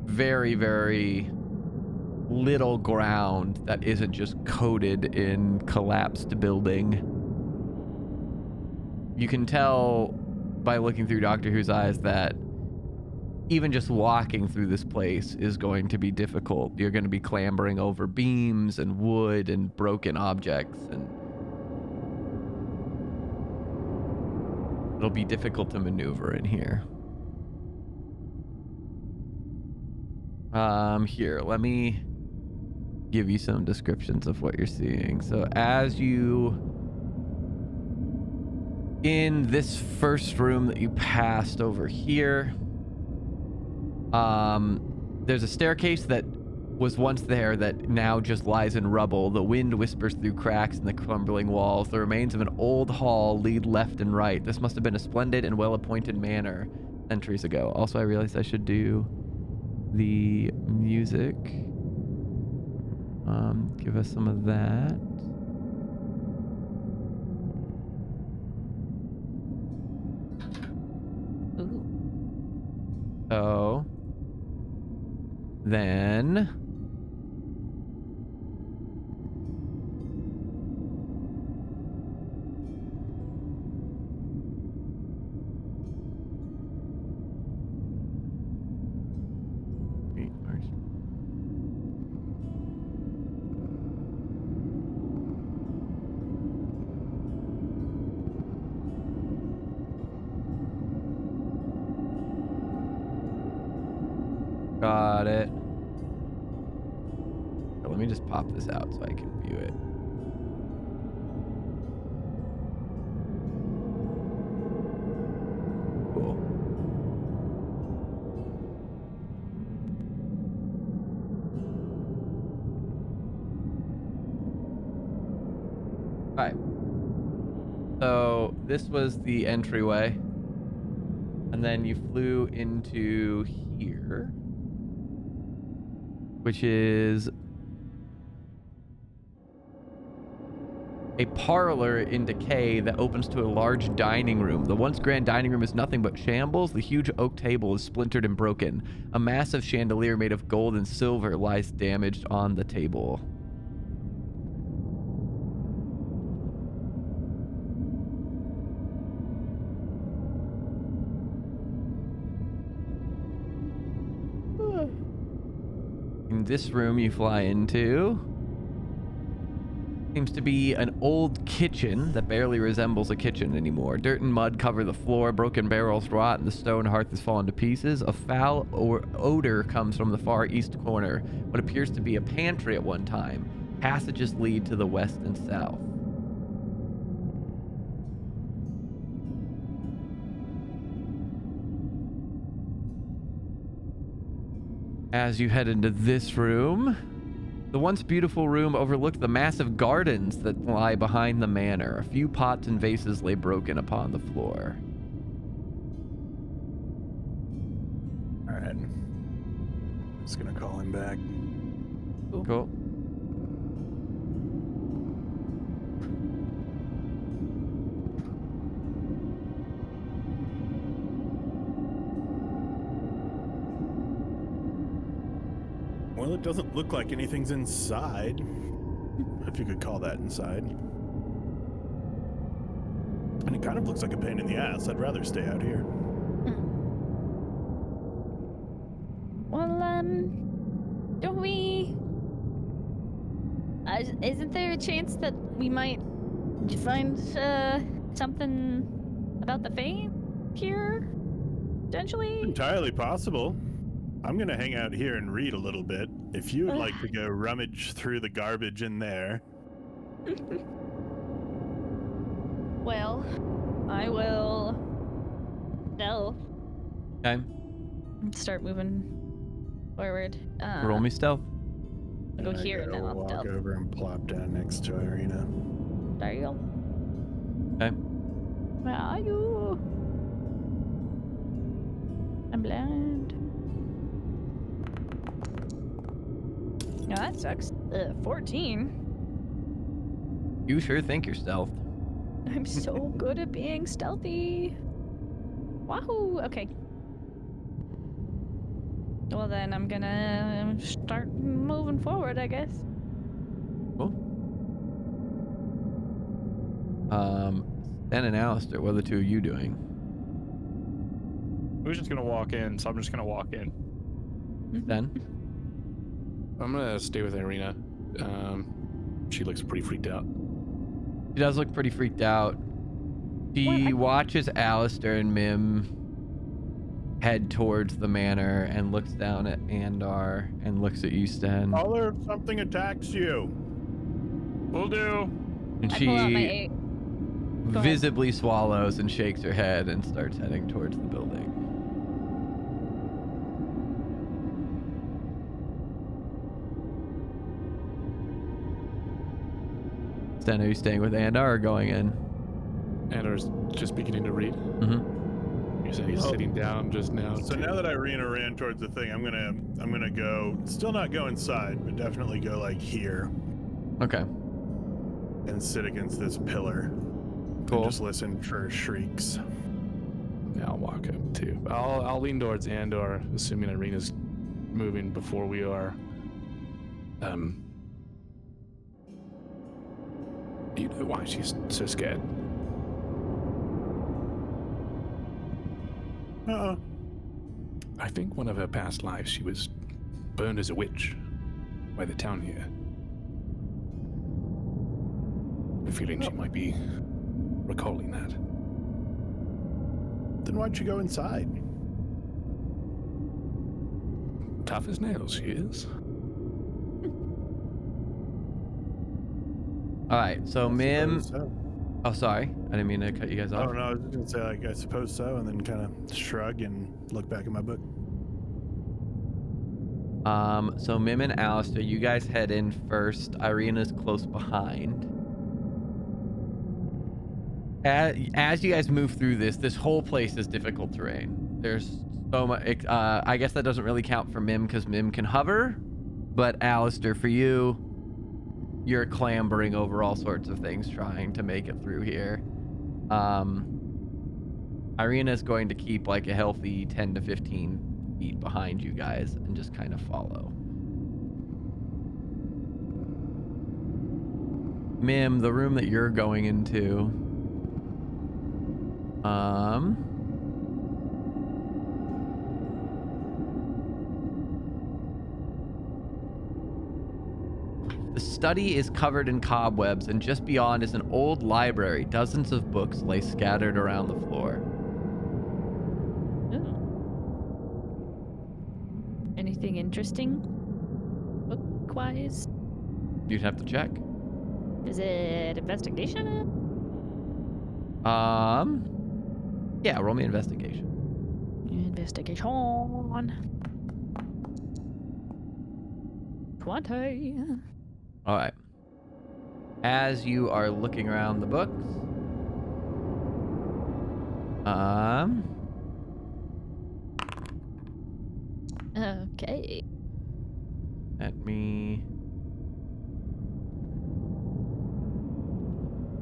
very, very little ground that isn't just coated in collapsed building. You can tell by looking through Doctor Who's eyes that even just walking through this place is going to be difficult. You're going to be clambering over beams and wood and broken objects, and it'll be difficult to maneuver in here. Here, let me give you some descriptions of what you're seeing. So as you, in this first room that you passed over here, there's a staircase that was once there that now just lies in rubble. The wind whispers through cracks in the crumbling walls. The remains of an old hall lead left and right. This must have been a splendid and well-appointed manor centuries ago. Also, I realized I should do the music. Give us some of that. Ooh. So then got it. Let me just pop this out so I can view it. Cool. All right. So this was the entryway. And then you flew into here, which is a parlor in decay that opens to a large dining room. The once grand dining room is nothing but shambles. The huge oak table is splintered and broken. A massive chandelier made of gold and silver lies damaged on the table. In this room you fly into seems to be an old kitchen that barely resembles a kitchen anymore. Dirt and mud cover the floor, broken barrels rot, and the stone hearth has fallen to pieces. A foul odor comes from the far east corner, what appears to be a pantry at one time. Passages lead to the west and south. As you head into this room, the once beautiful room overlooked the massive gardens that lie behind the manor. A few pots and vases lay broken upon the floor. All right. Just gonna call him back. Cool. Well, it doesn't look like anything's inside. If you could call that inside. And it kind of looks like a pain in the ass. I'd rather stay out here. Well, don't we... isn't there a chance that we might find, something about the Fane here? Potentially? Entirely possible. I'm gonna hang out here and read a little bit. If you would like to go rummage through the garbage in there. Well, I will... stealth. Okay. Start moving forward. Roll me stealth. I'll go And I here and then I'll walk stealth. over and plop down next to Irina. There you go. Okay. Where are you? I'm blind. No, that sucks. 14. You sure think you're stealth. I'm so good at being stealthy. Wahoo! Okay. Well then, I'm gonna start moving forward, I guess. Cool. Stan and Alistair, what are the two of you doing? Who's just gonna walk in, so I'm just gonna walk in. Stan? I'm gonna stay with Irina. She looks pretty freaked out. She does look pretty freaked out. She watches Alistair and Mim head towards the manor and looks down at Andar and looks at you, Stan. Call her if something attacks you. Will do. And I pull out my she 8. Go ahead. visibly swallows and shakes her head and starts heading towards the building. Stan, are you staying with Andar or going in? Andar's just beginning to read. Mm-hmm. You said he's sitting down just now. So now that Irina ran towards the thing, I'm gonna go. Still not go inside, but definitely go like here Okay. and sit against this pillar. Cool. And just listen for shrieks. Yeah, I'll walk up too. I'll lean towards Andor, assuming Irina's moving before we are. You know why she's so scared? I think one of her past lives she was burned as a witch by the town here. I'm feeling she might be recalling that. Then why'd you go inside? Tough as nails, she is. All right. So Mim. So. Oh, sorry. I didn't mean to cut you guys I off. don't know. I was just gonna say like I suppose so, and then kind of shrug and look back at my book. So Mim and Alistair, you guys head in first. Irina's close behind. As you guys move through this whole place is difficult terrain. There's so much. I guess that doesn't really count for Mim because Mim can hover, but Alistair, for you, you're clambering over all sorts of things trying to make it through here. Irina's going to keep like a healthy 10 to 15 feet behind you guys and just kind of follow. Mim, the room that you're going into, the study is covered in cobwebs, and just beyond is an old library. Dozens of books lay scattered around the floor. Ooh. Anything interesting? Book-wise? You'd have to check. Is it investigation? Yeah, roll me investigation. Investigation. 20. All right. As you are looking around the books, Okay. let me.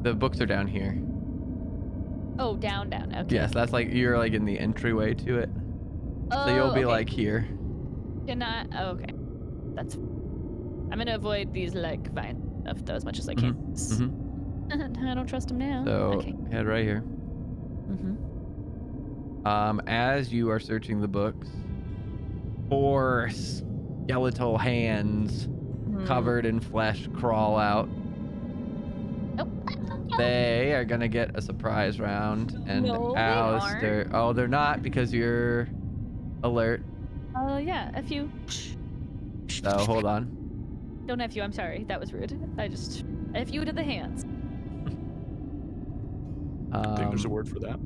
The books are down here. Oh, down. Okay. Yes, that's like you're like in the entryway to it. Oh, So you'll be okay. like here. Can I? Oh, okay. That's. I'm gonna avoid these like vine stuff though as much as I can. I don't trust him now. So Okay. head right here. As you are searching the books, 4 skeletal hands covered in flesh crawl out. They are gonna get a surprise round, and No, they Alistair. Oh, they're not because you're alert. Oh yeah, a few. So hold on. Don't F you. I'm sorry. That was rude. I just F you to the hands. I think there's a word for that.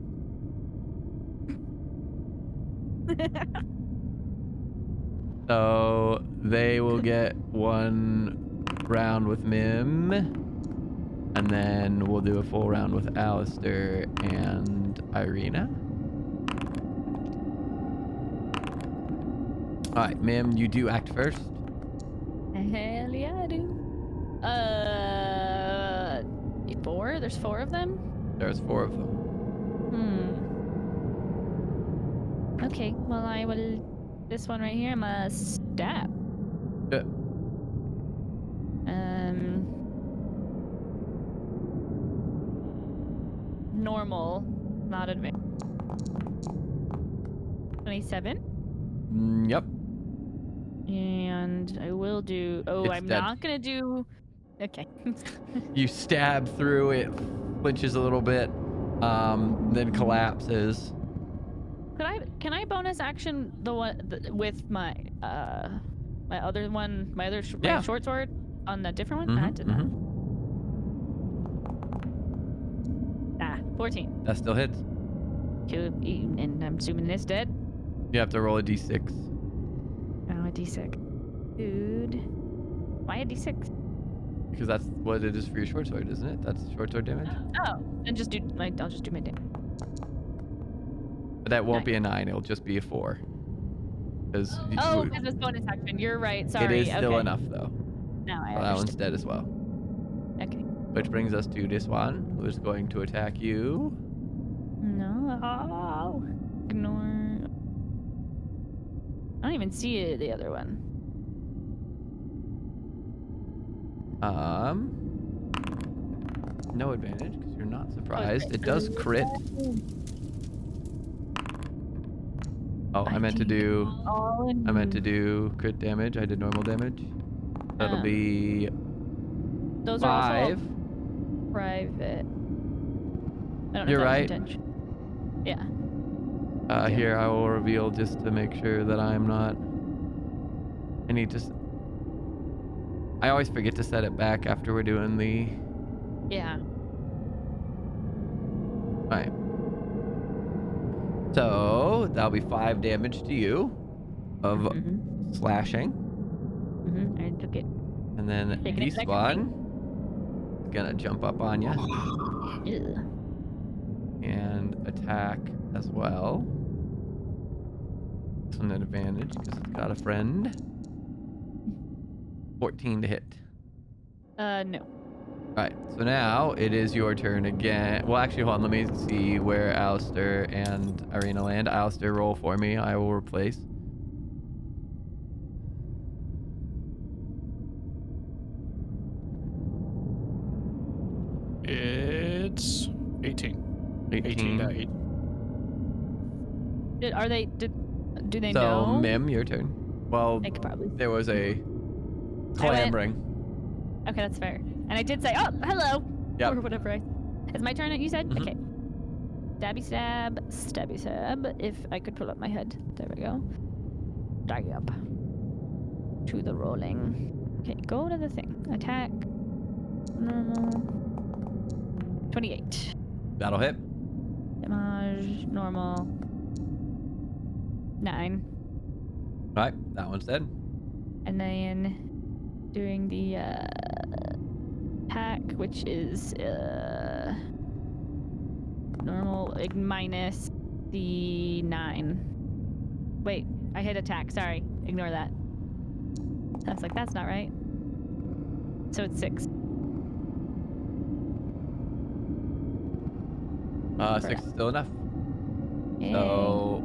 So they will get 1 round with Mim, and then we'll do a full round with Alistair and Irina. All right, Mim, you do act first. Hell yeah, I do. 4? There's 4 of them? There's 4 of them. Okay, well I will... This one right here, I'm gonna stab. Good. Normal, not advanced. 27? Yep. And I will do... Oh, It's I'm dead. not gonna do... Okay. You stab through it, flinches a little bit, then collapses. Can I bonus action the one with my my other one, my other Yeah. short sword on the different one? I did not. 14. That still hits. Cool. And I'm assuming this dead. You have to roll a d6. Oh, a d6. Dude. Why a d6? Because that's what it is for your short sword, isn't it? That's short sword damage. Oh, then just do I'll just do my damage. But that won't be a 9. It'll just be a 4. Because Oh, because it's bonus action. You're right. Sorry. it is still okay. enough, though. No, I So that one's understand. dead as well. Okay. Which brings us to this one, who is going to attack you. No. Oh. Ignore. I don't even see the other one. No advantage because you're not surprised. It does crit. Oh, I meant to do crit damage. I did normal damage. That'll be Those 5. are also private. I don't know You're if that was right. intention. Yeah. Here I will reveal just to make sure that I'm not. I need to. I always forget to set it back after we're doing the. Yeah. Alright. So that'll be 5 damage to you of slashing. I took it. And then Taking it this back. one is gonna jump up on you Ew. and attack as well. This one an advantage because it's got a friend. 14 to hit. No. All right, so now it is your turn again. Well, actually, hold on. Let me see where Alistair and Irina land. Alistair, roll for me. I will replace. It's 18. 18 to 8. Do they So, know? Mim, your turn. Well, I could probably. there was a clamoring. Okay, that's fair. And I did say, oh, hello. Yep. Or whatever. It's my turn, you said? Mhm. Okay. Stabby stab, stabby stab. If I could pull up my head. There we go. Drag up. To the rolling. Okay, go to the thing. Attack. Normal. 28. That'll hit. Damage. Normal. 9. All right, that one's dead. And then doing the attack, which is normal minus the 9. Wait, I hit attack. Sorry, ignore that. I was like, that's not right. So it's 6. 6 is still enough. Yay. So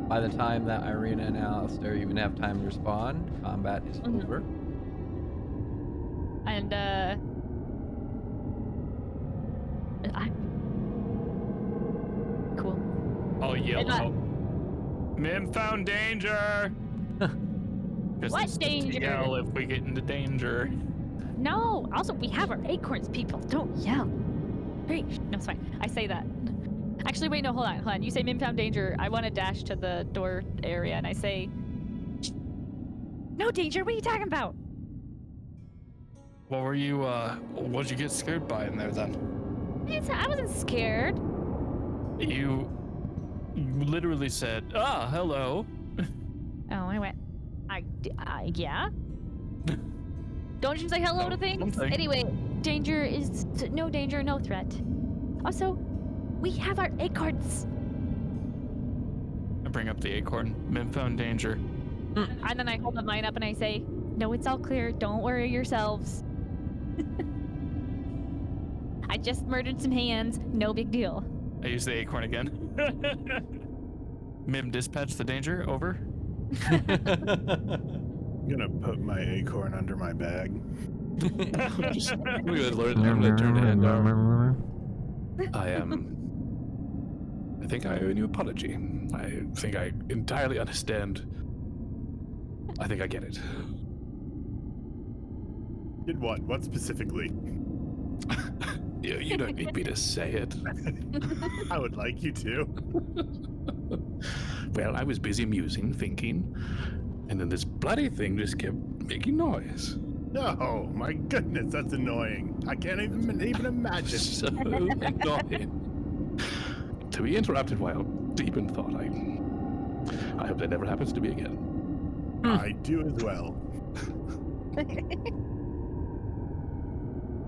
by the time that Irina and Alistair even have time to respond, combat is over. And cool. I'll yell And I- out. Mim found danger. 'Cause What it's danger? to yell if we get into danger. No. Also, we have our acorns, people. Don't yell. Hey, no, it's fine. I say that. Actually, wait, no, hold on. You say Mim found danger. I want to dash to the door area, and I say, no danger. What are you talking about? What were you, what'd you get scared by in there then? I wasn't scared. You literally said, ah, hello. Oh, I went, yeah. Don't you say hello to things? Something. Anyway, danger is no danger, no threat. Also, we have our acorns. I bring up the acorn. Mim found danger. And then I hold mine up and I say, no, it's all clear. Don't worry yourselves. I just murdered some hands. No big deal. I use the acorn again. Mim, dispatch the danger. Over. I'm gonna put my acorn under my bag. I'm gonna turn to hand down. I think I owe you an apology. I think I entirely understand. I think I get it. Did what? What specifically? You don't need me to say it. I would like you to. Well, I was busy musing, thinking, and then this bloody thing just kept making noise. Oh my goodness, that's annoying. I can't even imagine. So annoying. To be interrupted while deep in thought, I hope that never happens to me again. I do as well.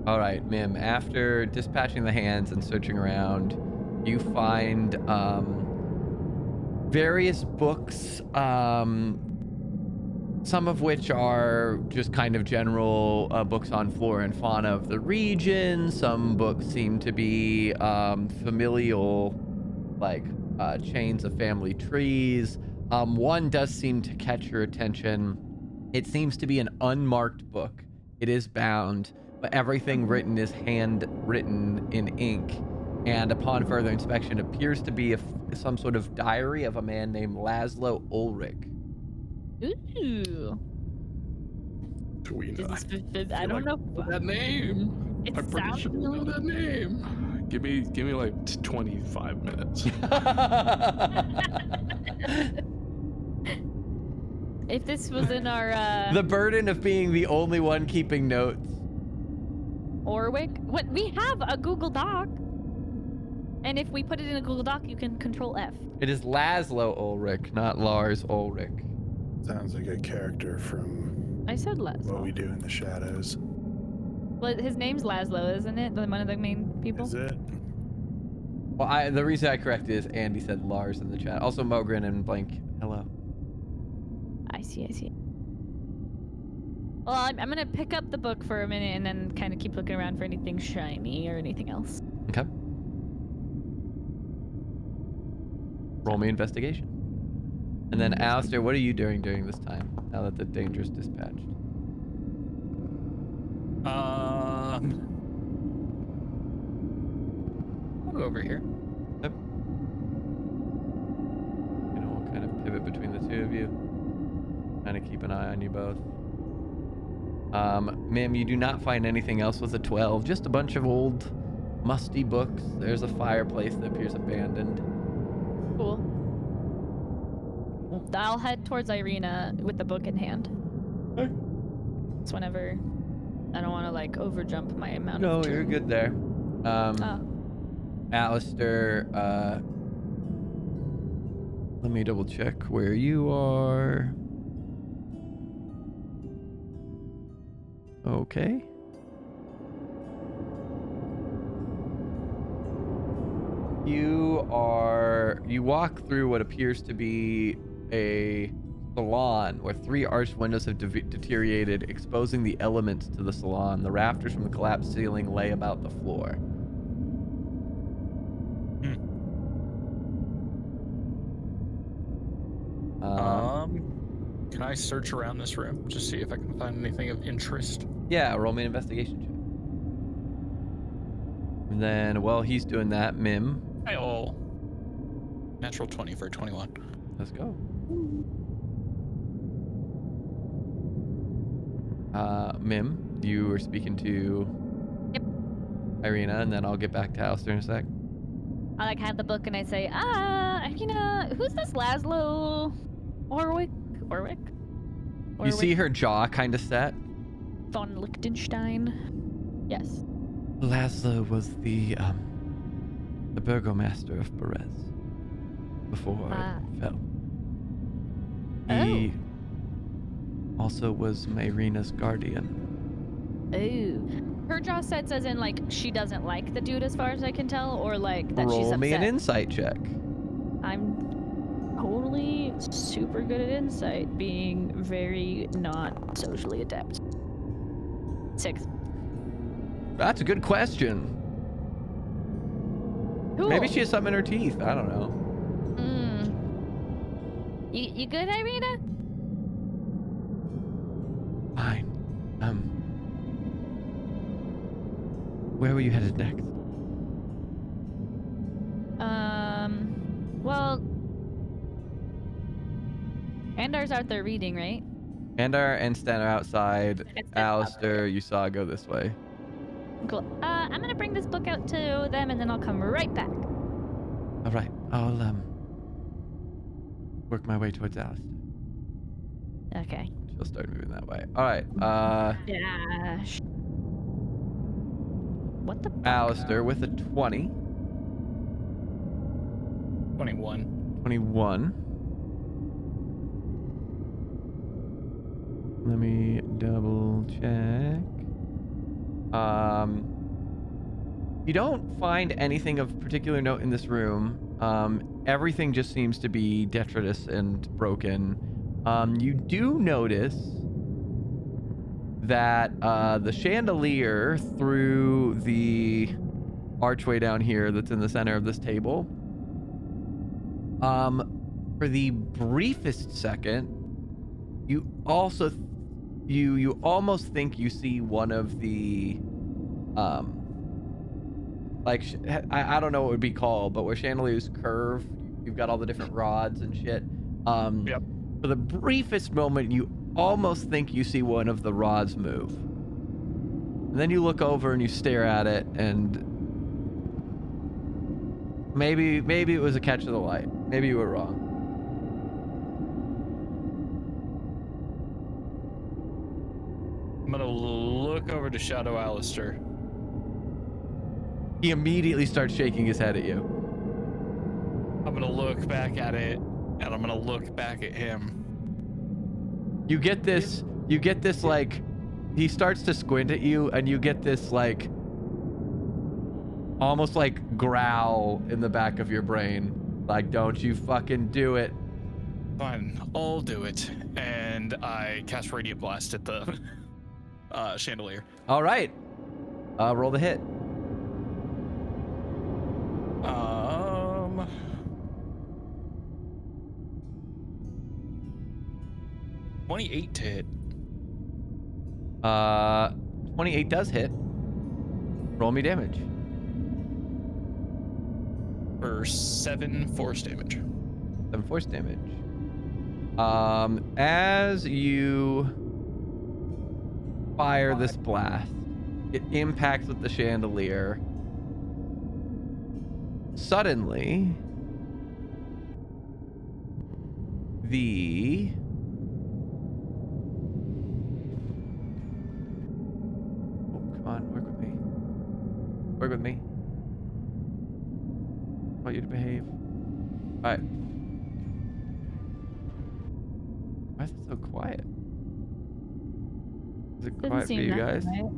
All right, Mim, after dispatching the hands and searching around, you find various books, some of which are just kind of general books on flora and fauna of the region. Some books seem to be familial, like chains of family trees. One does seem to catch your attention. It seems to be an unmarked book. It is bound, but everything written is handwritten in ink. And upon further inspection, appears to be some sort of diary of a man named Laszlo Ulrich. Ooh. I don't know. That name. It I'm pretty sounds sure you know that name. Give me like 25 minutes. If this was in our The burden of being the only one keeping notes. Orwick, what we have a Google Doc, and if we put it in a Google Doc, you can Control F. It is Laszlo Ulrich, not Lars Ulrich. Sounds like a character from I said What We Laszlo. Do in the Shadows. Well, his name's Laszlo, isn't it? One of the main people. Is it? Well, the reason I corrected is Andy said Lars in the chat. Also, Mogren and Blank. Hello. I see. Well, I'm gonna pick up the book for a minute and then kind of keep looking around for anything shiny or anything else. Okay. Roll me investigation. And then, Alistair, what are you doing during this time, now that the danger's dispatched? I'll go over here. Yep. You know, we'll kind of pivot between the two of you. Kind of keep an eye on you both. Ma'am, you do not find anything else with a 12. Just a bunch of old, musty books. There's a fireplace that appears abandoned. Cool. I'll head towards Irina with the book in hand. Okay. It's whenever I don't want to like overjump my amount No, of you're turn. good there. Alistair, let me double check where you are. Okay. You walk through what appears to be a salon where 3 arched windows have deteriorated, exposing the elements to the salon. The rafters from the collapsed ceiling lay about the floor. Can I search around this room to see if I can find anything of interest? Yeah, roll me an investigation check. And then while he's doing that, Mim. Oh, natural 20 for a 21. Let's go. Mim, you were speaking to Yep. Irina, and then I'll get back to Alistair in a sec. I like have the book and I say, Irina, who's this Laszlo? Orwick? You see her jaw kind of set. Von Liechtenstein. Yes. Laszlo was the Burgomaster of Berez before it fell. He also was Irina's guardian. Oh. Her jaw sets as in like she doesn't like the dude as far as I can tell, or like that she's Roll upset. me an insight check. I'm totally super good at insight, being very not socially adept. 6. That's a good question. Cool. Maybe she has something in her teeth. I don't know. You good, Irina? Fine. Where were you headed next? Well, Andar's out there reading, right? Andar and Stan are outside. And Stan's Alistair, you saw go this way. Cool. I'm gonna bring this book out to them, and then I'll come right back. All right, I'll work my way towards Alistair. Okay. She'll start moving that way. All right, Dash. What the? Alistair with a 20. 21. 21. Let me double check. You don't find anything of particular note in this room. Everything just seems to be detritus and broken. You do notice that the chandelier through the archway down here that's in the center of this table, for the briefest second, you also you almost think you see one of the I don't know what it would be called, but where chandeliers curve, you've got all the different rods and shit. Yep. For the briefest moment, you almost think you see one of the rods move. And then you look over and you stare at it, and maybe it was a catch of the light. Maybe you were wrong. I'm gonna look over to Shadow Alistair. He immediately starts shaking his head at you. I'm gonna look back at it, and I'm gonna look back at him. You get this like, he starts to squint at you, and you get this like, almost like growl in the back of your brain. Like, don't you fucking do it. Fine, I'll do it. And I cast Radiant Blast at the chandelier. All right. Roll the hit. 28 to hit. 28 does hit. Roll me damage. For 7 force damage. 7 force damage. As you fire this blast, it impacts with the chandelier. Suddenly, the come on, work with me. Work with me. I want you to behave. All right. Why is it so quiet? Is it Doesn't quiet for seem you that guys? quiet.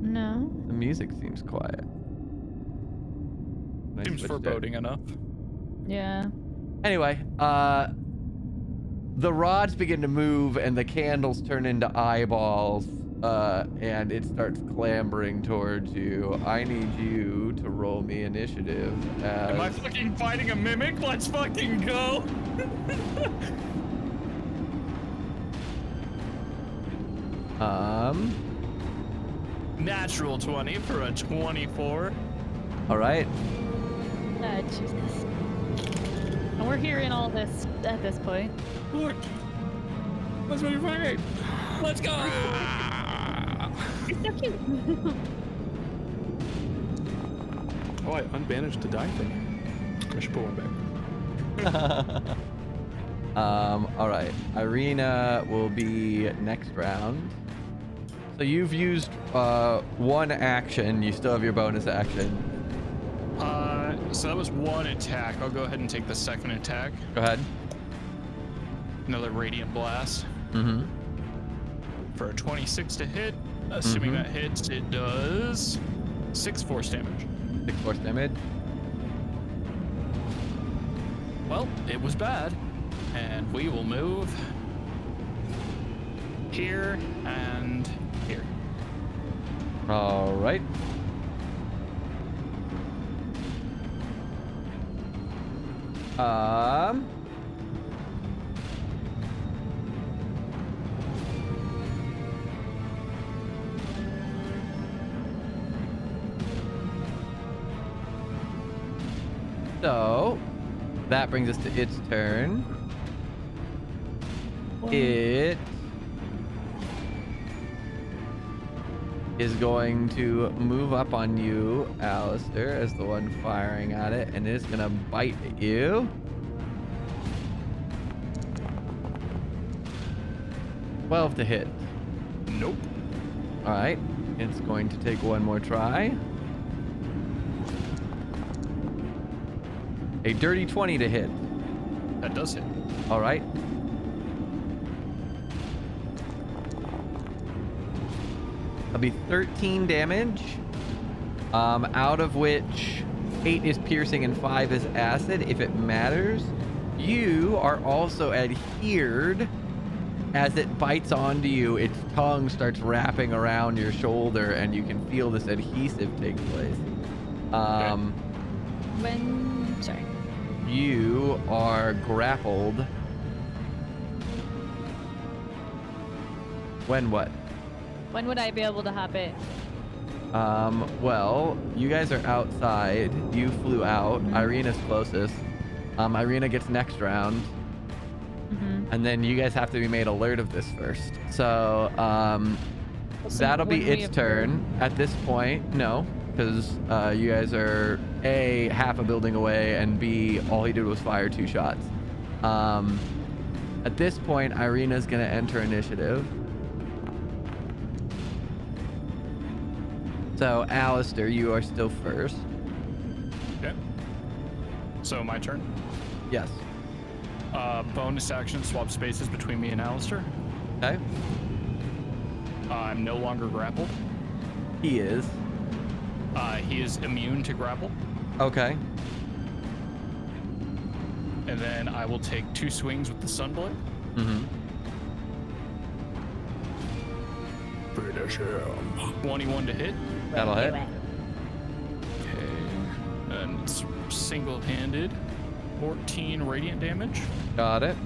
No. The music seems quiet. Nice Seems switch foreboding enough. Yeah. Anyway, the rods begin to move and the candles turn into eyeballs, and it starts clambering towards you. I need you to roll me initiative. Am I fucking fighting a mimic? Let's fucking go. Natural 20 for a 24. All right. Jesus. And we're hearing all this at this point. Look. Let's make it fighting. Let's go. It's so cute. Oh, I unbandaged the die thing. I should put one back. All right. Irina will be next round. So you've used one action. You still have your bonus action. So that was one attack. I'll go ahead and take the second attack. Go ahead. Another radiant blast. Mm-hmm. For a 26 to hit. Assuming that hits, it does 6 force damage. 6 force damage. Well, it was bad. And we will move here and here. All right. So that brings us to its turn. It is going to move up on you, Alistair, as the one firing at it, and it is going to bite at you. $12 to hit. Nope. All right. It's going to take one more try. A dirty 20 to hit. That does hit. All right. That'll be 13 damage, out of which 8 is piercing and 5 is acid, if it matters. You are also adhered. As it bites onto you, its tongue starts wrapping around your shoulder, and you can feel this adhesive take place. Sorry. You are grappled. When what? When would I be able to hop it? Well, you guys are outside. You flew out. Irina's closest. Irina gets next round. And then you guys have to be made alert of this first. So, that'll be its turn. At this point, no, because you guys are A, half a building away, and B, all he did was fire 2 shots. At this point, Irina's gonna enter initiative. So, Alistair, you are still first. Okay. So my turn. Yes. Bonus action, swap spaces between me and Alistair. Okay. I'm no longer grappled. He is. He is immune to grapple. Okay. And then I will take 2 swings with the Sunblade. Mm-hmm. For Finish him. 21 to hit. That'll hit. Okay. And it's single-handed. 14 radiant damage. Got it.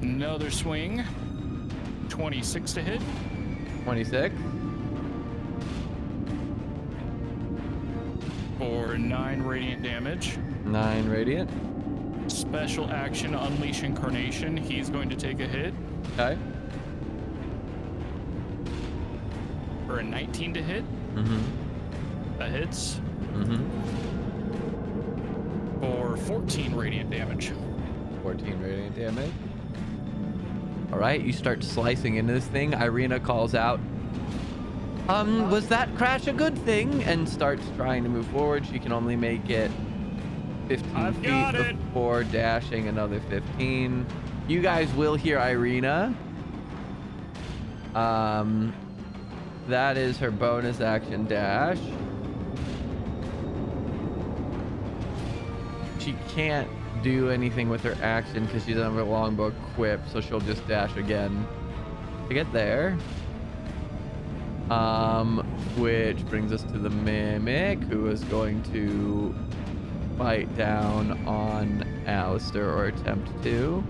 Another swing. 26 to hit. 26. For 9 radiant damage. 9 radiant. Special action, Unleash Incarnation. He's going to take a hit. Okay. For a 19 to hit. That hits. For 14 radiant damage. 14 radiant damage. All right, you start slicing into this thing. Irina calls out, was that crash a good thing? And starts trying to move forward. She can only make it 15 I've feet got it. before dashing another 15. You guys will hear Irina. That is her bonus action dash. She can't do anything with her action because she doesn't have a longbow equipped, so she'll just dash again to get there. Which brings us to the Mimic, who is going to bite down on Alistair, or attempt to.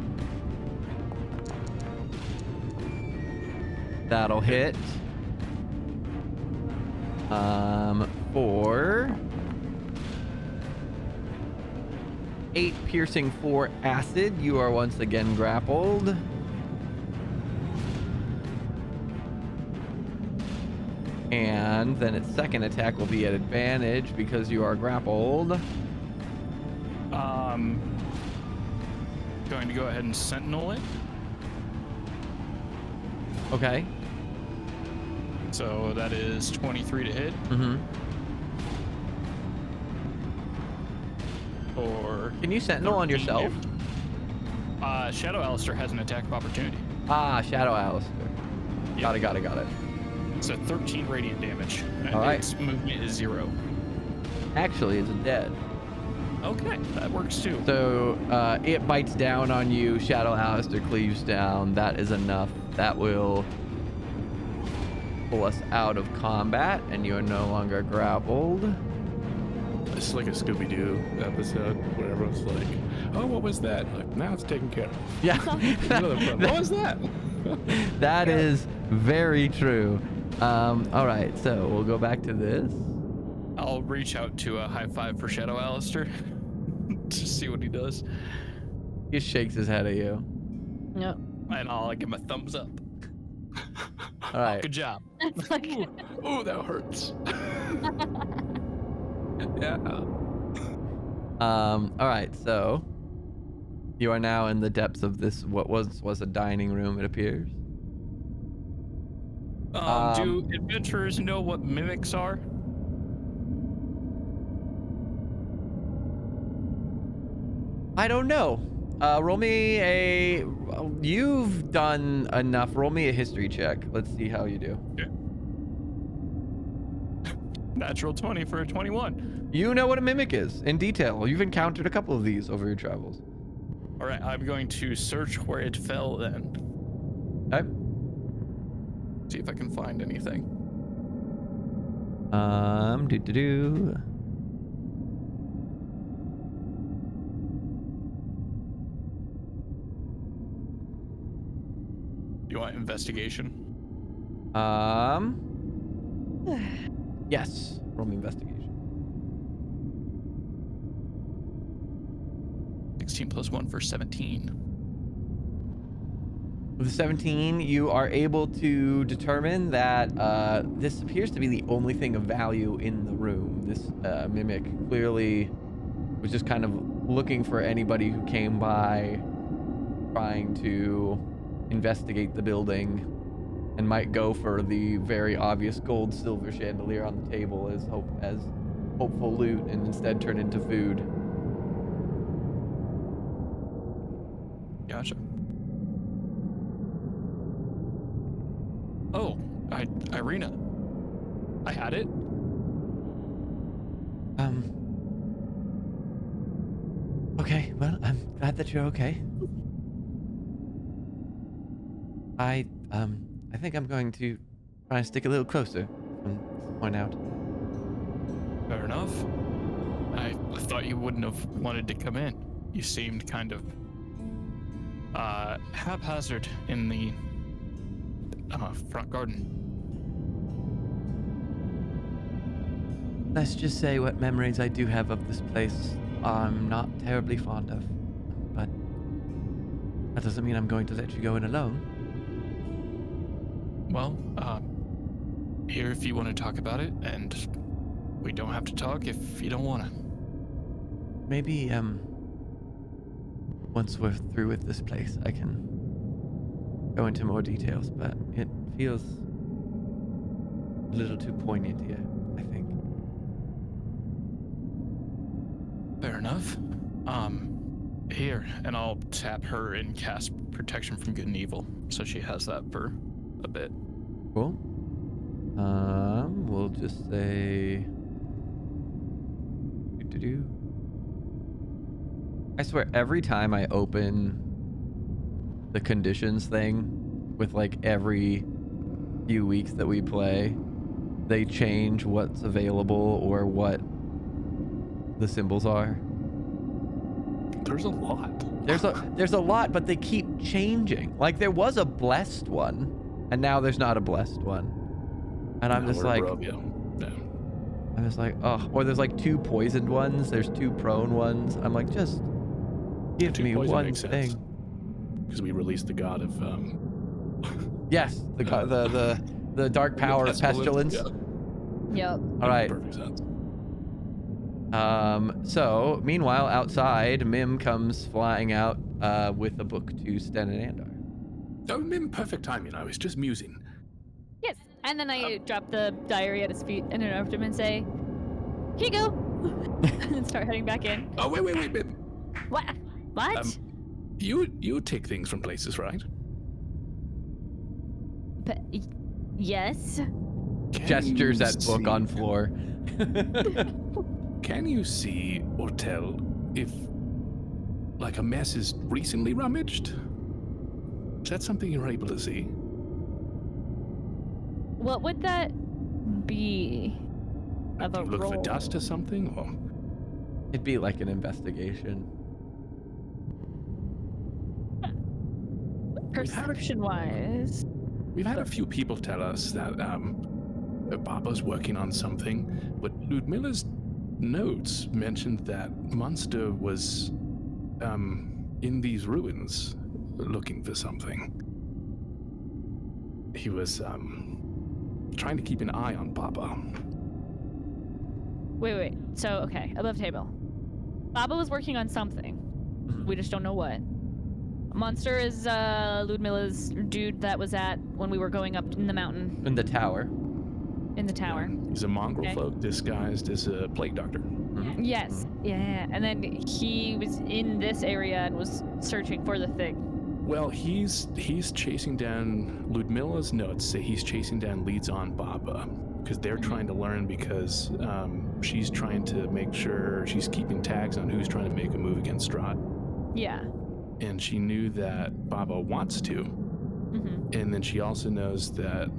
That'll hit. For 8 piercing, 4 acid. You are once again grappled. And then its second attack will be at advantage because you are grappled. Going to go ahead and Sentinel it. Okay. So that is 23 to hit. Or Can you sentinel on 13 yourself? damage. Shadow Alistair has an attack of opportunity. Shadow Alistair. Yep. Got it. So 13 radiant damage. And All right. its movement is 0. Actually, it's dead. Okay, that works too. So it bites down on you. Shadow Alistair cleaves down. That is enough. That will pull us out of combat, and you are no longer grappled. It's like a Scooby-Doo episode where everyone's like, oh, what was that? Like, now it's taken care of. Yeah. What was that? That is very true. All right, so we'll go back to this. I'll reach out to a high five for Shadow Alistair to see what he does. He shakes his head at you. No. And I'll give him a thumbs up. All right. Good job. It's like, Oh, that hurts. Yeah. All right, so you are now in the depths of this, what was a dining room, it appears. Do adventurers know what mimics are? I don't know. Roll me a. You've done enough. Roll me a history check. Let's see how you do. Okay. Natural 20 for a 21. You know what a mimic is in detail. You've encountered a couple of these over your travels. All right, I'm going to search where it fell then. Okay. See if I can find anything. Do. Do you want investigation? Yes. Roll me investigation. 16 plus 1 for 17. With 17, you are able to determine that this appears to be the only thing of value in the room. This mimic clearly was just kind of looking for anybody who came by, trying to investigate the building, and might go for the very obvious gold silver chandelier on the table as hopeful loot, and instead turn into food. Gotcha. Oh, Irina. I had it. Okay, well, I'm glad that you're okay. I think I'm going to Try and stick a little closer from this point out. Fair enough. I thought you wouldn't have wanted to come in. You seemed kind of haphazard in the front garden. Let's just say what memories I do have of this place I'm not terribly fond of. But that doesn't mean I'm going to let you go in alone. Well, here if you want to talk about it, and we don't have to talk if you don't want to. Maybe, once we're through with this place, I can go into more details, but it feels a little too poignant here, I think. Fair enough. Here, and I'll tap her and cast Protection from Good and Evil, so she has that for a bit. Cool. We'll just say... I swear, every time I open the conditions thing with like every few weeks that we play, they change what's available or what the symbols are. There's a lot. There's a lot, but they keep changing. Like there was a blessed one, and now there's not a blessed one. And I'm just like, Barovia. Yeah. I'm just like, oh, or there's like 2 poisoned ones, there's 2 prone ones. I'm like, just give Two me poison one makes sense. thing. Because we released the god of Yes, the dark power of pestilence. Yeah. Yep. All right. Perfect sense. So meanwhile, outside, Mim comes flying out with a book to Sten and Andar. Oh, Mim, perfect timing. I was just musing. Yes. And then I drop the diary at his feet and interrupt him and say, "Here you go," and start heading back in. Oh, wait, Mim. What? What? You take things from places, right? Yes. Can Gestures you at book see- on floor. Can you see or tell if, like, a mess is recently rummaged? Is that something you're able to see? What would that be? Of Do a you look for roll? dust or something? Or It'd be like an investigation. Perception-wise. we've had a few people tell us that Baba's working on something, but Ludmilla's notes mentioned that Munster was in these ruins looking for something. He was trying to keep an eye on Baba. Wait. So, okay, above table. Baba was working on something. We just don't know what. Monster is Ludmilla's dude that was at when we were going up in the mountain In the tower. in the tower. He's a mongrel Okay. folk disguised as a plague doctor. Yes. Yeah. And then he was in this area and was searching for the thing. Well, he's chasing down Ludmilla's notes say he's chasing down leads on Baba because they're trying to learn because she's trying to make sure she's keeping tags on who's trying to make a move against Strahd. Yeah. And she knew that Baba wants to. And then she also knows that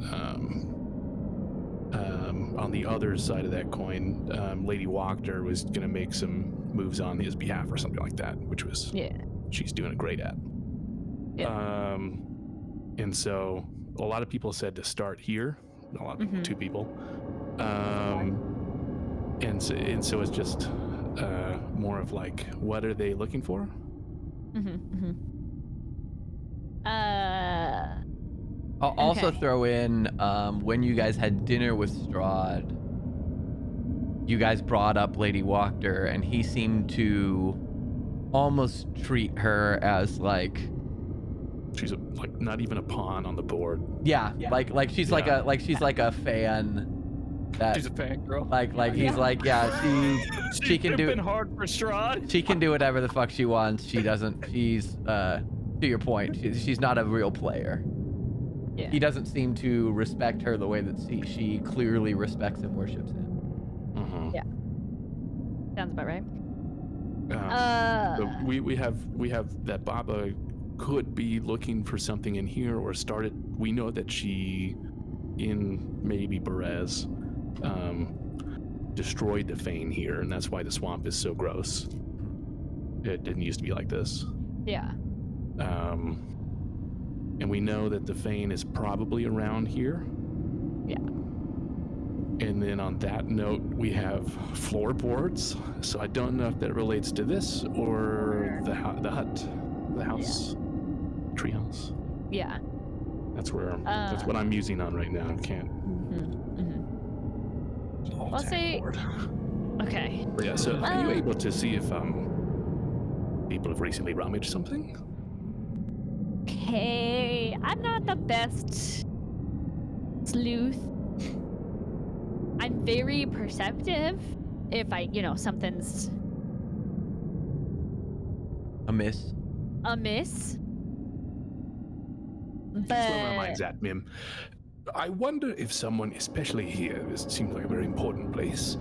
on the other side of that coin, Lady Wachter was going to make some moves on his behalf or something like that, which was she's doing great at. Yeah. And so a lot of people said to start here. A lot of people, 2 people. And so it's just more of like, what are they looking for? I'll also Okay. throw in when you guys had dinner with Strahd, you guys brought up Lady Wachter, and he seemed to almost treat her as like She's like not even a pawn on the board. like she's like Yeah. a fan that She's a fangirl. like he's like she can do hard for Strahd. she can do whatever the fuck she wants. She's to your point, she's not a real player. Yeah. He doesn't seem to respect her the way that she clearly respects and worships him. Sounds about right. So we have that Baba could be looking for something in here or started. We know that she in maybe Berez destroyed the Fane here, and that's why the swamp is so gross. It didn't used to be like this. Yeah. And we know that the Fane is probably around here. Yeah. And then on that note, we have floorboards. So I don't know if that relates to this or the hut, the house, treehouse. Yeah. That's what I'm using on right now. I can't. I'll say. Okay. Yeah. So are you able to see if people have recently rummaged something? Okay, I'm not the best sleuth. I'm very perceptive. If something's Amiss. amiss. That's where my But mind's at, Mim. I wonder if someone, especially here, this seems like a very important place.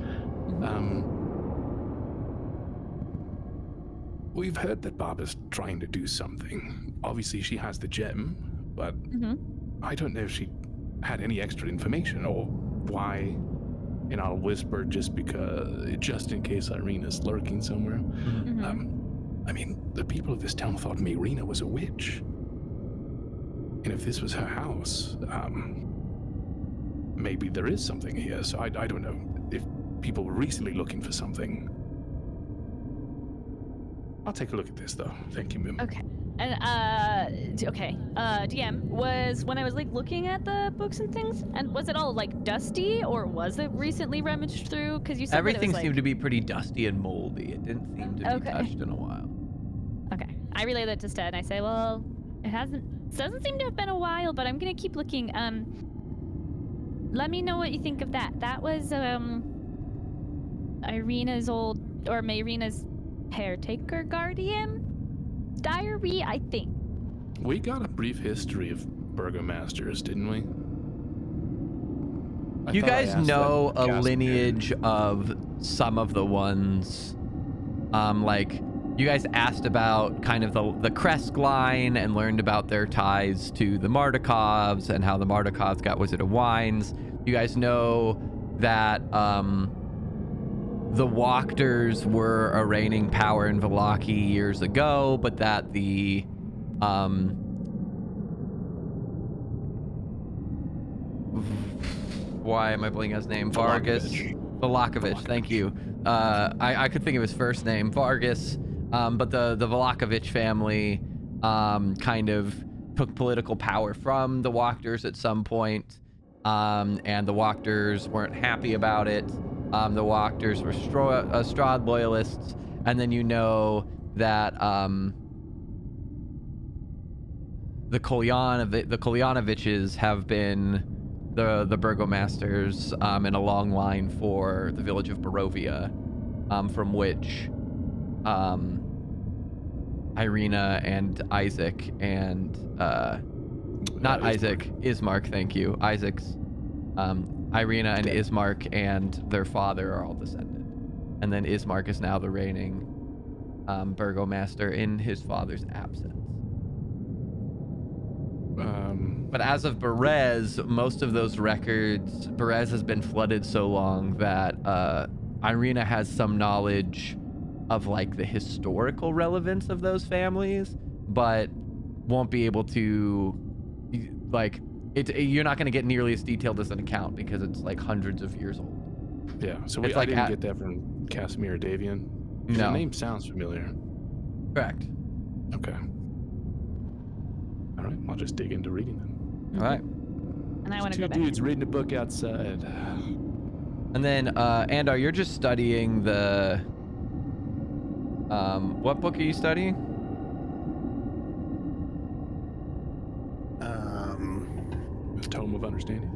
We've heard that Barbara's trying to do something. Obviously, she has the gem, but I don't know if she had any extra information or why. And I'll whisper just in case Irina's lurking somewhere. I mean, the people of this town thought Irina was a witch. And if this was her house, maybe there is something here. So I don't know if people were recently looking for something. I'll take a look at this, though. Thank you, Mim. okay, and DM was when I was looking at the books and things, and was it all dusty or was it recently rummaged through? Because you said Everything that it was, seemed to be pretty dusty and moldy. It didn't seem to be Okay. touched in a while. Okay, I relay that to Stead, and I say, well, it doesn't seem to have been a while, but I'm gonna keep looking. Let me know what you think of that. That was Irina's Marina's caretaker guardian diary, I think. We got a brief history of Burgomasters, didn't we? You thought I guys asked know that a Casimir. lineage of some of the ones. You guys asked about kind of the Kresk line and learned about their ties to the Mardikovs and how the Mardikovs got Wizard of Wines. You guys know that the Wachters were a reigning power in Vallaki years ago, but that the why am I blanking his name? Vargas. Valakovich, thank you. I could think of his first name, Vargas. But the Valakovich family kind of took political power from the Wachters at some point, and the Wachters weren't happy about it. The Wachters were Strahd loyalists, and then you know that the Kolyanoviches have been the burgomasters in a long line for the village of Barovia, from which Irina and Isaac and Ismark, thank you. Isaac's Irina and Ismark and their father are all descended. And then Ismark is now the reigning burgomaster in his father's absence. But as of Berez, most of those records, Berez has been flooded so long that Irina has some knowledge of the historical relevance of those families, but won't be able to you're not going to get nearly as detailed as an account because it's hundreds of years old. Yeah, so It's I didn't get that from Casimir or Davian. No. The name sounds familiar. Correct. Okay. All right, I'll just dig into reading them. All right. And I want to Two go back. dudes reading a book outside. And then Andar, you're just studying the what book are you studying? The Tome of Understanding.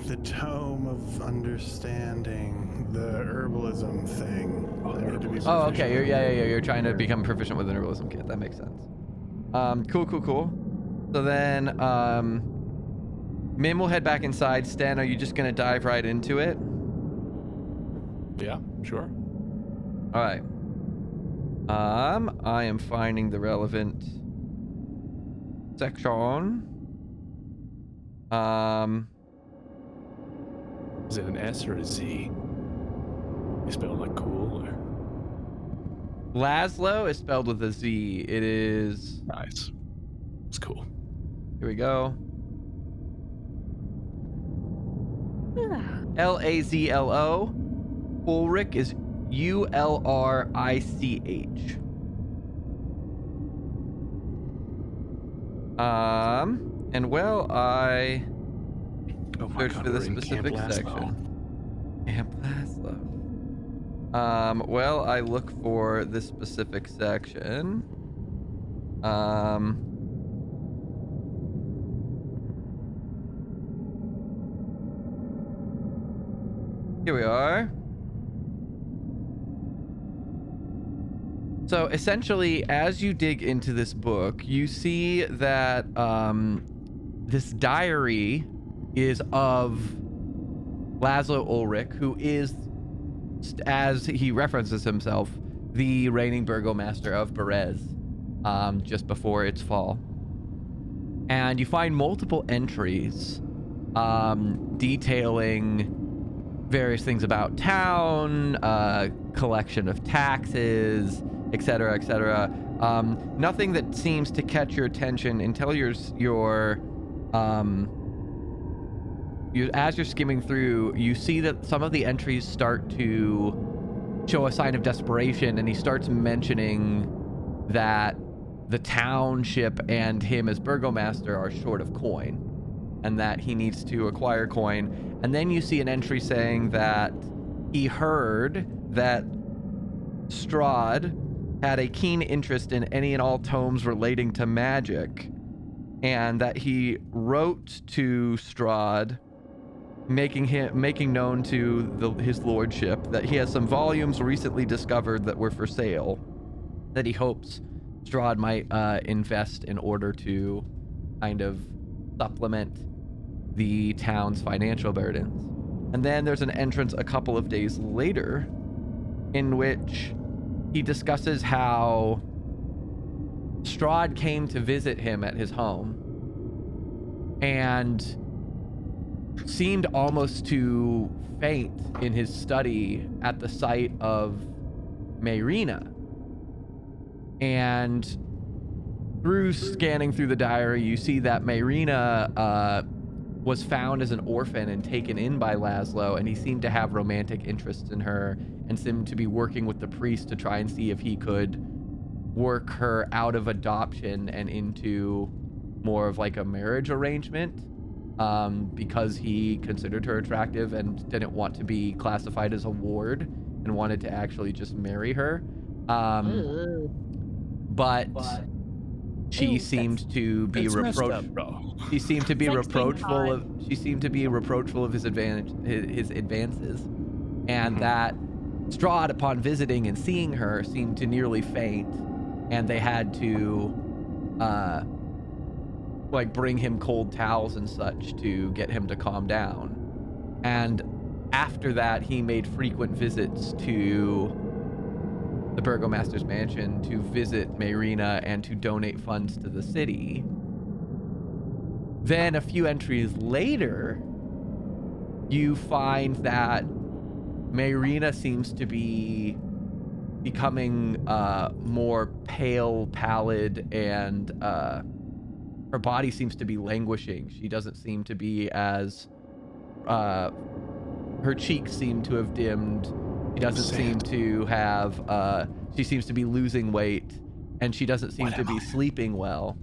The Tome of Understanding, the herbalism thing. I need to be Oh, okay. proficient. You're trying to become proficient with an herbalism kit. That makes sense. Cool. So then, Mim will head back inside. Stan, are you just gonna dive right into it? Yeah, sure. All right. I am finding the relevant section. Is it an S or a Z? You spell like cool or Laszlo is spelled with a Z. It is. nice? It's cool. Here we go. Lazlo. Ulrich is Ulrich. And well, I Oh my searched god, for the we're in Camp specific Laszlo. section. Camp Laszlo. Well, I look for this specific section. Here we are. So essentially, as you dig into this book, you see that this diary is of Laszlo Ulrich, who is, as he references himself, the reigning Burgomaster of Berez, just before its fall. And you find multiple entries detailing various things about town, collection of taxes, etc., etc. Nothing that seems to catch your attention until as you're skimming through, you see that some of the entries start to show a sign of desperation, and he starts mentioning that the township and him as Burgomaster are short of coin, and that he needs to acquire coin. And then you see an entry saying that he heard that Strahd had a keen interest in any and all tomes relating to magic, and that he wrote to Strahd, making known to his lordship that he has some volumes recently discovered that were for sale, that he hopes Strahd might invest in order to kind of supplement the town's financial burdens. And then there's an entrance a couple of days later in which he discusses how Strahd came to visit him at his home and seemed almost to faint in his study at the sight of Mayrina. And through scanning through the diary, you see that Mayrina was found as an orphan and taken in by Laszlo, and he seemed to have romantic interests in her and seemed to be working with the priest to try and see if he could work her out of adoption and into more of like a marriage arrangement, because he considered her attractive and didn't want to be classified as a ward and wanted to actually just marry her. But she seemed to be reproachful. She seemed to be reproachful of. She seemed to be reproachful of his advances, and that Strahd, upon visiting and seeing her, seemed to nearly faint, and they had to, like, bring him cold towels and such to get him to calm down. And after that, he made frequent visits to the Burgomaster's mansion to visit Mayrina and to donate funds to the city. Then a few entries later, you find that Mayrina seems to be becoming more pale, pallid, and her body seems to be languishing. She doesn't seem to be as... her cheeks seem to have dimmed. She doesn't seem to have, she seems to be losing weight, and she doesn't seem to be sleeping well.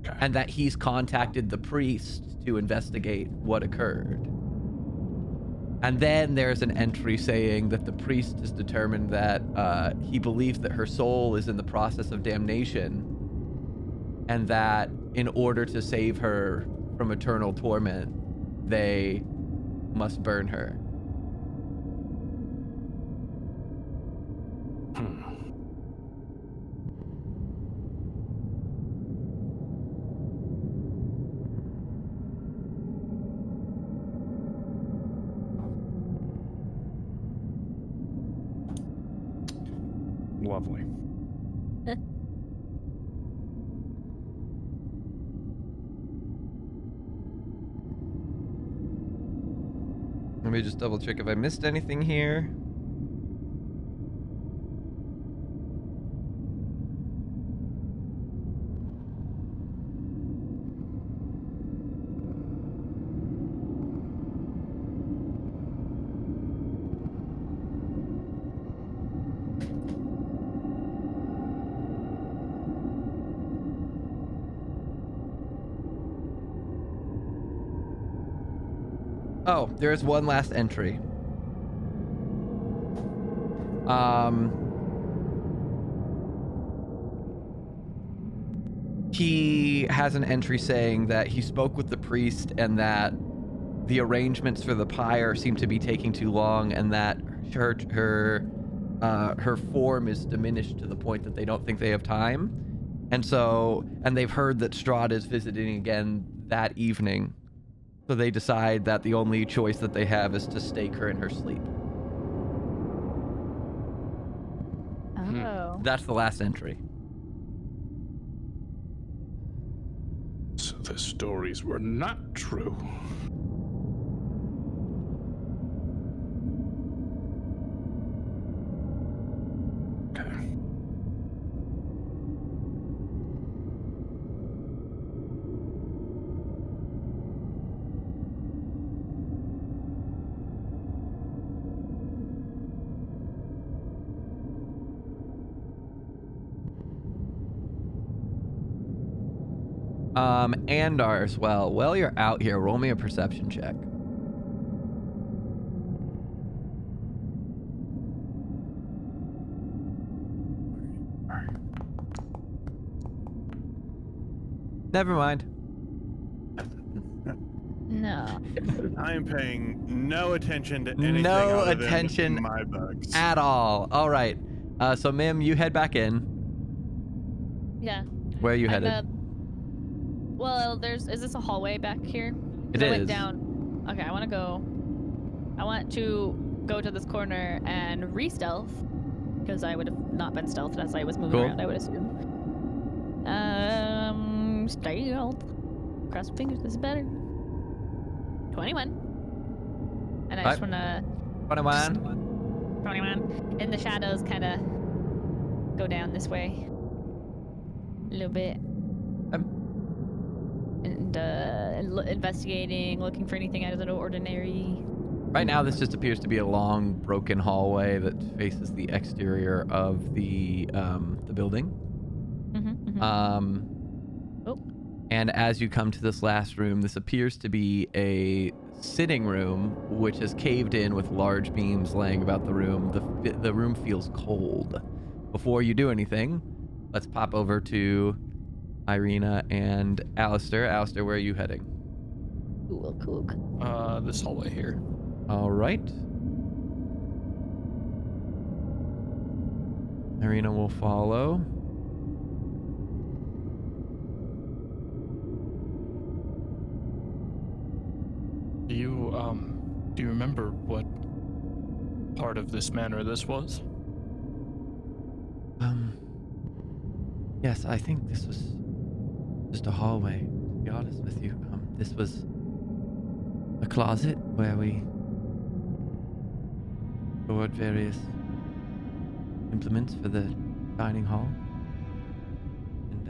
Okay. And that he's contacted the priest to investigate what occurred. And then there's an entry saying that the priest has determined that he believes that her soul is in the process of damnation, and that in order to save her from eternal torment, they must burn her. Lovely. me just double check if I missed anything here. Oh, there is one last entry. He has an entry saying that he spoke with the priest and that the arrangements for the pyre seem to be taking too long, and that her form is diminished to the point that they don't think they have time. And they've heard that Strahd is visiting again that evening. So they decide that the only choice that they have is to stake her in her sleep. Oh. That's the last entry. So the stories were not true. Okay. Andar as well. Well, you're out here. Roll me a perception check. Never mind. No. I am paying no attention to anything No other attention than my bugs. at all. All right. So Mim, you head back in. Yeah. Where are you headed? Well, is this a hallway back here? It I went is. down. Okay, I want to go to this corner and re-stealth, because I would have not been stealthed as I was moving Cool. around, I would assume. Stealth. Cross my fingers, this is better. 21. And I just want to... 21. 21. In the shadows, kind of go down this way. A little bit. And investigating, looking for anything out of the ordinary. Right now, this just appears to be a long, broken hallway that faces the exterior of the building. And as you come to this last room, this appears to be a sitting room, which is caved in with large beams laying about the room. The room feels cold. Before you do anything, let's pop over to Irina and Alistair. Alistair, where are you heading? Cool. This hallway here. All right. Irina will follow. Do you remember what part of this manor this was? Yes, I think this was just a hallway, to be honest with you. This was a closet where we stored various implements for the dining hall. And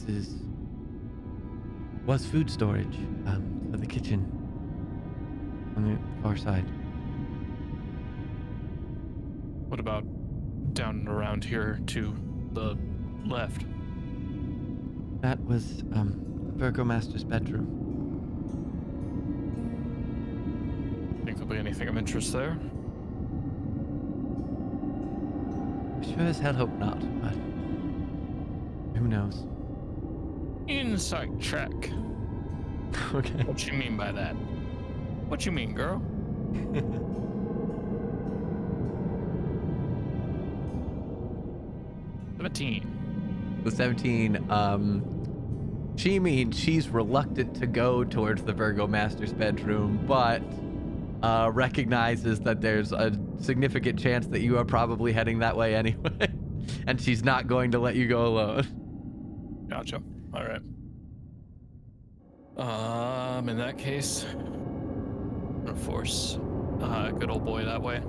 this was food storage for the kitchen on the far side. What about down and around here to the left? That was the Burgomaster's bedroom. Think there'll be anything of interest there? Sure as hell hope not, but who knows? Insight check. Okay. What you mean by that? What you mean, girl? 17. The 17, she means she's reluctant to go towards the Burgomaster's bedroom, but recognizes that there's a significant chance that you are probably heading that way anyway, and she's not going to let you go alone. Gotcha. All right. In that case, Gonna force good old boy that way.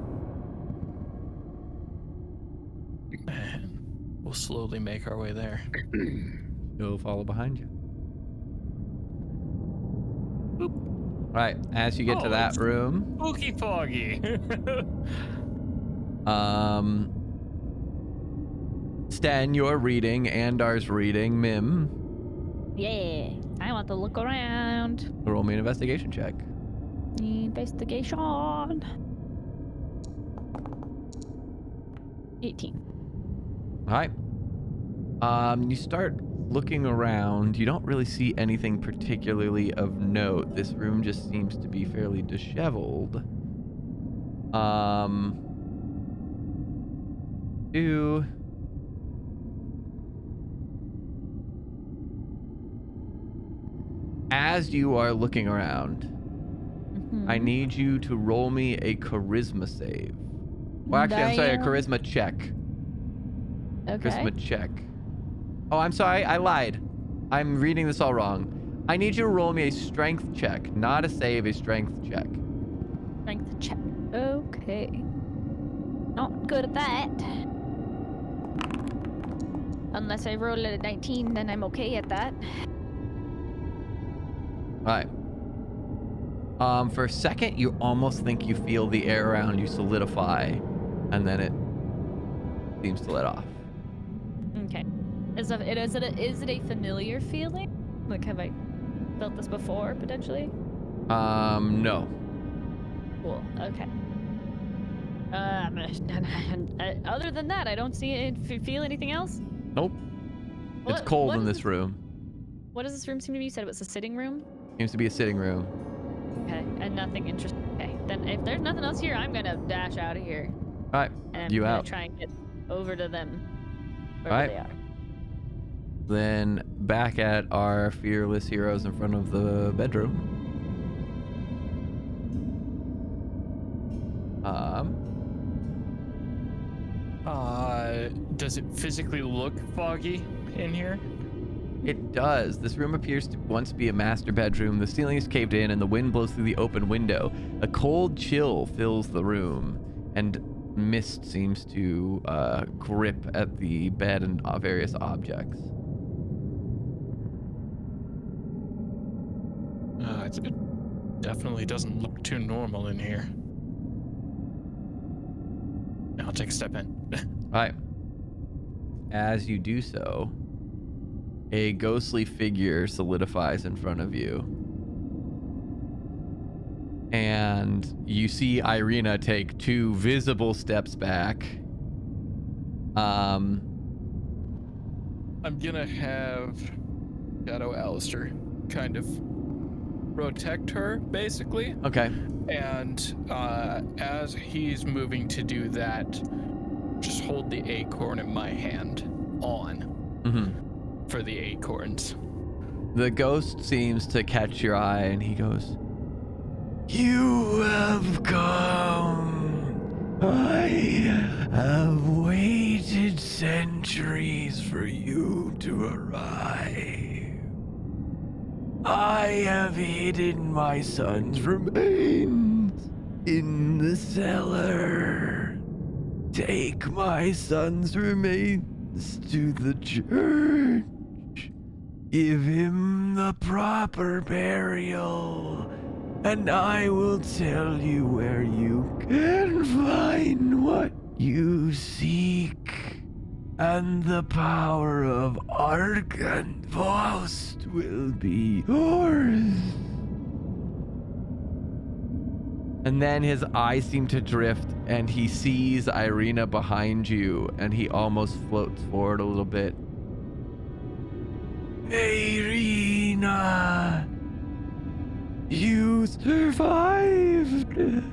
And we'll slowly make our way there. He'll follow behind you. Boop. Right, as you get to that it's room, Spooky foggy. Sten, you're reading, Andar's reading, Mim, Yeah, I want to look around. roll me an investigation check. Investigation. 18. All right. You start looking around. You don't really see anything particularly of note. This room just seems to be fairly disheveled. As you are looking around, I need you to roll me a charisma save. Well, actually, I'm sorry, a charisma check. Okay. Charisma check. Oh, I'm sorry, I lied. I'm reading this all wrong. I need you to roll me a strength check, not a save, a strength check. Strength check. Okay. Not good at that. Unless I roll at a 19, then I'm okay at that. All right. For a second, you almost think you feel the air around you solidify, and then it seems to let off. Okay. Is it a familiar feeling? Like, have I felt this before, potentially? No. Cool. Okay. Other than that, I don't feel anything else. Nope. It's cold in this room. What does this room seem to be? You said it was a sitting room? Seems to be a sitting room. Okay, and nothing interesting. Okay, then if there's nothing else here, I'm gonna dash out of here. All right, And I'm you gonna out. try and get over to them. Wherever All right. they are. Then back at our fearless heroes in front of the bedroom. Does it physically look foggy in here? It does. This room appears to once be a master bedroom. The ceiling is caved in and the wind blows through the open window. A cold chill fills the room, and mist seems to grip at the bed and various objects. It definitely doesn't look too normal in here. I'll take a step in. All right. As you do so, a ghostly figure solidifies in front of you. And you see Irina take 2 visible steps back. I'm gonna have Shadow Alistair kind of protect her, basically. Okay. And as he's moving to do that, just hold the acorn in my hand on for the acorns. The ghost seems to catch your eye and he goes, "You have come. I have waited centuries for you to arrive. I have hidden my son's remains in the cellar. Take my son's remains to the church. Give him the proper burial, and I will tell you where you can find what you seek, and the power of Argynvost will be yours." And then his eyes seem to drift, and he sees Irina behind you, and he almost floats forward a little bit. "Irina, you survived."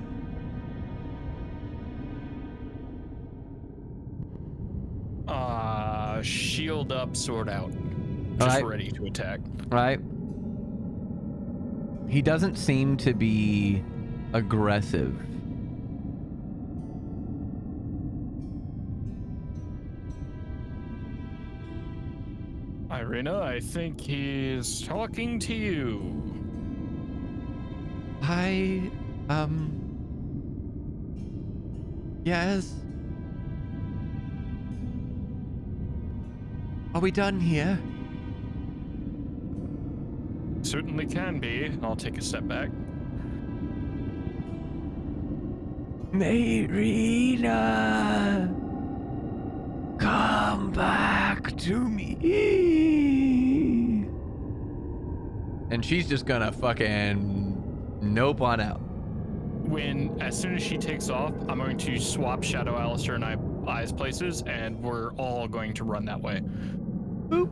Shield up, sword out. Just Alright. ready to attack. Right? He doesn't seem to be aggressive. Irina, I think he's talking to you. I Yes. Are we done here? Certainly can be. I'll take a step back. Marina, come back to me. And she's just gonna fucking nope on out. As soon as she takes off, I'm going to swap Shadow Alistair and I's places, and we're all going to run that way. Boop.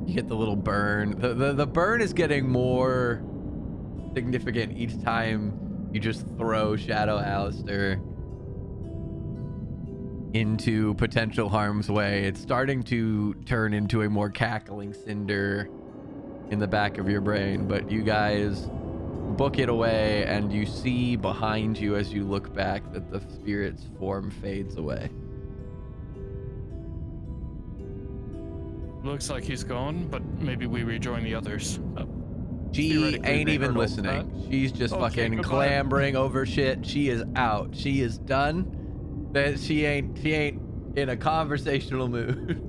You get the little burn. The burn is getting more significant each time you just throw Shadow Alistair into potential harm's way. It's starting to turn into a more cackling cinder in the back of your brain, but you guys book it away, and you see behind you as you look back that the spirit's form fades away. Looks like he's gone, but maybe we rejoin the others. She Theoretically, ain't they even heard all of listening. that. She's just Okay, fucking goodbye. clambering over shit. She is out. She is done. That she ain't in a conversational mood.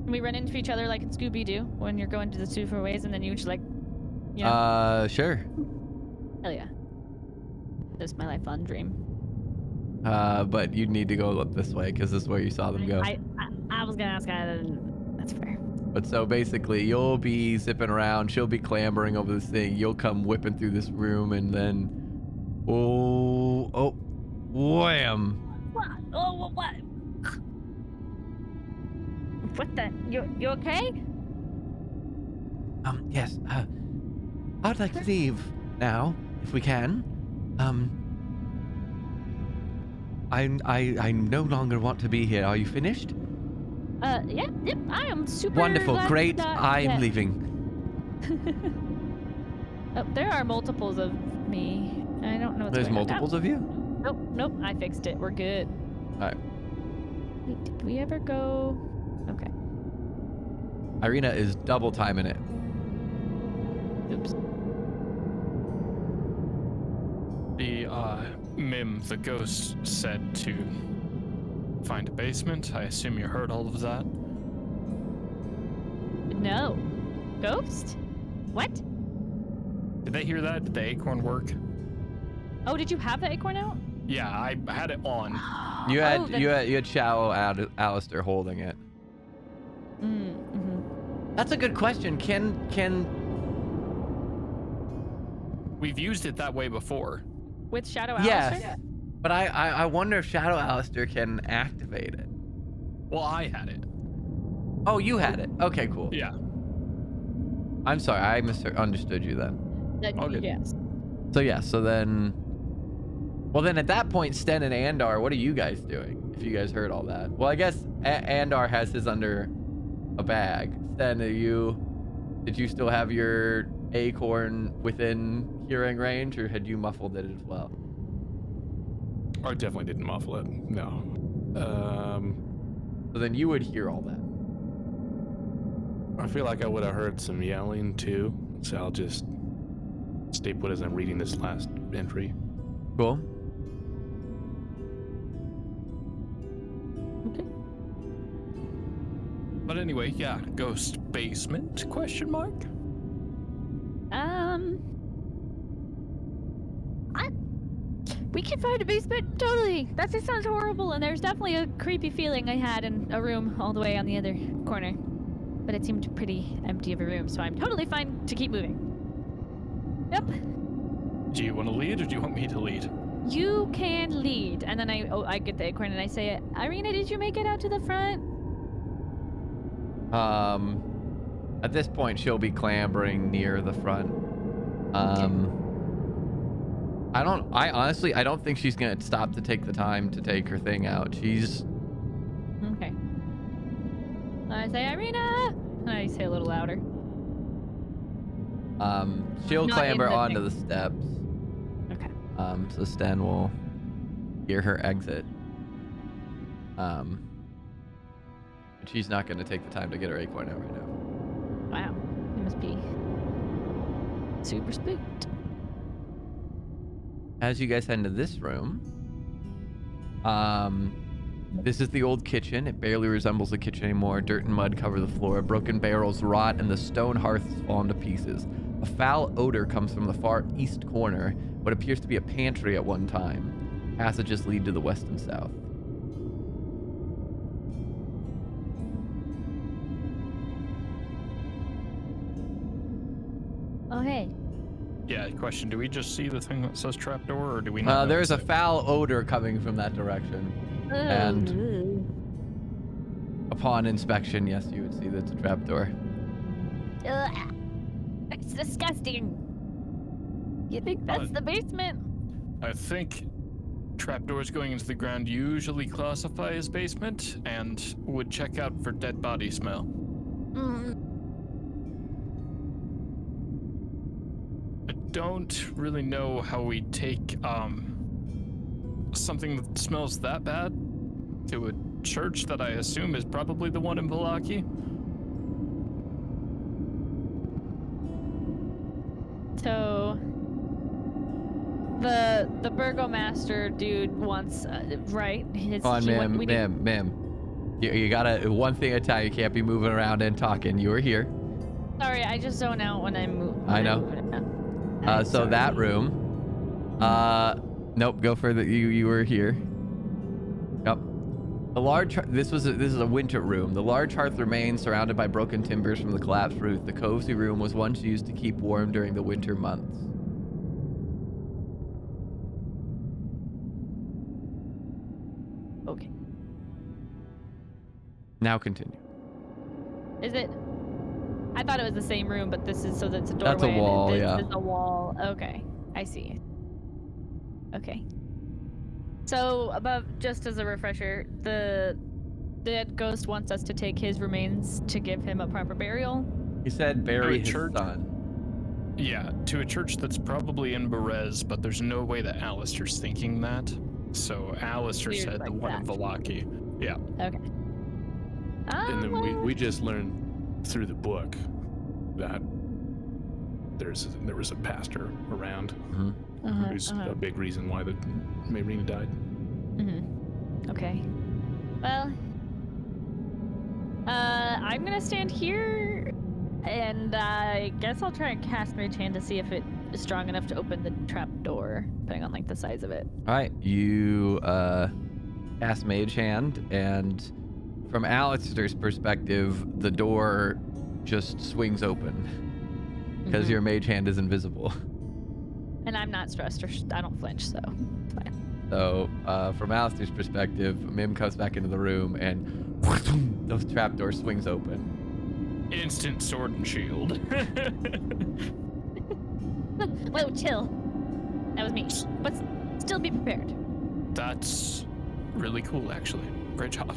Can we run into each other like in Scooby-Doo when you're going to the two different ways and then you just like, you know? Sure. Hell yeah. This is my lifelong dream. But you'd need to go up this way because this is where you saw them go. I was gonna ask, that's fair. But so basically, you'll be zipping around. She'll be clambering over this thing. You'll come whipping through this room, and then, oh, wham! What? Oh, what? What the? You okay? Yes. I'd like to leave now, if we can. I no longer want to be here. Are you finished? Yep. I am super Wonderful, glad great. that- I'm yeah. leaving. Oh, there are multiples of me. I don't know what's There's going on. multiples of you. Nope. I fixed it. We're good. All right. Wait, did we ever go? Okay. Irina is double timing it. Oops. The Mim, the ghost, said to find a basement. I assume you heard all of that. No. Ghost? What? Did they hear that? Did the acorn work? Oh, did you have the acorn out? Yeah, I had it on. You had Oh, then- you had Shadow Alistair holding it. Mm-hmm. That's a good question. Can We've used it that way before. With Shadow yes, Alistair? but I wonder if Shadow Alistair can activate it. Well, I had it. Oh, you had it. Okay, cool. Yeah. I'm sorry, I misunderstood you then. All good. Yes. So yeah, well then at that point, Sten and Andar, what are you guys doing? If you guys heard all that. Well, I guess Andar has his under a bag. Sten, did you still have your acorn within hearing range, or had you muffled it as well? I definitely didn't muffle it. No. So then you would hear all that. I feel like I would have heard some yelling too, so I'll just stay put as I'm reading this last entry. Cool. Okay. But anyway, yeah, ghost basement? Question mark. We can find a basement, totally. That just sounds horrible, and there's definitely a creepy feeling I had in a room all the way on the other corner. But it seemed pretty empty of a room, so I'm totally fine to keep moving. Yep. Do you want to lead, or do you want me to lead? You can lead. And then I get the acorn and I say, Irina, did you make it out to the front? At this point, she'll be clambering near the front. I honestly don't think she's gonna stop to take the time to take her thing out. She's Okay. I say, Irina! And I say a little louder. she'll Not clamber in the onto thing. the steps. Okay. So Sten will hear her exit. But she's not gonna take the time to get her acorn out right now. Wow. must be super spooked. As you guys head into this room, this is the old kitchen. It barely resembles a kitchen anymore. Dirt and mud cover the floor. Broken barrels rot, and the stone hearth has fallen to pieces. A foul odor comes from the far east corner, what appears to be a pantry at one time. Passages lead to the west and south. Oh, hey. Yeah, question. Do we just see the thing that says trapdoor, or do we not? There is a notice it? foul odor coming from that direction. And upon inspection, yes, you would see that it's a trapdoor. Ugh. It's disgusting. You think that's the basement? I think trapdoors going into the ground usually classify as basement and would check out for dead body smell. I don't really know how we take something that smells that bad to a church that I assume is probably the one in Valaki. So the Burgomaster dude wants right. Come on, ma'am. You gotta, one thing at a time. You can't be moving around and talking. You were here. Sorry, I just zone out when I move. I know. So that room. Nope. Go further. You were here. Yep. The large. This is a winter room. The large hearth remains surrounded by broken timbers from the collapsed roof. The cozy room was once used to keep warm during the winter months. Okay. Now continue. Is it? I thought it was the same room, but this is so that's a doorway. That's a wall, and yeah. This is a wall. Okay, I see. Okay. So above, just as a refresher, the dead ghost wants us to take his remains to give him a proper burial. He said bury his church? son. Yeah, to a church that's probably in Berez, but there's no way that Alistair's thinking that. So Alistair Weird said like the one in that. Valaki. Yeah. Okay. And then Well, we just learned through the book that there was a pastor around who's a big reason why the Mayrina died. Okay. Well, I'm gonna stand here, and I guess I'll try and cast Mage Hand to see if it is strong enough to open the trap door, depending on like the size of it. All right, you cast Mage Hand, and from Alistair's perspective, the door just swings open because your Mage Hand is invisible. And I'm not stressed or I don't flinch, so it's fine. So from Alistair's perspective, Mim comes back into the room, and the trapdoor swings open. Instant sword and shield. Whoa, chill. That was me. But still be prepared. That's really cool, actually. Great job.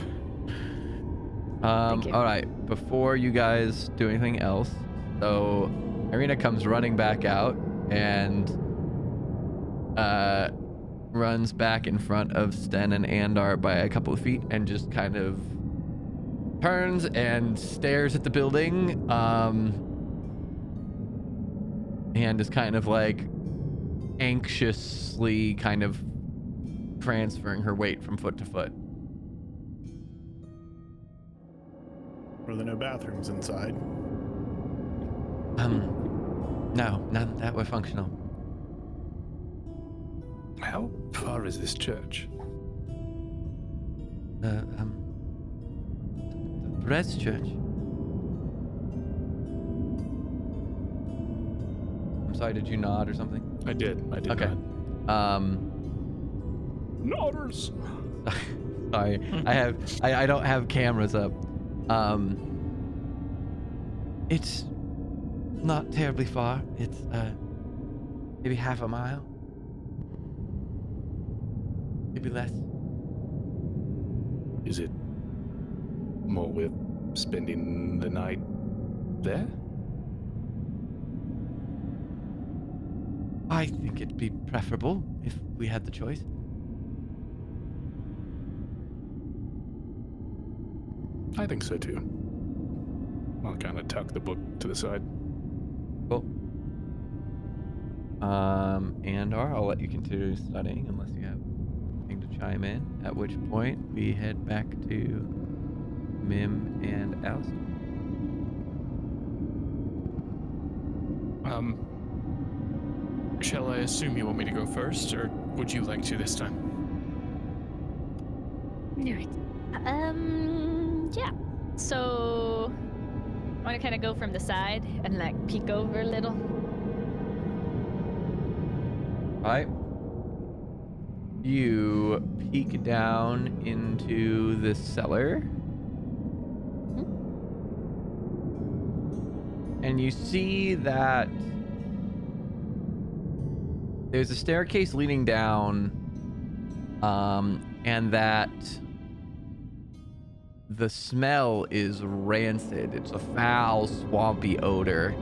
Thank you. All right, before you guys do anything else, so Irina comes running back out and runs back in front of Sten and Andar by a couple of feet and just kind of turns and stares at the building, and is kind of like anxiously kind of transferring her weight from foot to foot. Were there no bathrooms inside? No, none that were functional. How far is this church? The Berez Church. I'm sorry, did you nod or something? I did. Okay. Nod. Nodders. Sorry, I don't have cameras up. It's not terribly far. It's maybe half a mile, maybe less. Is it more worth spending the night there? I think it'd be preferable if we had the choice. I think so too. I'll kind of tuck the book to the side. Andar, I'll let you continue studying unless you have anything to chime in. At which point we head back to Mim and Alistair. Shall I assume you want me to go first, or would you like to this time? Alright. Yeah. So I want to kind of go from the side and like peek over a little. Right. You peek down into the cellar. And you see that there's a staircase leading down, and that the smell is rancid. It's a foul, swampy odor.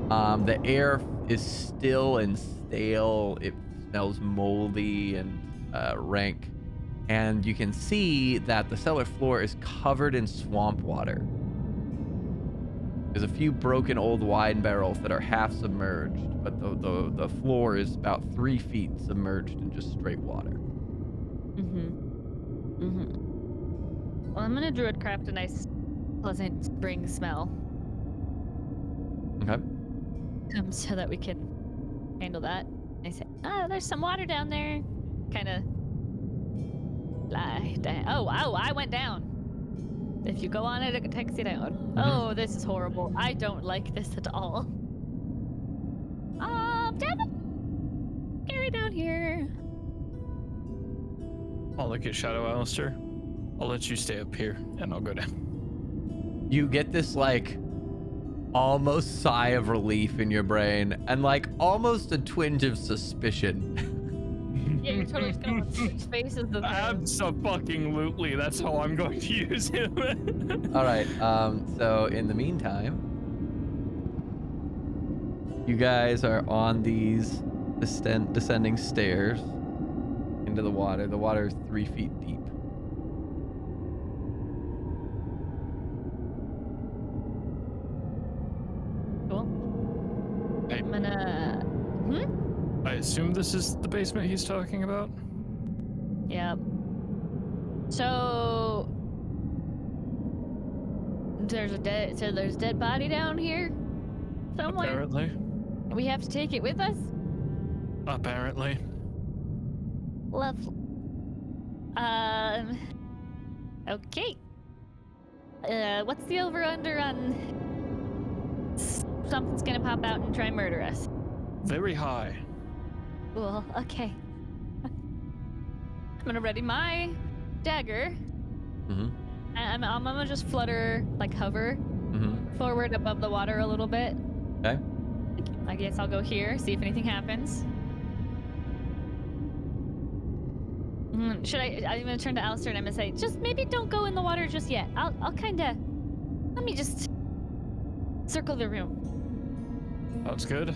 The air is still and stale. It smells moldy and rank. And you can see that the cellar floor is covered in swamp water. There's a few broken old wine barrels that are half submerged, but the floor is about 3 feet submerged in just straight water. Well, I'm gonna druidcraft a nice, pleasant spring smell, Okay. so that we can handle that. I say, there's some water down there. Kind of lie down. Oh, I went down. If you go on it, it takes you down. Oh, this is horrible. I don't like this at all. Damn it! Carry down here. I'll look at Shadow Alistair. I'll let you stay up here, and I'll go down. You get this like almost sigh of relief in your brain, and like almost a twinge of suspicion. Yeah, you're totally just gonna switch faces of them. Abso-fucking-lutely. That's how I'm going to use him. All right. So in the meantime, you guys are on these descending stairs into the water. The water is 3 feet deep. Cool. I'm gonna. I assume this is the basement he's talking about? Yep. So there's a dead body down here somewhere. Apparently. We have to take it with us. Apparently. Lovely. Okay. What's the over under on something's gonna pop out and try and murder us? Very high. Cool. Okay. I'm gonna ready my dagger. I'm gonna just flutter, like hover forward above the water a little bit. Okay. I guess I'll go here, see if anything happens. I'm gonna turn to Alistair and I'm gonna say, just maybe don't go in the water just yet. I'll kinda, let me just circle the room. Sounds good.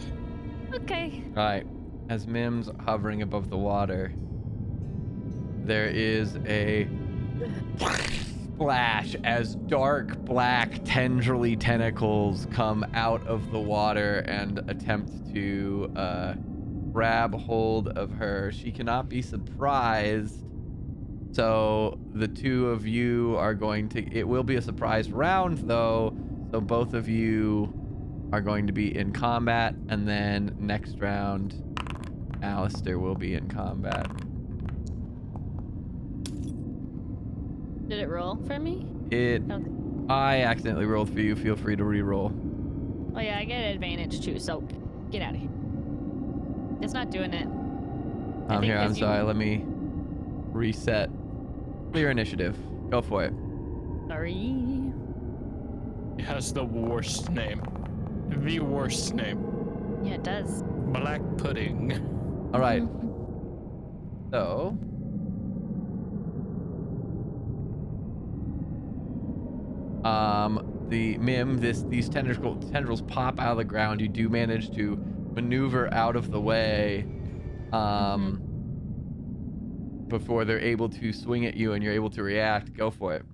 Okay. All right. As Mim's hovering above the water, there is a splash as dark black tendrily tentacles come out of the water and attempt to grab hold of her. She cannot be surprised, so the two of you are going to, it will be a surprise round though, so both of you are going to be in combat, and then next round Alistair will be in combat. Did it roll for me? I accidentally rolled for you. Feel free to re-roll. Oh yeah, I get advantage too, so get out of here. It's not doing it. I'm sorry. Let me reset. Clear initiative. Go for it. Sorry. It has the worst name. The worst name. Yeah, it does. Black pudding. All right. So the Mim, these tendrils pop out of the ground. You do manage to maneuver out of the way before they're able to swing at you and you're able to react. Go for it.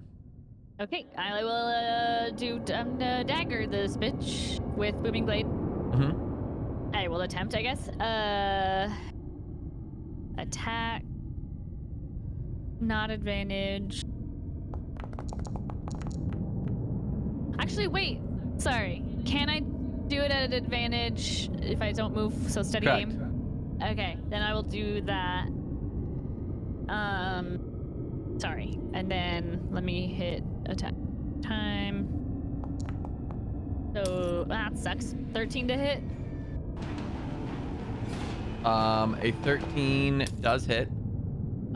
Okay, I will dagger this bitch with booming blade. Mm-hmm. I I will attempt, I guess. Attack. Not advantage. Actually, wait. Sorry. Can I do it at an advantage if I don't move? So steady Correct. aim. Okay, then I will do that. Sorry. And then let me hit attack time. So that sucks. 13 to hit. A 13 does hit.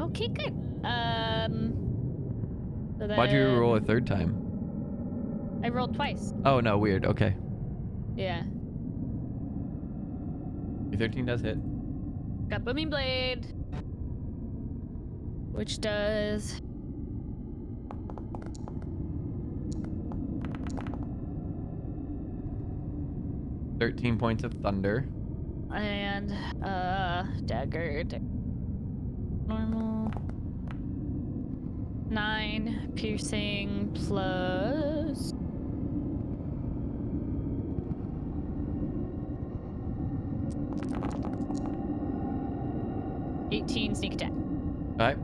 Okay, good. So Why'd you roll a then third time? I rolled twice. Oh no, weird. Okay. Yeah. A 13 does hit. Got Booming Blade, which does 13 points of thunder. and dagger. Normal. 9 piercing plus. $18 sneak attack. Alright.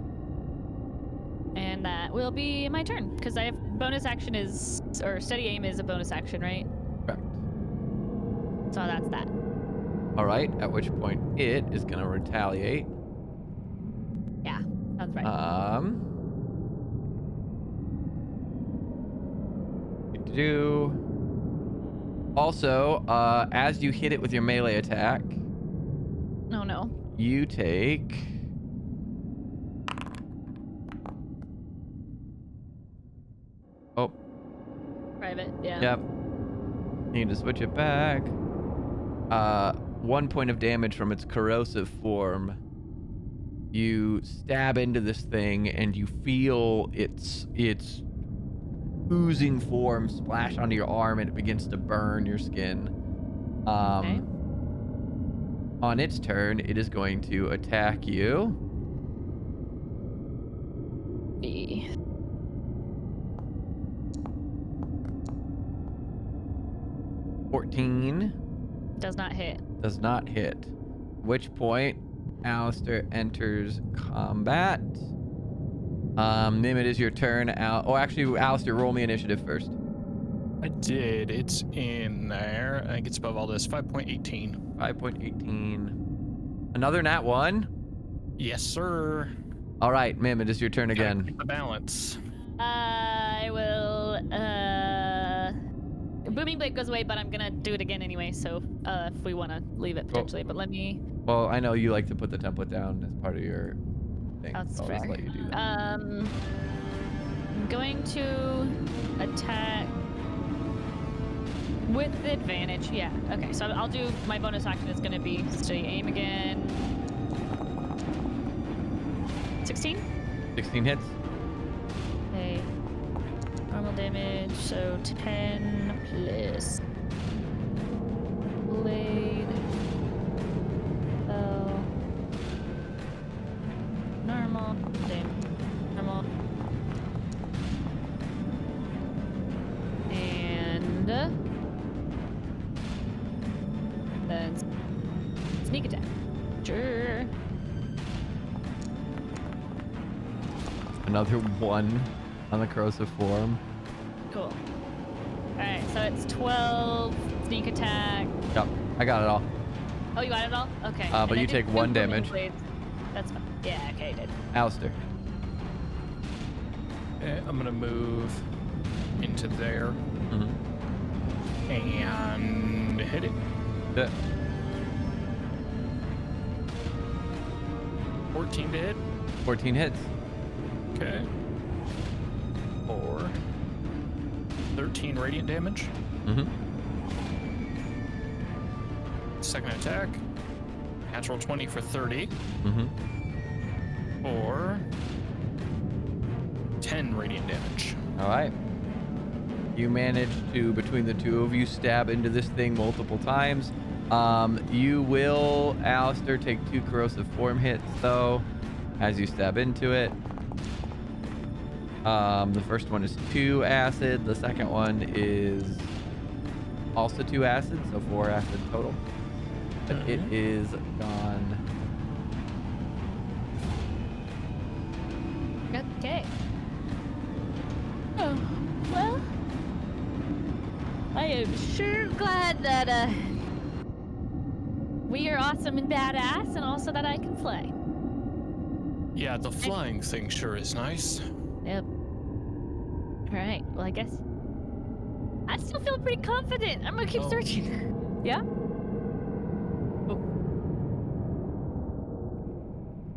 And that will be my turn, because I have bonus action is, or steady aim is a bonus action, right? Correct. So that's that. Alright, at which point it is gonna retaliate. Yeah, sounds right. Also, as you hit it with your melee attack, Oh no. you take Private, yeah. Yep. You need to switch it back. 1 point of damage from its corrosive form. You stab into this thing and you feel its oozing form splash onto your arm and it begins to burn your skin. Okay. On its turn, it is going to attack you. B. Does not hit. Does not hit. Which point, Alistair enters combat. Nim, it is your turn. Actually, Alistair, roll me initiative first. I did. It's in there. I think it's above all this. 5.18. 5.18. Another nat 1. Yes, sir. All right, Mim, it is your turn Gotta again. keep the balance. I will. Booming Blade goes away, but I'm gonna do it again anyway. So if we want to leave it potentially, but let me. Well, I know you like to put the template down as part of your thing. That's so I'll just fair. let you do that. I'm going to attack with advantage. Yeah. Okay. So I'll do my bonus action. Is gonna be steady aim again. 16. 16 hits. Okay. Normal damage, so 10 plus blade. So normal damage. Normal. And then sneak attack. Sure. Another 1 on the corrosive form. Cool. Alright, so it's 12 sneak attack. Yep, I got it all. Oh, you got it all? Okay. But And I you did take 2 1 booming damage. blades. That's fine. Yeah, okay, I did. Alistair. I'm gonna move into there Mm-hmm. and hit it. Yeah. 14 to hit. 14 hits. Okay. Or 13 radiant damage. Mm-hmm. Second attack. Natural 20 for 30. Mm-hmm. Or 10 radiant damage. All right. You manage to, between the two of you, stab into this thing multiple times. You will, Alistair, take 2 corrosive form hits, though, as you stab into it. The first one is 2 acid. The second one is also 2 acid, so 4 acid total. but it is gone. Okay. Oh, well, I am sure glad that we are awesome and badass, and also that I can fly. Yeah, the flying thing sure is nice. Yep. All right. Well, I guess I still feel pretty confident. I'm gonna keep searching. Yeah. Oh.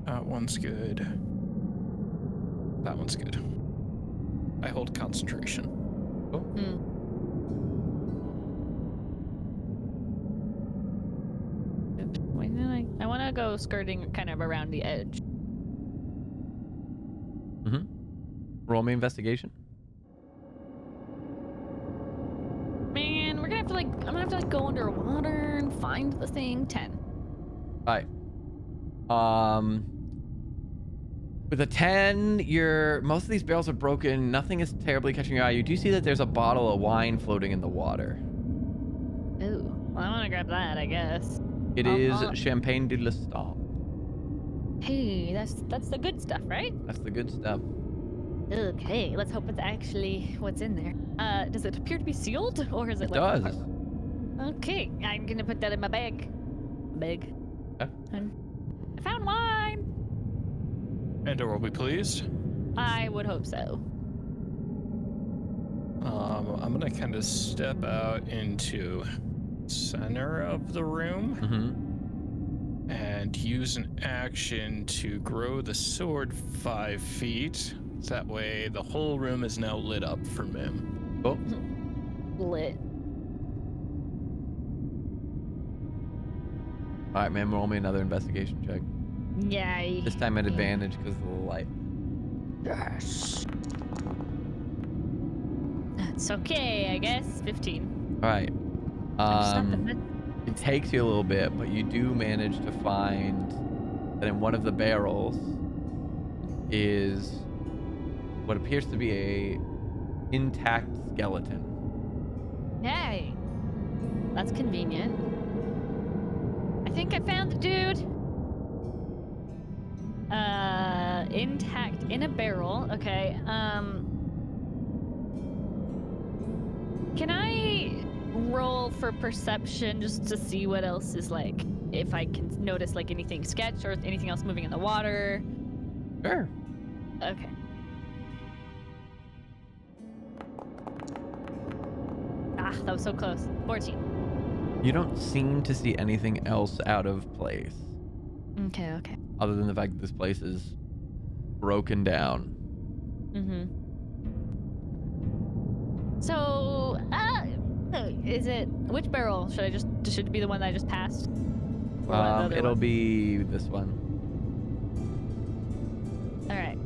That one's good. That one's good. I hold concentration. Oh. Wait, I want to go skirting kind of around the edge. Roll me investigation. Man, we're gonna have to I'm gonna have to go underwater and find the thing. 10. All right. With a 10, most of these barrels are broken. Nothing is terribly catching your eye. You do see that there's a bottle of wine floating in the water. Ooh. Well, I want to grab that, I guess. It is Champagne de l'Estampe. Hey, that's the good stuff, right? That's the good stuff. Okay, let's hope it's actually what's in there. Does it appear to be sealed, or is it? It does. Okay, I'm gonna put that in my bag. Bag. Okay. I found wine. And are we pleased? I would hope so. I'm gonna kind of step out into center of the room and use an action to grow the sword 5 feet. That way, the whole room is now lit up for Mim. Oh. Lit. All right, man. Roll me another investigation check. Yay. This time at advantage because of the light. Yes. That's okay, I guess. 15. All right. I'm just not It takes you a little bit, but you do manage to find that in one of the barrels is what appears to be a intact skeleton. Yay. That's convenient. I think I found the dude. Intact in a barrel. Okay. Can I roll for perception just to see what else is like? If I can notice like anything sketch or anything else moving in the water? Sure. Okay. Ah, that was so close. 14. You don't seem to see anything else out of place, Okay. other than the fact that this place is broken down. So, is it which barrel? Should it be the one that I just passed? Or one of the other It'll ones? be this one. All right.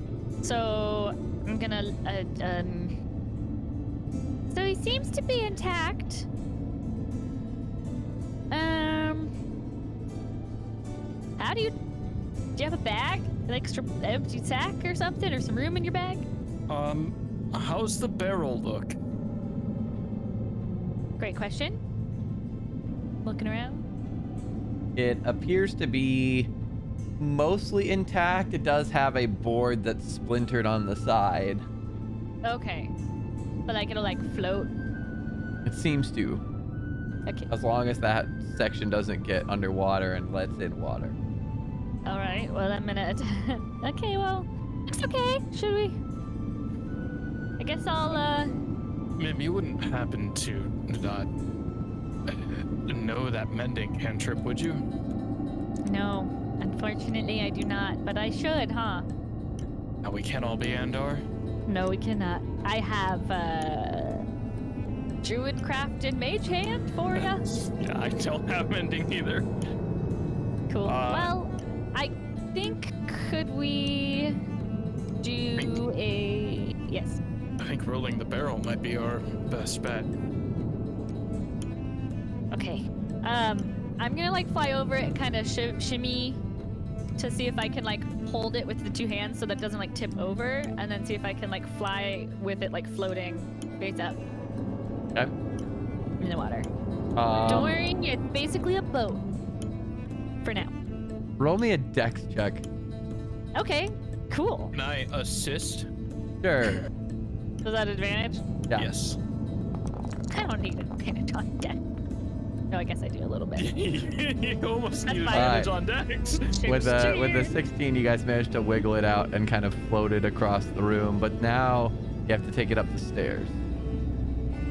So I'm gonna So he seems to be intact. How do you have a bag? An extra empty sack or something, or some room in your bag? How's the barrel look? Great question. Looking around. It appears to be mostly intact. It does have a board that's splintered on the side. Okay. But like it'll like float. It seems to, Okay. as long as that section doesn't get underwater and lets in water. All right. Well, I'm gonna. Okay. Well, it's okay. Should we? I guess I'll. Mim, you wouldn't happen to not know that mending cantrip, would you? No, unfortunately, I do not. But I should, huh? Now we can't all be Andar. No, we cannot. I have druid crafted mage hand for ya. Yeah, I don't have mending either. Cool. Well, I think could we do a yes? I think rolling the barrel might be our best bet. Okay. I'm gonna like fly over it and kind of shimmy to see if I can like hold it with the 2 hands so that it doesn't like tip over, and then see if I can like fly with it like floating face up Okay. in the water. Don't worry, it's basically a boat. for now. Roll me a dex check. Okay, cool. Can I assist? Sure. Is that advantage? Yeah. Yes. I don't need advantage on deck. No, I guess I do a little bit. You almost That's need fine. advantage on Dex. With the 16, you guys managed to wiggle it out and kind of float it across the room. But now you have to take it up the stairs.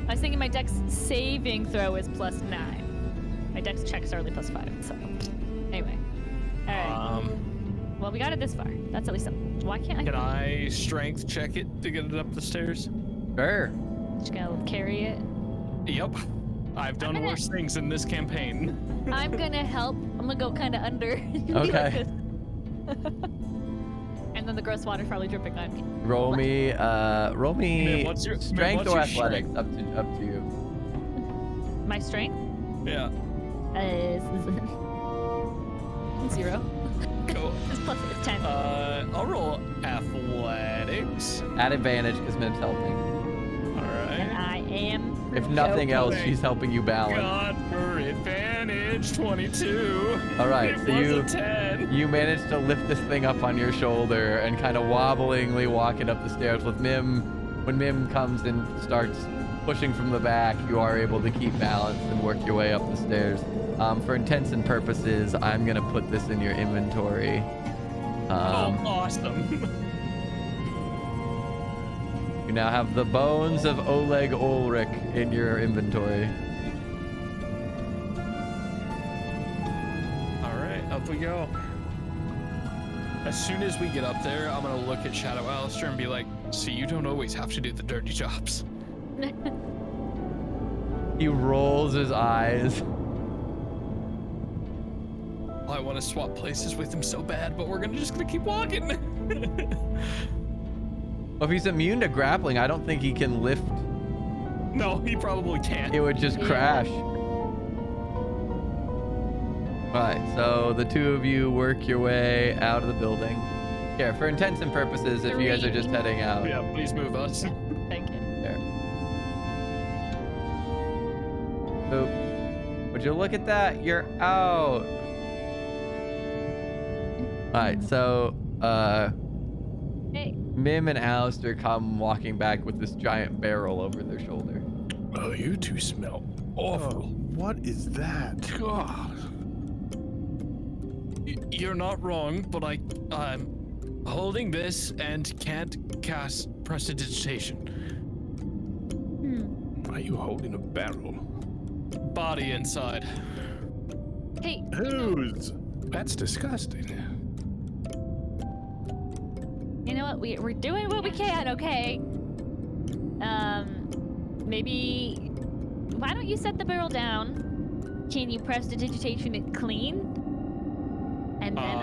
I was thinking my dex saving throw is +9. My dex checks are only +5. So anyway, all right. Well, we got it this far. That's at least something. Why can't I? Can I strength check it to get it up the stairs? Sure. Just gonna carry it. Yep. I've done gonna- worse things in this campaign. I'm gonna help. I'm gonna go kind of under. Be Okay. like this. And then the gross water's probably dripping on me. Roll me Man, what's your- man, strength what's or your athletics. strength? Up to you. My strength Yeah. is 0. Cool. It's plus it's 10. I'll roll athletics. At advantage because Mim's helping. All And right. I am. If nothing else, Okay. she's helping you balance. God for advantage, 22. All right, It so was you- a 10. You manage to lift this thing up on your shoulder and kind of wobblingly walk it up the stairs with Mim. When Mim comes and starts pushing from the back, you are able to keep balance and work your way up the stairs. For intents and purposes, I'm going to put this in your inventory. Oh, awesome. You now have the bones of Oleg Ulrich in your inventory. All right, up we go. As soon as we get up there, I'm gonna look at Shadow Alistair and be like, "See, you don't always have to do the dirty jobs." He rolls his eyes. I want to swap places with him so bad, but we're just gonna keep walking. Well, if he's immune to grappling, I don't think he can lift. No, he probably can't. It would just Yeah. crash. Right, so the two of you work your way out of the building. Here, for intents and purposes, if you guys are just heading out. Yeah, please move us. Thank you. There. Oop. Would you look at that? You're out. Alright, so Hey, Mim and Alistair come walking back with this giant barrel over their shoulder. Oh, you two smell awful. What is that? God. You're not wrong, but I'm holding this and can't cast prestidigitation. Why are you holding a barrel? Body inside. hey, Whose? That's disgusting. you know what? We're doing what we can, okay? Maybe. Why don't you set the barrel down? Can you prestidigitation it clean? And then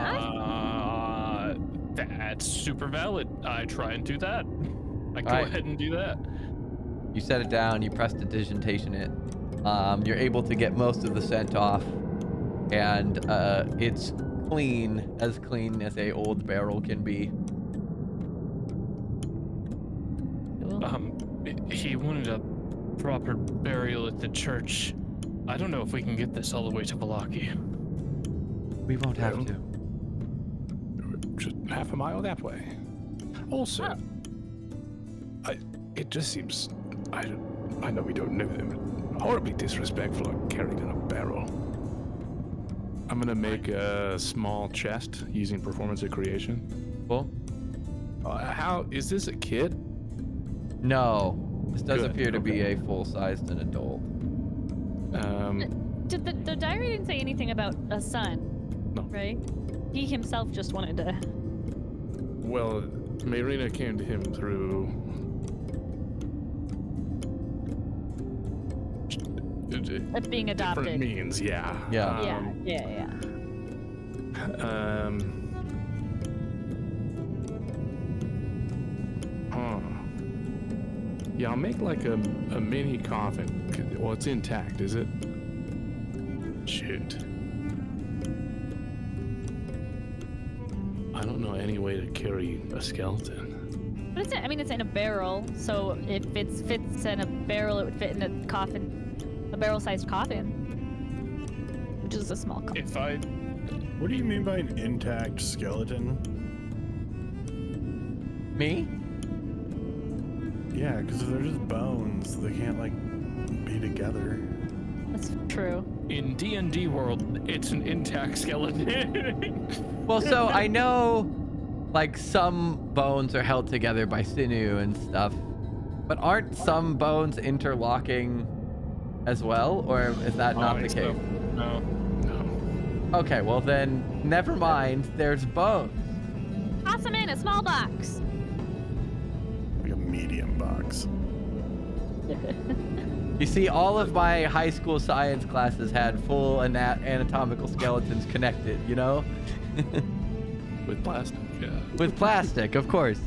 That's super valid. I try and do that. I go Alright. ahead and do that. You set it down, you prestidigitation it. You're able to get most of the scent off, and it's clean as a old barrel can be. He wanted a proper burial at the church. I don't know if we can get this all the way to Valaki. We won't have Well. to. Just half a mile that way. Also, it just seems, I know we don't know them, but horribly disrespectful of carrying in a barrel. I'm gonna make a small chest using performance of creation. Cool. How is this a kid? No, this does Good, appear to be okay. a full-sized and adult. did the diary didn't say anything about a son, No. right? He himself just wanted to. Well, Marina came to him through Being adopted. different means, yeah. Yeah. Yeah. Huh. Yeah, I'll make like a mini coffin. Well, it's intact, is it? Shoot. I don't know any way to carry a skeleton. But it's in a barrel, so if it fits in a barrel, it would fit in a coffin, a barrel-sized coffin, which is a small coffin. If I What do you mean by an intact skeleton? Me? Yeah, because if they're just bones, they can't like be together. That's true. In D&D world, it's an intact skeleton. Well, so I know, like, some bones are held together by sinew and stuff, but aren't some bones interlocking as well, or is that not the case? No. Okay, well then, never mind. There's bones. Toss them in a small box. Like a medium box. You see, all of my high school science classes had full anatomical skeletons connected, you know? With plastic, yeah. With plastic, of course.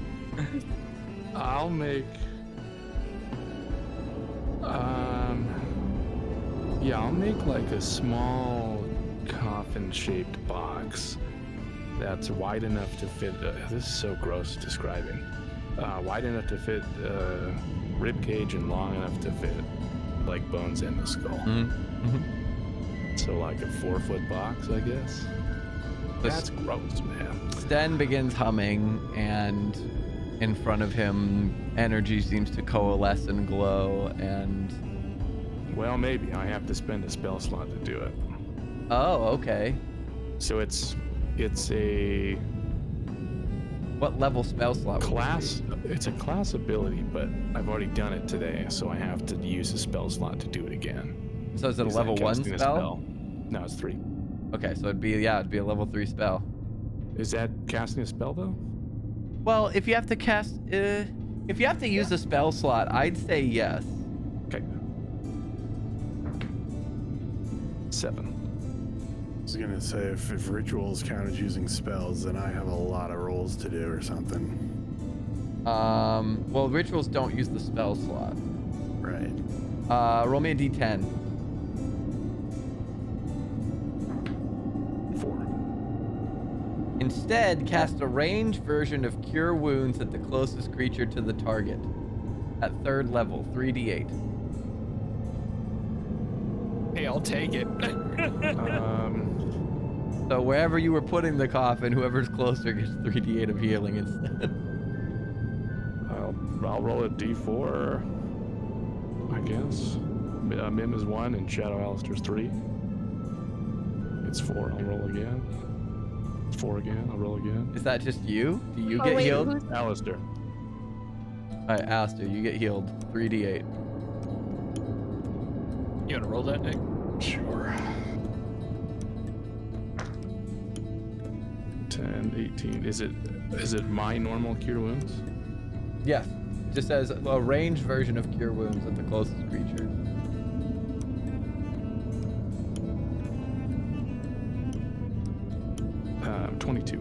I'll make. Yeah, I'll make like a small coffin-shaped box that's wide enough to fit. This is so gross describing. Wide enough to fit rib cage and long enough to fit like bones in the skull. Mm-hmm. So like a 4-foot box, I guess. That's gross, man. Sten begins humming, and in front of him, energy seems to coalesce and glow, and... Well, maybe I have to spend a spell slot to do it. Oh, okay. So it's a What level spell slot would it class. It's a class ability, but I've already done it today, so I have to use a spell slot to do it again. be? So is it a Is that level 1 casting a spell? No, it's 3. Okay, so it'd be a level 3 spell. Is that casting a spell though? Well, if you have to cast, if you have to use a spell slot, I'd say yes. Okay. 7. I was gonna say if rituals count as using spells, then I have a lot of rolls to do or something. Well, rituals don't use the spell slot. Right. Roll me a d10. 4. Instead, cast a ranged version of Cure Wounds at the closest creature to the target. At 3rd level, 3d8. Hey, I'll take it. So wherever you were putting the coffin, whoever's closer gets 3d8 of healing instead. I'll roll a d4, I guess. Mim is 1 and Shadow Alistair's 3. It's 4. I'll roll again. It's 4 again. I'll roll again. Is that just you? Do you Oh, get wait, healed? who's- Alistair. Alright, Alistair, you get healed. 3d8. You wanna roll that, Nick? Sure. 10, 18. Is it my normal cure wounds? Yes. Just says a ranged version of Cure Wounds at the closest creature. Uh, 22.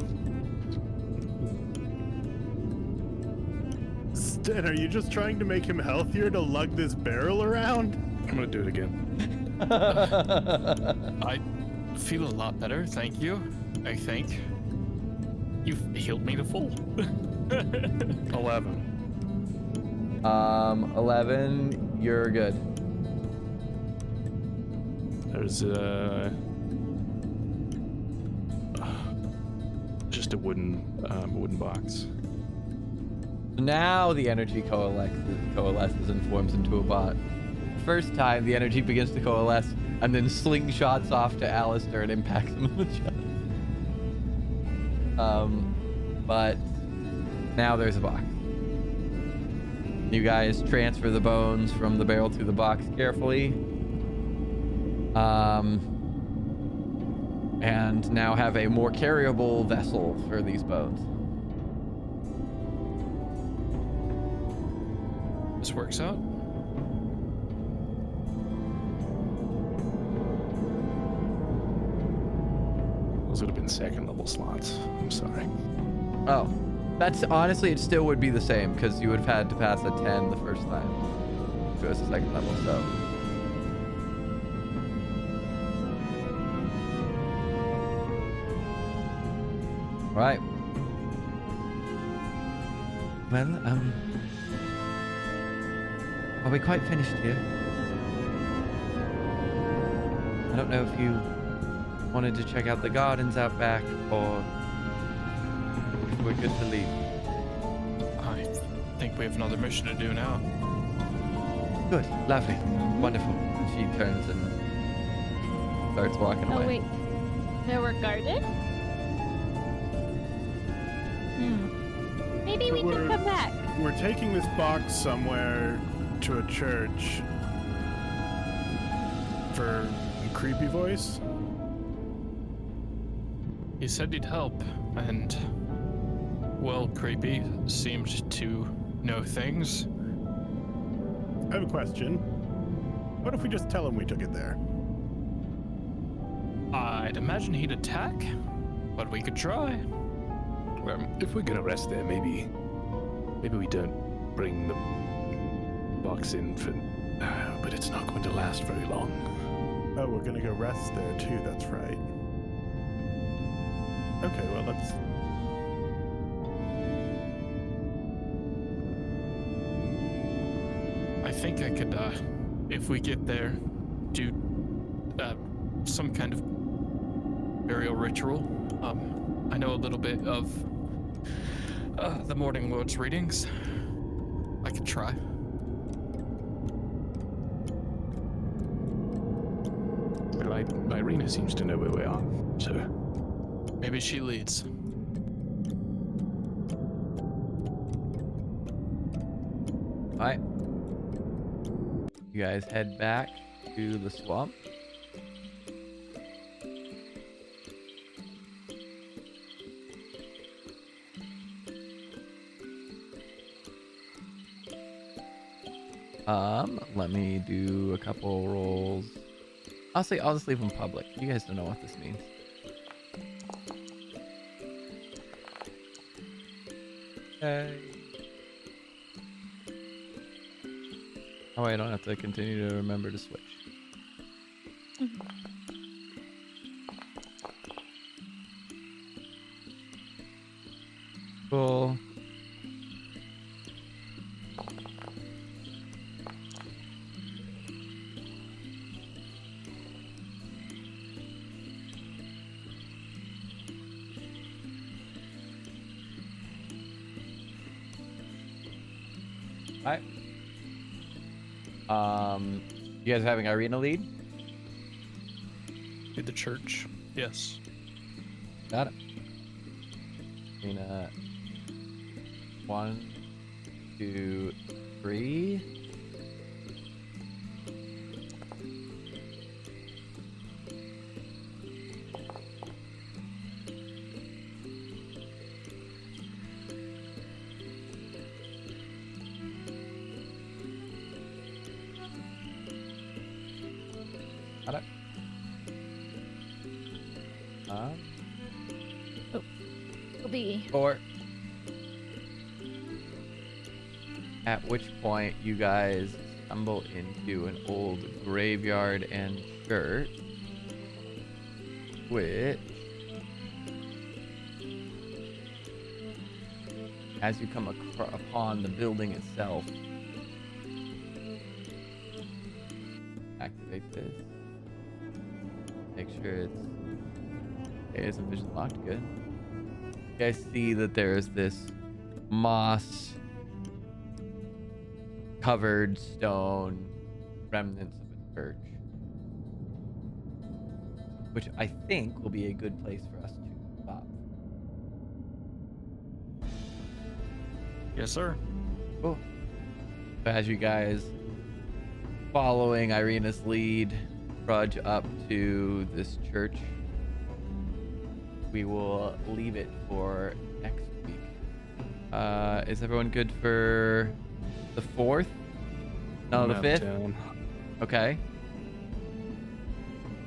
Sten, are you just trying to make him healthier to lug this barrel around? I'm gonna do it again. I feel a lot better, thank you. I think. You've healed me to full. 11. 11, you're good. There's just a wooden box. Now the energy coalesces and forms into a bot. First time the energy begins to coalesce and then slingshots off to Alistair and impacts him in the chest. But now there's a box. You guys transfer the bones from the barrel to the box carefully. And now have a more carryable vessel for these bones. This works out. Those would have been 2nd level slots. I'm sorry. Oh, that's honestly, it still would be the same because you would have had to pass a 10 the first time. If it was the 2nd level, so. Right. Well, are we quite finished here? I don't know if you wanted to check out the gardens out back, or if we're good to leave. I think we have another mission to do now. Good, lovely, wonderful. She turns and starts walking away. Oh wait, there were gardens? Maybe But we can come back. We're taking this box somewhere to a church. For a creepy voice? He said he'd help, and, well, Creepy seemed to know things. I have a question. What if we just tell him we took it there? I'd imagine he'd attack, but we could try. Well, if we're gonna rest there, maybe we don't bring the box in for. But it's not going to last very long. Oh, we're gonna go rest there too, that's right. Okay, well, let's... I think I could, if we get there, do some kind of burial ritual. I know a little bit of the Morning Lord's readings. I could try. Well, Irina seems to know where we are, so Maybe she leads. Alright. You guys head back to the swamp. Let me do a couple rolls. I'll just leave them public. You guys don't know what this means. Okay. Oh wait, I don't have to continue to remember to switch. Cool. Alright. You guys having Irina lead? To the church. Yes. Got it. Irina. 1, 2, 3. Got it. It'll be 4. At which point you guys stumble into an old graveyard and church, which, as you come upon the building itself, activate this. Make sure it's a vision locked. Good. You guys see that there's this moss covered stone remnants of a church, which I think will be a good place for us to stop. Yes, sir. Cool. So as you guys, following Irina's lead, trudge up to this church, we will leave it for next week. Is everyone good for the 4th? No, the 5th? Town. Okay.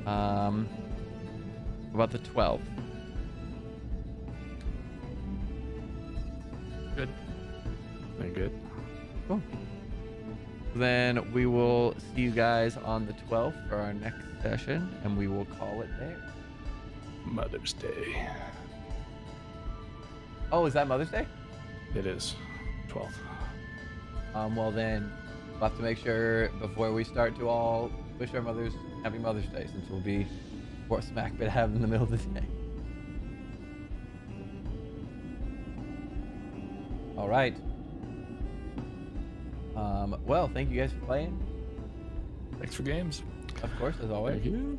What about the 12th? Good. Very good. Cool. Then we will see you guys on the 12th for our next session, and we will call it there. Mother's Day. Oh, is that Mother's Day? It is 12th. Well then, we'll have to make sure before we start to all wish our mothers Happy Mother's Day, since we'll be Or smack dab in the middle of the day. All right. Well, thank you guys for playing. Thanks for games. Of course, as always. Thank you.